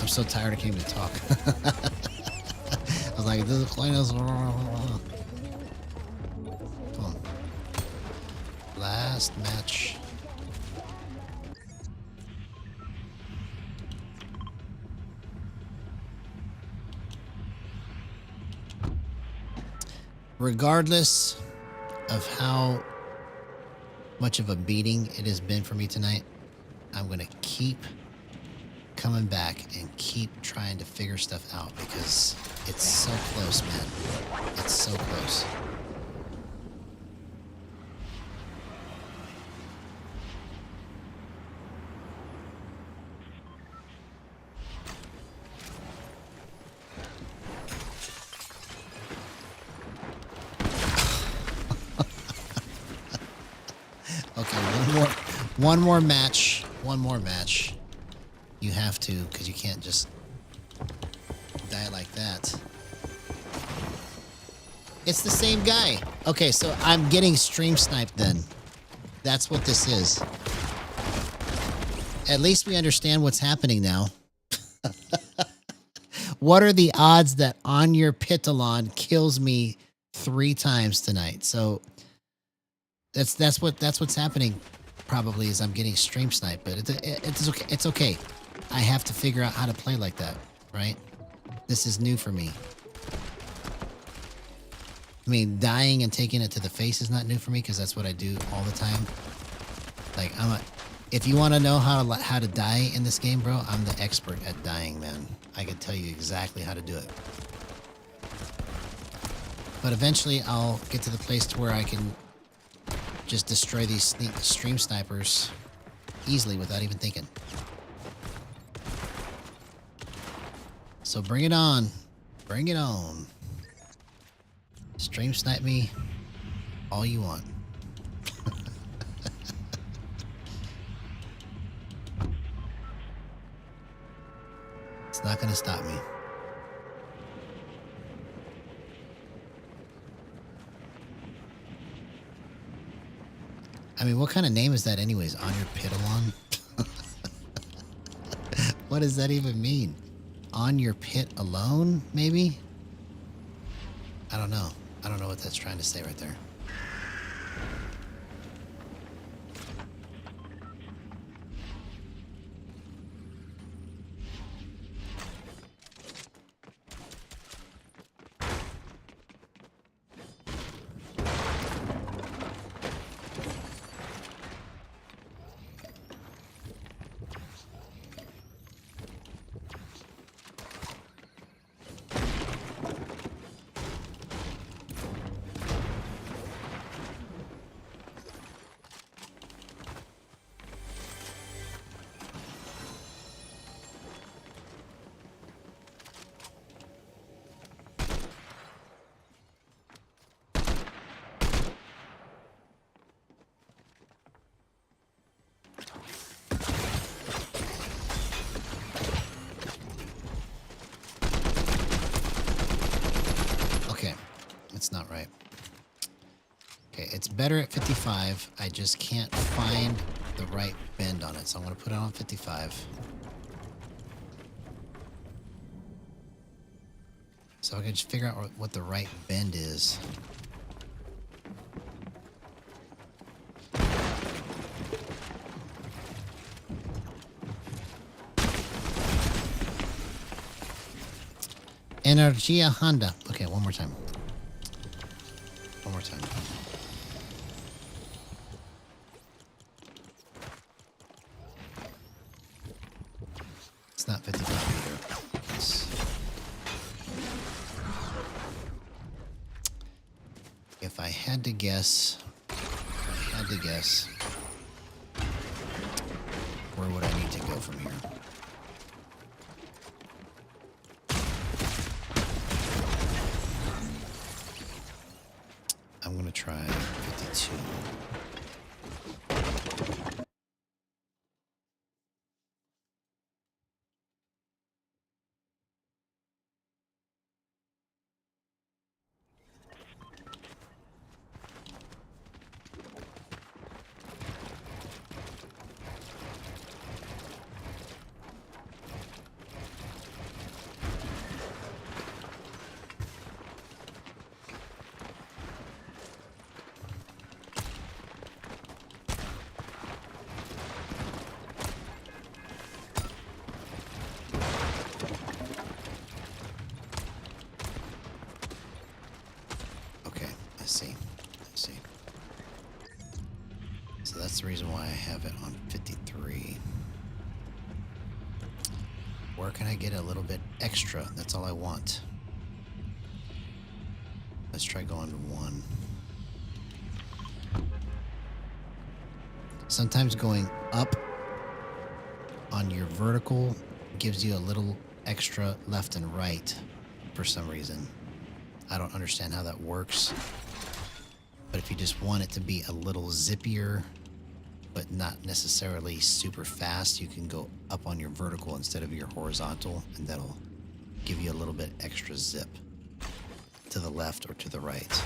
I'm so tired I can't even talk. I was like, this is the cleanest. Come on. Last match. Regardless of how much of a beating it has been for me tonight, I'm going to keep coming back and keep trying to figure stuff out because it's so close, man. It's so close. Okay, one more match. One more match. You have to, because you can't just die like that. It's the same guy. Okay, so I'm getting stream sniped then. That's what this is. At least we understand what's happening now. What are the odds that on your Pitalon kills me 3 times tonight? So that's what's happening. Probably is I'm getting stream sniped, but it's okay. It's okay. I have to figure out how to play like that, right? This is new for me. I mean, dying and taking it to the face is not new for me because that's what I do all the time. Like, if you want to know how to die in this game, bro, I'm the expert at dying, man. I can tell you exactly how to do it. But eventually, I'll get to the place to where I can just destroy these stream snipers easily without even thinking. So bring it on. Bring it on. Stream snipe me all you want. It's not gonna stop me. I mean, what kind of name is that anyways? On your pit alone? What does that even mean? On your pit alone, maybe? I don't know. I don't know what that's trying to say right there. Not right. Okay, it's better at 55. I just can't find the right bend on it, so I'm going to put it on 55. So I can just figure out what the right bend is. Energia Honda. Okay, one more time. One more time. It's not 55 either. If I had to guess, where would I need to go from here? I'm going to try 52. So that's the reason why I have it on 53. Where can I get a little bit extra? That's all I want. Let's try going to 1. Sometimes going up on your vertical gives you a little extra left and right for some reason. I don't understand how that works. But if you just want it to be a little zippier, but not necessarily super fast, you can go up on your vertical instead of your horizontal, and that'll give you a little bit extra zip to the left or to the right.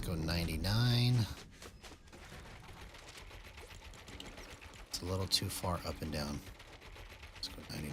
go 99. It's a little too far up and down. Let's go 99.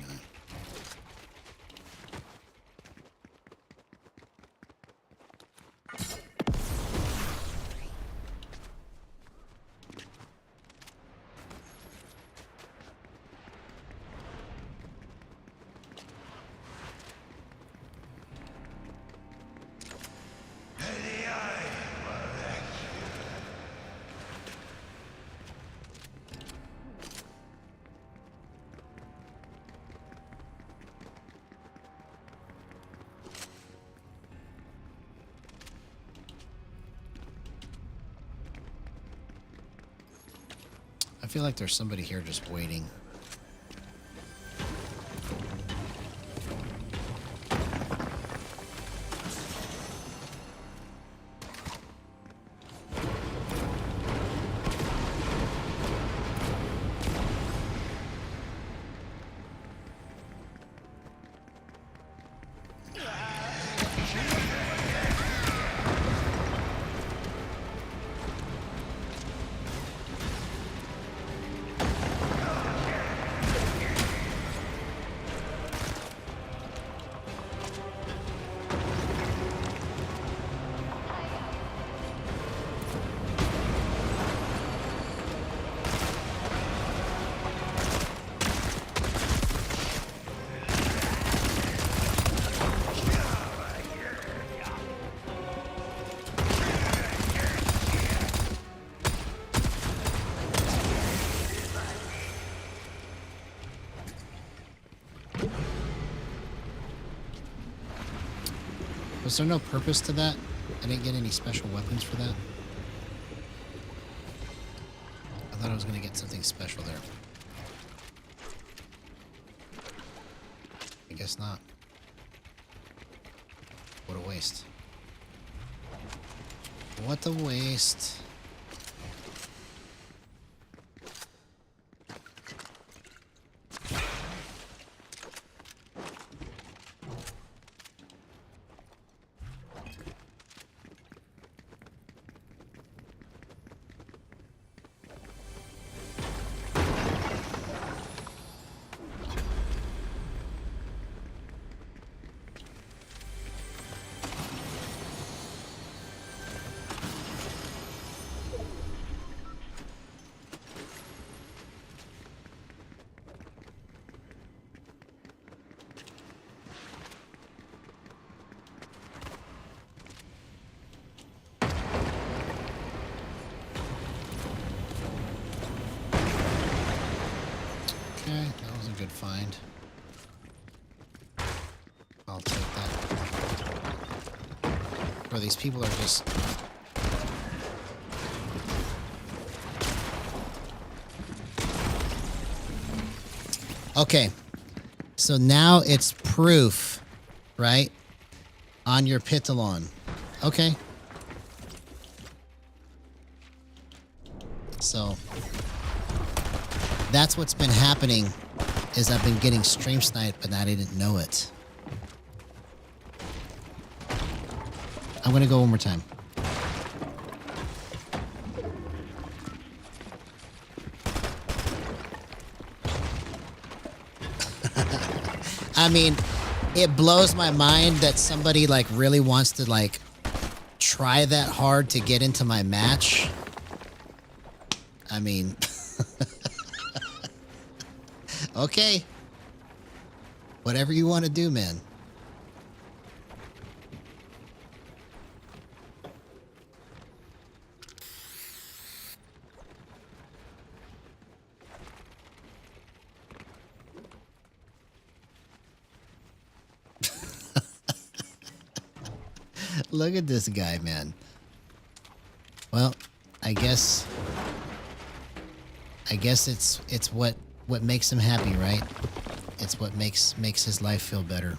I feel like there's somebody here just waiting. Was there no purpose to that? I didn't get any special weapons for that. I thought I was going to get something special there. I guess not. What a waste. What a waste. Okay, that was a good find. I'll take that. Bro, these people are just... Okay, so now it's proof, right? On your Pitalon. Okay. So... that's what's been happening, is I've been getting stream sniped, but I didn't know it. I'm gonna go one more time. I mean, it blows my mind that somebody like really wants to like try that hard to get into my match. I mean... Okay. Whatever you want to do, man. Look at this guy, man. Well, I guess it's what makes him happy, right? It's what makes his life feel better.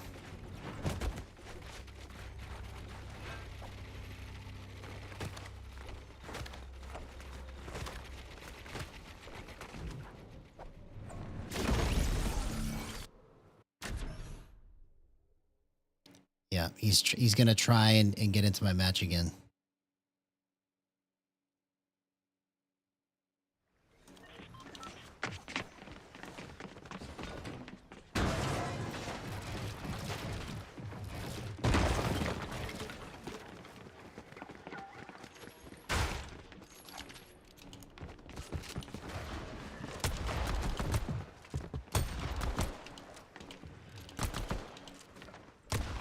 Yeah, he's gonna try and get into my match again.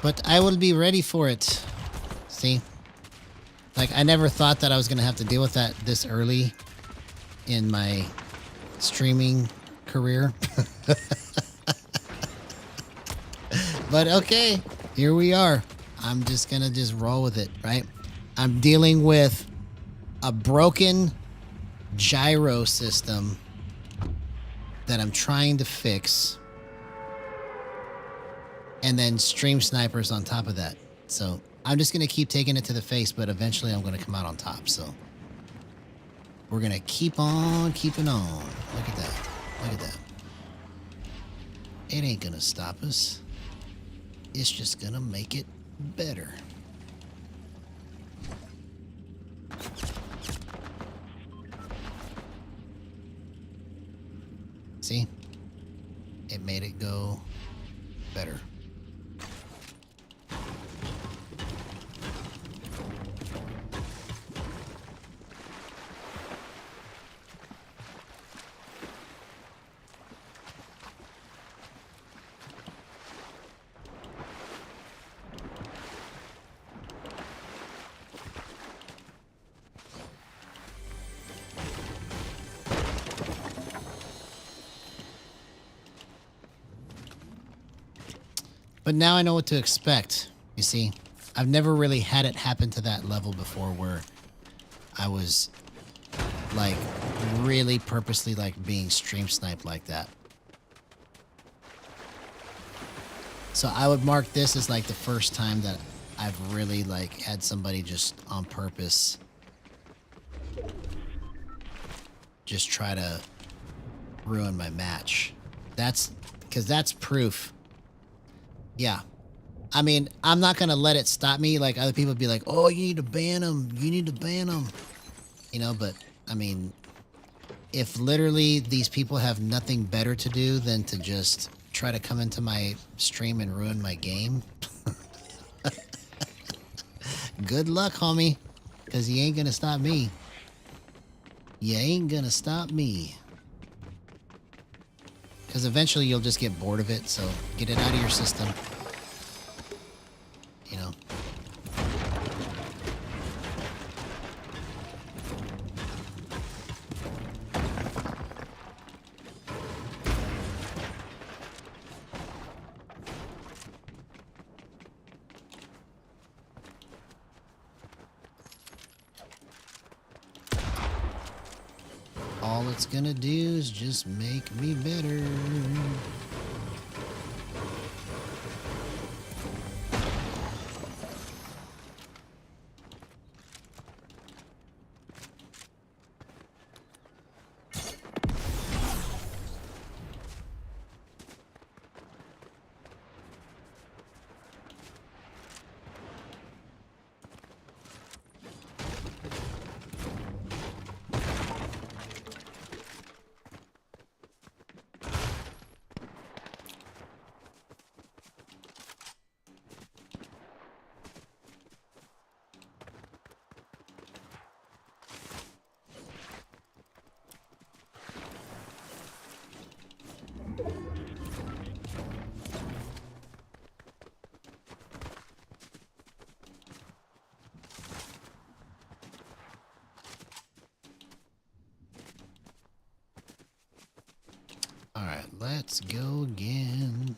But I will be ready for it. See? Like, I never thought that I was going to have to deal with that this early in my streaming career. But okay, here we are. I'm just going to just roll with it, right? I'm dealing with a broken gyro system that I'm trying to fix. And then stream snipers on top of that. So I'm just going to keep taking it to the face, but eventually I'm going to come out on top. So we're going to keep on keeping on. Look at that. Look at that. It ain't going to stop us. It's just going to make it better. See? It made it go better. But now I know what to expect, you see. I've never really had it happen to that level before where I was, like, really purposely, like, being stream sniped like that. So I would mark this as, like, the first time that I've really, like, had somebody just on purpose just try to ruin my match. That's, because that's proof. Yeah. I mean, I'm not going to let it stop me. Like, other people be like, oh, you need to ban them. You need to ban them. You know, but, I mean, if literally these people have nothing better to do than to just try to come into my stream and ruin my game, good luck, homie. Because you ain't going to stop me. You ain't going to stop me. Because eventually you'll just get bored of it, so get it out of your system. You know. All it's gonna do is just make me better. Alright, let's go again.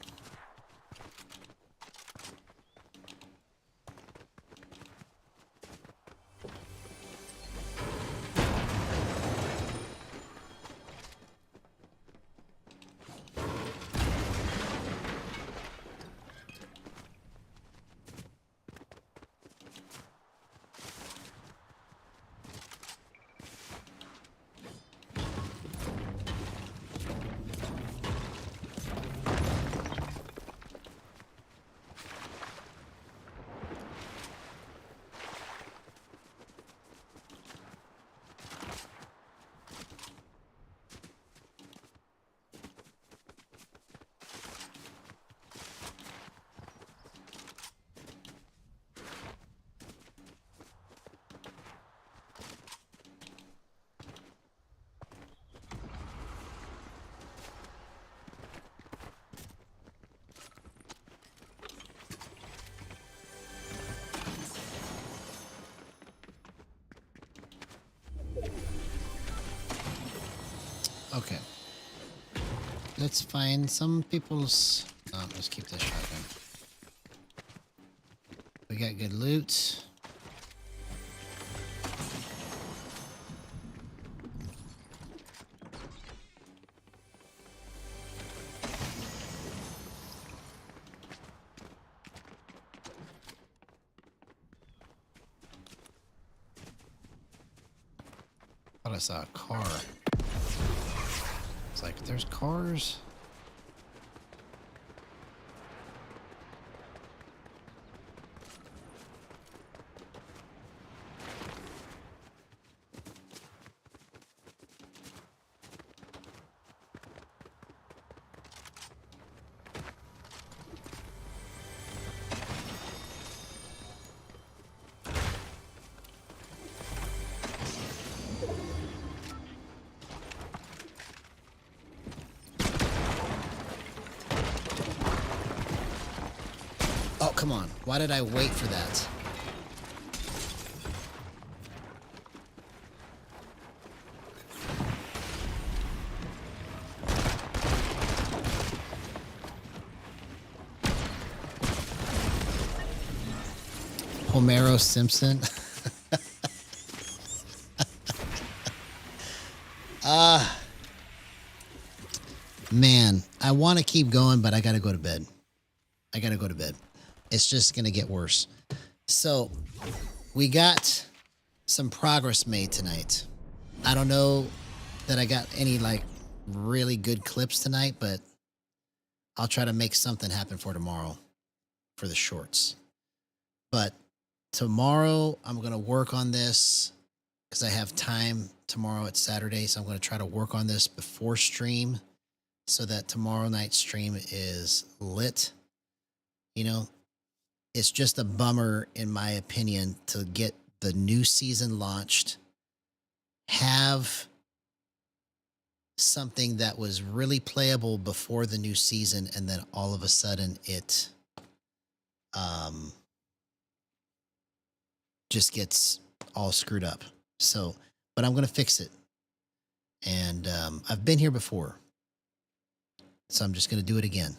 let's find some people's... let's keep this shotgun. We got good loot. Thought I saw a car. It's like, there's cars. Oh, come on. Why did I wait for that? Homero Simpson. Man, I want to keep going, but I got to go to bed. I got to go to bed. It's just going to get worse. So we got some progress made tonight. I don't know that I got any like really good clips tonight, but I'll try to make something happen for tomorrow for the shorts. But tomorrow I'm going to work on this because I have time tomorrow. It's Saturday. So I'm going to try to work on this before stream so that tomorrow night's stream is lit. You know, it's just a bummer, in my opinion, to get the new season launched, have something that was really playable before the new season, and then all of a sudden it just gets all screwed up. So, but I'm going to fix it. And I've been here before. So I'm just going to do it again.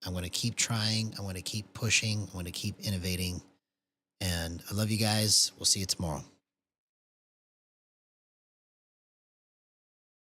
I'm going to keep trying. I'm going to keep pushing. I'm going to keep innovating. And I love you guys. We'll see you tomorrow.